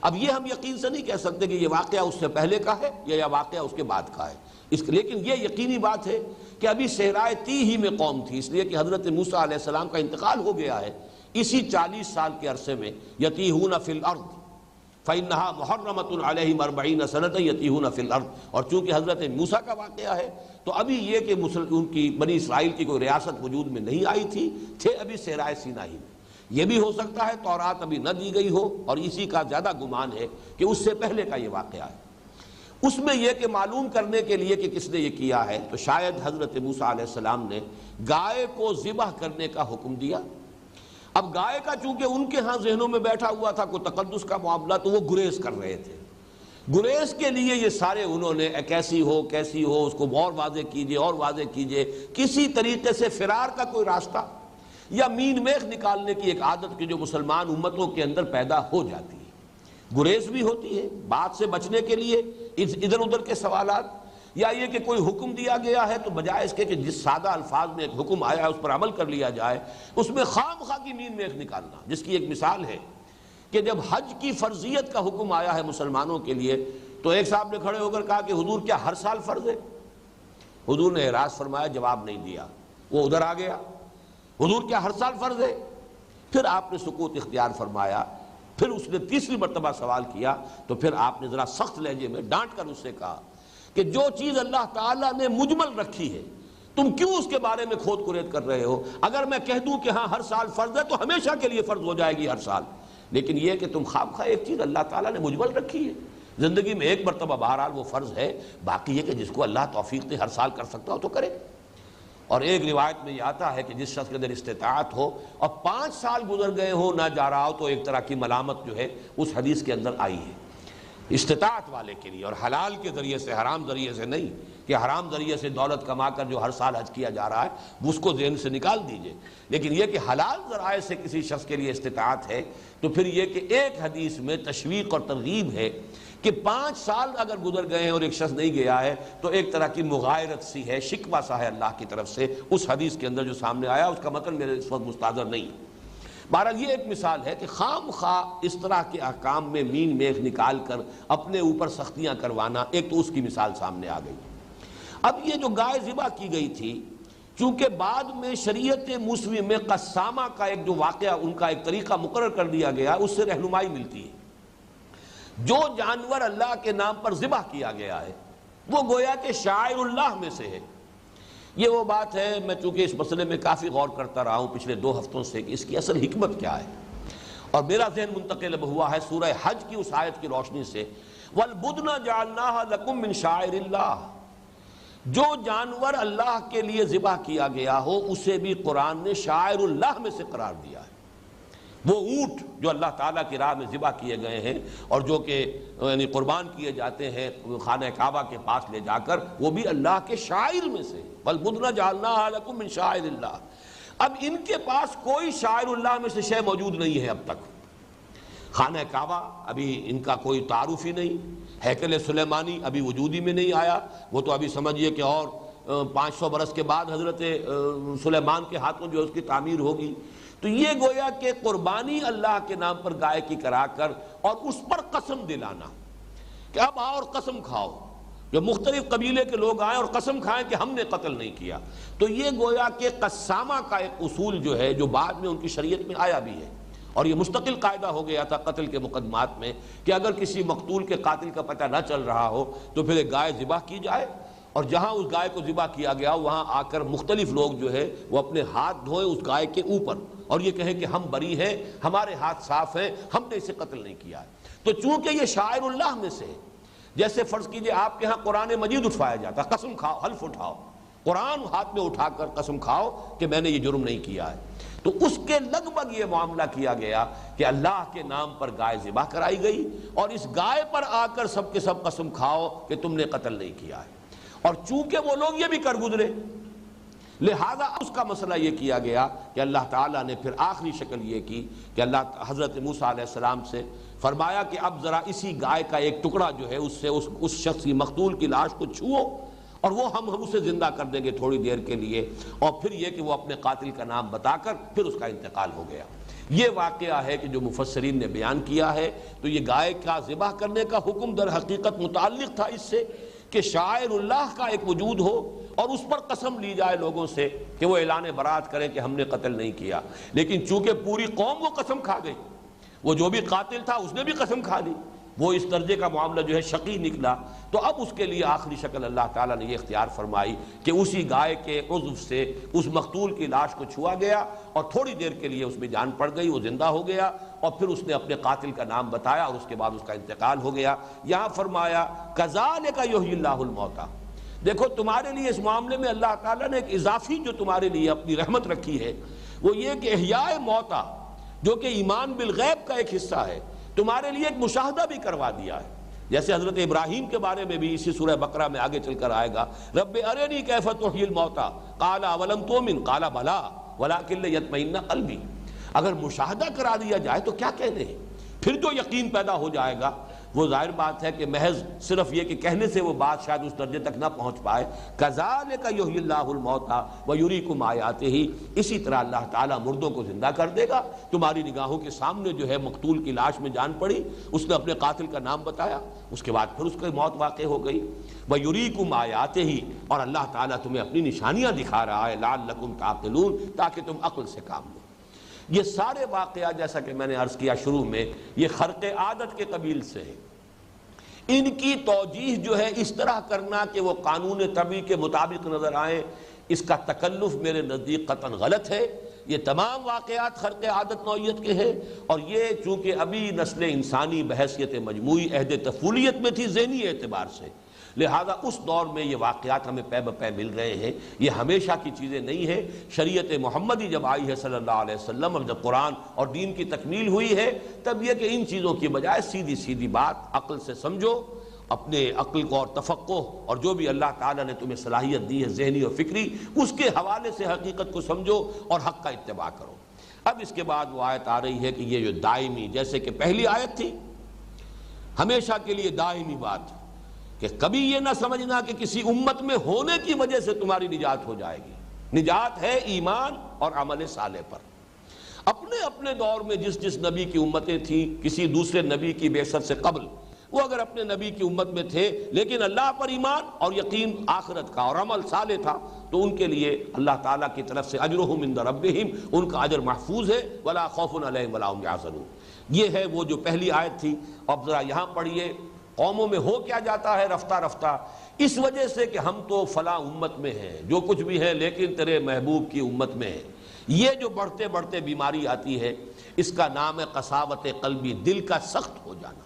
اب یہ ہم یقین سے نہیں کہہ سکتے کہ یہ واقعہ اس سے پہلے کا ہے یا یہ واقعہ اس کے بعد کا ہے، لیکن یہ یقینی بات ہے کہ ابھی صحرائے تی ہی میں قوم تھی، اس لیے کہ حضرت موسیٰ علیہ السلام کا انتقال ہو گیا ہے اسی 40 سال کے عرصے میں۔ یتیہون فی الارض فإنہا محرمۃ علیہم 40 سنۃ یتیہون فی الارض، اور چونکہ حضرت موسیٰ کا واقعہ ہے تو ابھی یہ کہ ان کی بنی اسرائیل کی کوئی ریاست وجود میں نہیں آئی تھی، تھے ابھی صحرائے سینا ہی میں۔ یہ بھی ہو سکتا ہے تورات ابھی نہ دی گئی ہو، اور اسی کا زیادہ گمان ہے کہ اس سے پہلے کا یہ واقعہ ہے۔ اس میں یہ کہ معلوم کرنے کے لیے کہ کس نے یہ کیا ہے، تو شاید حضرت موسیٰ علیہ السلام نے گائے کو ذبح کرنے کا حکم دیا۔ اب گائے کا چونکہ ان کے ہاں ذہنوں میں بیٹھا ہوا تھا کوئی تقدس کا معاملہ، تو وہ گریز کر رہے تھے۔ گریز کے لیے یہ سارے انہوں نے کیسی ہو اس کو اور واضح کیجئے اور واضح کیجئے، کسی طریقے سے فرار کا کوئی راستہ یا مین میخ نکالنے کی ایک عادت کی جو مسلمان امتوں کے اندر پیدا ہو جاتی ہے۔ گریز بھی ہوتی ہے بات سے بچنے کے لیے، ادھر ادھر کے سوالات، یا یہ کہ کوئی حکم دیا گیا ہے تو بجائے اس کے کہ جس سادہ الفاظ میں ایک حکم آیا ہے اس پر عمل کر لیا جائے، اس میں خام خواہ کی مین میخ نکالنا، جس کی ایک مثال ہے کہ جب حج کی فرضیت کا حکم آیا ہے مسلمانوں کے لیے، تو ایک صاحب نے کھڑے ہو کر کہا کہ حضور کیا ہر سال فرض ہے؟ حضور نے اعراض فرمایا، جواب نہیں دیا، وہ ادھر آ گیا، حضور کیا ہر سال فرض ہے؟ پھر آپ نے سکوت اختیار فرمایا، پھر اس نے تیسری مرتبہ سوال کیا، تو پھر آپ نے ذرا سخت لہجے میں ڈانٹ کر اس سے کہا کہ جو چیز اللہ تعالیٰ نے مجمل رکھی ہے تم کیوں اس کے بارے میں کھود کرید کر رہے ہو؟ اگر میں کہہ دوں کہ ہاں ہر سال فرض ہے تو ہمیشہ کے لیے فرض ہو جائے گی ہر سال، لیکن یہ کہ تم خواہ خواہ ایک چیز اللہ تعالیٰ نے مجمل رکھی ہے، زندگی میں ایک مرتبہ بہرحال وہ فرض ہے، باقی یہ کہ جس کو اللہ توفیق دے ہر سال کر سکتا ہو تو کرے۔ اور ایک روایت میں یہ آتا ہے کہ جس شخص کے اندر استطاعت ہو اور 5 سال گزر گئے ہو نہ جا رہا ہو، تو ایک طرح کی ملامت جو ہے اس حدیث کے اندر آئی ہے استطاعت والے کے لیے، اور حلال کے ذریعے سے، حرام ذریعے سے نہیں کہ حرام ذریعے سے دولت کما کر جو ہر سال حج کیا جا رہا ہے اس کو ذہن سے نکال دیجئے، لیکن یہ کہ حلال ذرائع سے کسی شخص کے لیے استطاعت ہے، تو پھر یہ کہ ایک حدیث میں تشویق اور ترغیب ہے کہ 5 سال اگر گزر گئے ہیں اور ایک شخص نہیں گیا ہے تو ایک طرح کی مغایرت سی ہے، شکوہ سا ہے اللہ کی طرف سے اس حدیث کے اندر جو سامنے آیا، اس کا متن میرے اس وقت مستحضر نہیں ہے۔ بہرحال یہ ایک مثال ہے کہ خام خواہ اس طرح کے احکام میں مین میخ نکال کر اپنے اوپر سختیاں کروانا، ایک تو اس کی مثال سامنے آ گئی۔ اب یہ جو گائے ذبح کی گئی تھی، چونکہ بعد میں شریعت موسوی میں قسامہ کا ایک جو واقعہ ان کا ایک طریقہ مقرر کر دیا گیا، اس سے رہنمائی ملتی ہے جو جانور اللہ کے نام پر ذبح کیا گیا ہے وہ گویا کہ شاعر اللہ میں سے ہے۔ یہ وہ بات ہے، میں چونکہ اس مسئلے میں کافی غور کرتا رہا ہوں پچھلے 2 ہفتوں سے کہ اس کی اصل حکمت کیا ہے، اور میرا ذہن منتقل ہوا ہے سورہ حج کی اس آیت کی روشنی سے، وَالْبُدْنَ جَعَلْنَاهَا لَكُم مِّن شَعَائِرِ اللَّهِ، جو جانور اللہ کے لیے ذبح کیا گیا ہو اسے بھی قرآن نے شاعر اللہ میں سے قرار دیا ہے۔ وہ اونٹ جو اللہ تعالیٰ کی راہ میں ذبح کیے گئے ہیں اور جو کہ یعنی قربان کیے جاتے ہیں خانہ کعبہ کے پاس لے جا کر، وہ بھی اللہ کے شاعر میں سے، وَالْبُدْنَ جَعَلْنَاهَا لَكُم مِّن شَعَائِرِ اللَّهِ۔ اب ان کے پاس کوئی شاعر اللہ میں سے شے موجود نہیں ہے اب تک۔ خانہ کعبہ ابھی ان کا کوئی تعارف ہی نہیں، ہیکل سلیمانی ابھی وجود ہی میں نہیں آیا، وہ تو ابھی سمجھیے کہ اور 500 برس کے بعد حضرت سلیمان کے ہاتھوں جو اس کی تعمیر ہوگی۔ تو یہ گویا کہ قربانی اللہ کے نام پر گائے کی کرا کر اور اس پر قسم دلانا کہ اب آؤ اور قسم کھاؤ، جو مختلف قبیلے کے لوگ آئیں اور قسم کھائیں کہ ہم نے قتل نہیں کیا، تو یہ گویا کہ قسامہ کا ایک اصول جو ہے جو بعد میں ان کی شریعت میں آیا بھی ہے، اور یہ مستقل قاعدہ ہو گیا تھا قتل کے مقدمات میں کہ اگر کسی مقتول کے قاتل کا پتہ نہ چل رہا ہو تو پھر ایک گائے ذبح کی جائے، اور جہاں اس گائے کو ذبح کیا گیا وہاں آ کر مختلف لوگ جو ہے وہ اپنے ہاتھ دھوئیں اس گائے کے اوپر اور یہ کہیں کہ ہم بری ہیں، ہمارے ہاتھ صاف ہیں، ہم نے اسے قتل نہیں کیا ہے۔ تو چونکہ یہ شاعر اللہ میں سے ہے، جیسے فرض کیجئے آپ کے ہاں قرآن مجید اٹھوایا جاتا، قسم کھاؤ، حلف اٹھاؤ، قرآن ہاتھ میں اٹھا کر قسم کھاؤ کہ میں نے یہ جرم نہیں کیا ہے، تو اس کے لگ بھگ یہ معاملہ کیا گیا کہ اللہ کے نام پر گائے ذبح کرائی گئی اور اس گائے پر آ کر سب کے سب قسم کھاؤ کہ تم نے قتل نہیں کیا ہے۔ اور چونکہ وہ لوگ یہ بھی کر گزرے لہذا اس کا مسئلہ یہ کیا گیا کہ اللہ تعالیٰ نے پھر آخری شکل یہ کی کہ اللہ حضرت موسیٰ علیہ السلام سے فرمایا کہ اب ذرا اسی گائے کا ایک ٹکڑا جو ہے اس سے اس شخص کی مقتول کی لاش کو چھوؤ اور وہ ہم اسے زندہ کر دیں گے تھوڑی دیر کے لیے، اور پھر یہ کہ وہ اپنے قاتل کا نام بتا کر پھر اس کا انتقال ہو گیا۔ یہ واقعہ ہے کہ جو مفسرین نے بیان کیا ہے، تو یہ گائے کا ذبح کرنے کا حکم در حقیقت متعلق تھا اس سے کہ شاعر اللہ کا ایک وجود ہو اور اس پر قسم لی جائے لوگوں سے کہ وہ اعلان برات کریں کہ ہم نے قتل نہیں کیا، لیکن چونکہ پوری قوم وہ قسم کھا گئی، وہ جو بھی قاتل تھا اس نے بھی قسم کھا لی، وہ اس درجے کا معاملہ جو ہے شقی نکلا، تو اب اس کے لیے آخری شکل اللہ تعالیٰ نے یہ اختیار فرمائی کہ اسی گائے کے عضو سے اس مقتول کی لاش کو چھوا گیا اور تھوڑی دیر کے لیے اس میں جان پڑ گئی، وہ زندہ ہو گیا اور پھر اس نے اپنے قاتل کا نام بتایا اور اس کے بعد اس کا انتقال ہو گیا۔ یہاں فرمایا کذالک یحیی اللہ الموتیٰ، دیکھو تمہارے لیے اس معاملے میں اللہ تعالیٰ نے ایک اضافی جو تمہارے لیے اپنی رحمت رکھی ہے وہ یہ کہ احیاء موتیٰ جو کہ ایمان بالغیب کا ایک حصہ ہے، تمہارے لیے ایک مشاہدہ بھی کروا دیا ہے، جیسے حضرت ابراہیم کے بارے میں بھی اسی سورہ بقرہ میں آگے چل کر آئے گا، رب ارنی کیف تحیی الموتیٰ قال اولم تؤمن قال بلی ولکن لیطمئن قلبی، اگر مشاہدہ کرا دیا جائے تو کیا کہنے ہیں، پھر جو یقین پیدا ہو جائے گا وہ ظاہر بات ہے کہ محض صرف یہ کہ کہنے سے وہ بات شاید اس درجے تک نہ پہنچ پائے۔ کذالک یحیی اللہ الموتیٰ ویریکم آیاتہ، اسی طرح اللہ تعالیٰ مردوں کو زندہ کر دے گا، تمہاری نگاہوں کے سامنے جو ہے مقتول کی لاش میں جان پڑی، اس نے اپنے قاتل کا نام بتایا، اس کے بعد پھر اس کی موت واقع ہو گئی، ویریکم آیاتہ، اور اللہ تعالیٰ تمہیں اپنی نشانیاں دکھا رہا ہے، لعلکم تعقلون، تاکہ تم عقل سے کام لو۔ یہ سارے واقعات جیسا کہ میں نے عرض کیا شروع میں یہ خرق عادت کے قبیل سے ہے، ان کی توجیح جو ہے اس طرح کرنا کہ وہ قانون طبعی کے مطابق نظر آئیں، اس کا تکلف میرے نزدیک قطعاً غلط ہے۔ یہ تمام واقعات خرق عادت نوعیت کے ہیں، اور یہ چونکہ ابھی نسل انسانی بحیثیت مجموعی عہد طفولیت میں تھی ذہنی اعتبار سے، لہذا اس دور میں یہ واقعات ہمیں پے بپے مل رہے ہیں، یہ ہمیشہ کی چیزیں نہیں ہیں۔ شریعت محمدی جب آئی ہے صلی اللہ علیہ وسلم، اور جب قرآن اور دین کی تکمیل ہوئی ہے، تب یہ کہ ان چیزوں کی بجائے سیدھی سیدھی بات عقل سے سمجھو، اپنے عقل کو اور تفقہ اور جو بھی اللہ تعالیٰ نے تمہیں صلاحیت دی ہے ذہنی اور فکری، اس کے حوالے سے حقیقت کو سمجھو اور حق کا اتباع کرو۔ اب اس کے بعد وہ آیت آ رہی ہے کہ یہ جو دائمی، جیسے کہ پہلی آیت تھی ہمیشہ کے لیے دائمی بات، کہ کبھی یہ نہ سمجھنا کہ کسی امت میں ہونے کی وجہ سے تمہاری نجات ہو جائے گی، نجات ہے ایمان اور عمل صالح پر۔ اپنے اپنے دور میں جس جس نبی کی امتیں تھیں، کسی دوسرے نبی کی بعثت سے قبل، وہ اگر اپنے نبی کی امت میں تھے لیکن اللہ پر ایمان اور یقین آخرت کا اور عمل صالح تھا، تو ان کے لیے اللہ تعالیٰ کی طرف سے اجرہم عند ربہم، ان کا اجر محفوظ ہے، ولا خوف علیہم ولا هم یحزنون۔ یہ ہے وہ جو پہلی آیت تھی. اب ذرا یہاں پڑھیے قوموں میں ہو کیا جاتا ہے رفتہ رفتہ، اس وجہ سے کہ ہم تو فلاں امت میں ہیں، جو کچھ بھی ہے لیکن تیرے محبوب کی امت میں ہے. یہ جو بڑھتے بڑھتے بیماری آتی ہے اس کا نام ہے قساوت قلبی، دل کا سخت ہو جانا.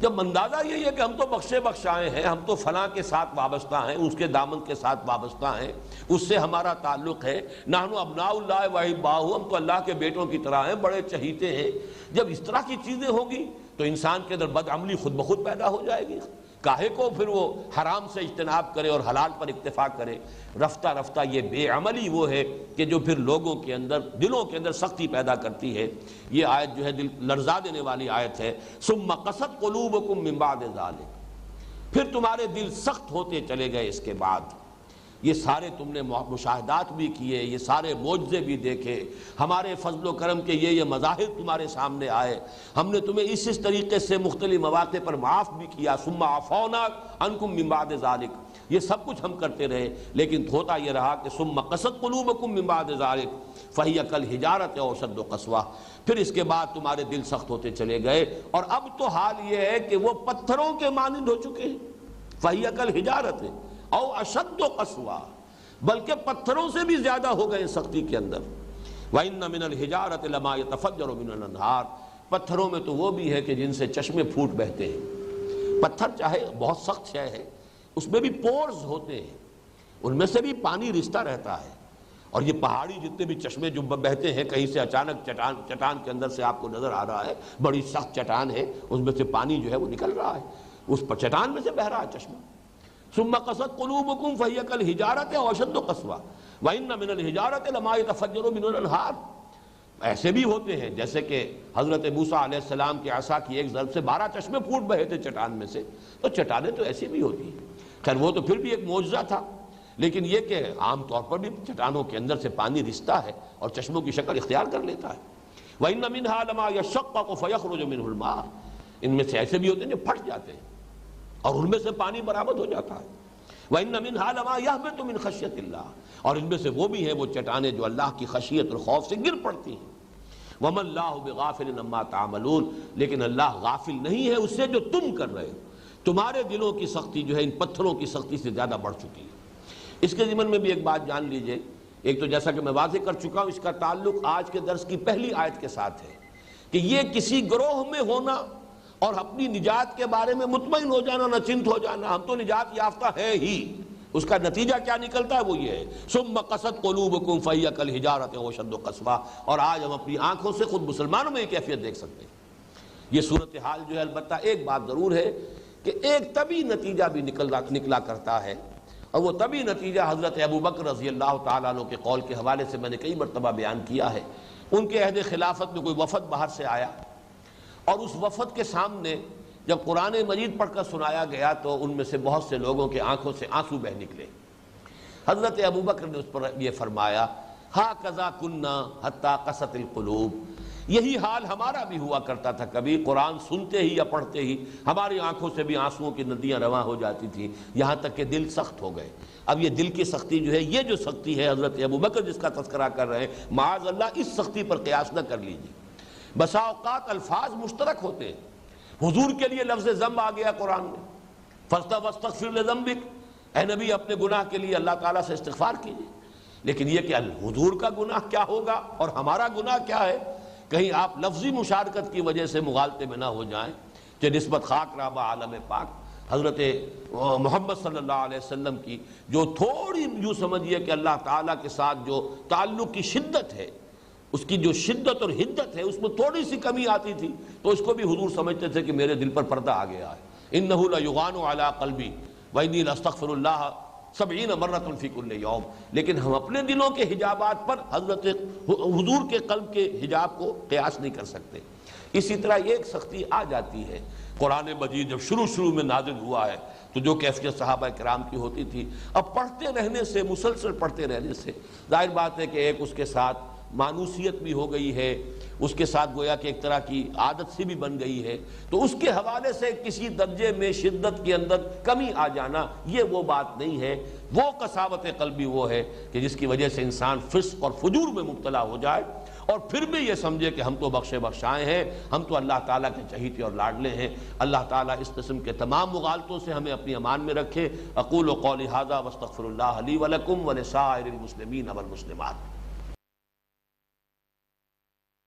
جب اندازہ یہی ہے کہ ہم تو بخشے بخشائے ہیں، ہم تو فلاں کے ساتھ وابستہ ہیں، اس کے دامن کے ساتھ وابستہ ہیں، اس سے ہمارا تعلق ہے. نحن ابناء اللہ و احباؤہ، ہم تو اللہ کے بیٹوں کی طرح ہیں، بڑے چہیتے ہیں. جب اس طرح کی چیزیں ہوں گی تو انسان کے اندر بدعملی خود بخود پیدا ہو جائے گی. کاہے کو پھر وہ حرام سے اجتناب کرے اور حلال پر اکتفا کرے. رفتہ رفتہ یہ بے عملی وہ ہے کہ جو پھر لوگوں کے اندر، دلوں کے اندر سختی پیدا کرتی ہے. یہ آیت جو ہے دل لرزا دینے والی آیت ہے. ثم قست قلوبکم من بعد ذلک، پھر تمہارے دل سخت ہوتے چلے گئے اس کے بعد. یہ سارے تم نے مشاہدات بھی کیے، یہ سارے معجزے بھی دیکھے، ہمارے فضل و کرم کے یہ مظاہر تمہارے سامنے آئے، ہم نے تمہیں اس طریقے سے مختلف مواقع پر معاف بھی کیا. ثم عفونا عنکم من بعد ذلک، یہ سب کچھ ہم کرتے رہے، لیکن ہوتا یہ رہا کہ ثم قست قلوبکم من بعد ذلک فہی کالحجارۃ او اشد قسوۃ، پھر اس کے بعد تمہارے دل سخت ہوتے چلے گئے اور اب تو حال یہ ہے کہ وہ پتھروں کے مانند ہو چکے ہیں. فہی کالحجارۃ او اشد قسوۃ، بلکہ پتھروں سے بھی زیادہ ہو گئے سختی کے اندر. وَإِنَّ مِنَ الْحِجَارَةِ لَمَا يَتَفَجَّرُ مِنْهُ الْأَنْهَارُ، پتھروں میں تو وہ بھی ہے کہ جن سے چشمے پھوٹ بہتے ہیں. پتھر چاہے بہت سخت شے ہے، اس میں بھی پورز ہوتے ہیں، ان میں سے بھی پانی رستا رہتا ہے. اور یہ پہاڑی جتنے بھی چشمے جو بہتے ہیں، کہیں سے اچانک چٹان کے اندر سے آپ کو نظر آ رہا ہے بڑی سخت چٹان ہے، اس میں سے پانی جو ہے وہ نکل رہا ہے، اس پر چٹان میں سے بہہ رہا ہے چشمہ. ثم قست قلوبکم فہی کالحجارۃ او اشد قسوۃ وان من الحجارۃ لما يتفجر منه الانہار. ایسے بھی ہوتے ہیں جیسے کہ حضرت موسیٰ علیہ السلام کے عصا کی ایک ضرب سے 12 چشمے پھوٹ بہے تھے چٹان میں سے. تو چٹانیں تو ایسی بھی ہوتی ہیں. خیر وہ تو پھر بھی ایک معجزہ تھا، لیکن یہ کہ عام طور پر بھی چٹانوں کے اندر سے پانی رستا ہے اور چشموں کی شکل اختیار کر لیتا ہے. وان منها لما يشقق فيخرج منه الماء، ان میں سے ایسے بھی ہوتے ہیں جو پھٹ جاتے ہیں اور ان میں سے پانی برآمد ہو جاتا ہے. وَإِنَّ مِنْهَا لَمَا يَهْبِطُ مِنْ خَشْيَةِ اللَّهِ، اور ان میں سے وہ بھی ہیں وہ چٹانیں جو اللہ کی خشیت اور خوف سے گر پڑتی ہیں. وَمَا اللَّهُ بِغَافِلٍ عَمَّا تَعْمَلُونَ، لیکن اللہ غافل نہیں ہے اس سے جو تم کر رہے ہو. تمہارے دلوں کی سختی جو ہے ان پتھروں کی سختی سے زیادہ بڑھ چکی ہے. اس کے ضمن میں بھی ایک بات جان لیجئے. ایک تو جیسا کہ میں واضح کر چکا ہوں، اس کا تعلق آج کے درس کی پہلی آیت کے ساتھ ہے کہ یہ کسی گروہ میں ہونا اور اپنی نجات کے بارے میں مطمئن ہو جانا، نہ چنت ہو جانا، ہم تو نجات یافتہ ہے ہی. اس کا نتیجہ کیا نکلتا ہے وہ یہ ہے ثم قست قلوبکم فہی کالحجارۃ او اشد قسوۃ. اور آج ہم اپنی آنکھوں سے خود مسلمانوں میں یہ کیفیت دیکھ سکتے ہیں. یہ صورتحال جو ہے، البتہ ایک بات ضرور ہے کہ ایک طبی نتیجہ بھی نکلا کرتا ہے، اور وہ طبی نتیجہ حضرت ابوبکر رضی اللہ تعالیٰ عنہ کے قول کے حوالے سے میں نے کئی مرتبہ بیان کیا ہے. ان کے عہد خلافت میں کوئی وفد باہر سے آیا اور اس وفد کے سامنے جب قرآن مجید پڑھ کر سنایا گیا تو ان میں سے بہت سے لوگوں کے آنکھوں سے آنسو بہہ نکلے. حضرت ابوبکر نے اس پر یہ فرمایا ہاکذا کنا حتی قست القلوب، یہی حال ہمارا بھی ہوا کرتا تھا. کبھی قرآن سنتے ہی یا پڑھتے ہی ہماری آنکھوں سے بھی آنسوؤں کی ندیاں رواں ہو جاتی تھیں، یہاں تک کہ دل سخت ہو گئے. اب یہ دل کی سختی جو ہے، یہ جو سختی ہے حضرت ابوبکر جس کا تذکرہ کر رہے ہیں، معاذ اللہ اس سختی پر قیاس نہ کر لیجیے. بسا اوقات الفاظ مشترک ہوتے ہیں. حضور کے لیے لفظ ذنب آ گیا قرآن میں، فاستغفر لذنبک، اے نبی اپنے گناہ کے لیے اللہ تعالیٰ سے استغفار کیجیے. لیکن یہ کہ حضور کا گناہ کیا ہوگا اور ہمارا گناہ کیا ہے، کہیں آپ لفظی مشارکت کی وجہ سے مغالطے میں نہ ہو جائیں کہ نسبت خاک رابہ عالم پاک حضرت محمد صلی اللہ علیہ وسلم کی جو تھوڑی یوں سمجھیے کہ اللہ تعالیٰ کے ساتھ جو تعلق کی شدت ہے، اس کی جو شدت اور حدت ہے، اس میں تھوڑی سی کمی آتی تھی تو اس کو بھی حضور سمجھتے تھے کہ میرے دل پر پردہ آ گیا ہے. انہ لیغان علی قلبی وانی لاستغفر اللہ 70 مرۃ فی کل یوم. لیکن ہم اپنے دلوں کے حجابات پر حضرت حضور کے قلب کے حجاب کو قیاس نہیں کر سکتے. اسی طرح ایک سختی آ جاتی ہے. قرآن مجید جب شروع میں نازل ہوا ہے تو جو کیفیت صحابہ کرام کی ہوتی تھی، اب پڑھتے رہنے سے، مسلسل پڑھتے رہنے سے ظاہر بات ہے کہ ایک اس کے ساتھ مانوسیت بھی ہو گئی ہے، اس کے ساتھ گویا کہ ایک طرح کی عادت سی بھی بن گئی ہے. تو اس کے حوالے سے کسی درجے میں شدت کے اندر کمی آ جانا یہ وہ بات نہیں ہے. وہ قساوت قلبی وہ ہے کہ جس کی وجہ سے انسان فسق اور فجور میں مبتلا ہو جائے اور پھر بھی یہ سمجھے کہ ہم تو بخشے بخشائے ہیں، ہم تو اللہ تعالیٰ کے چہیتے اور لاڈلے ہیں۔ اللہ تعالیٰ اس قسم کے تمام مغالطوں سے ہمیں اپنی امان میں رکھے۔ اقول قولی ھذا واستغفر اللہ لی ولکم ولسائر المسلمین والمسلمات۔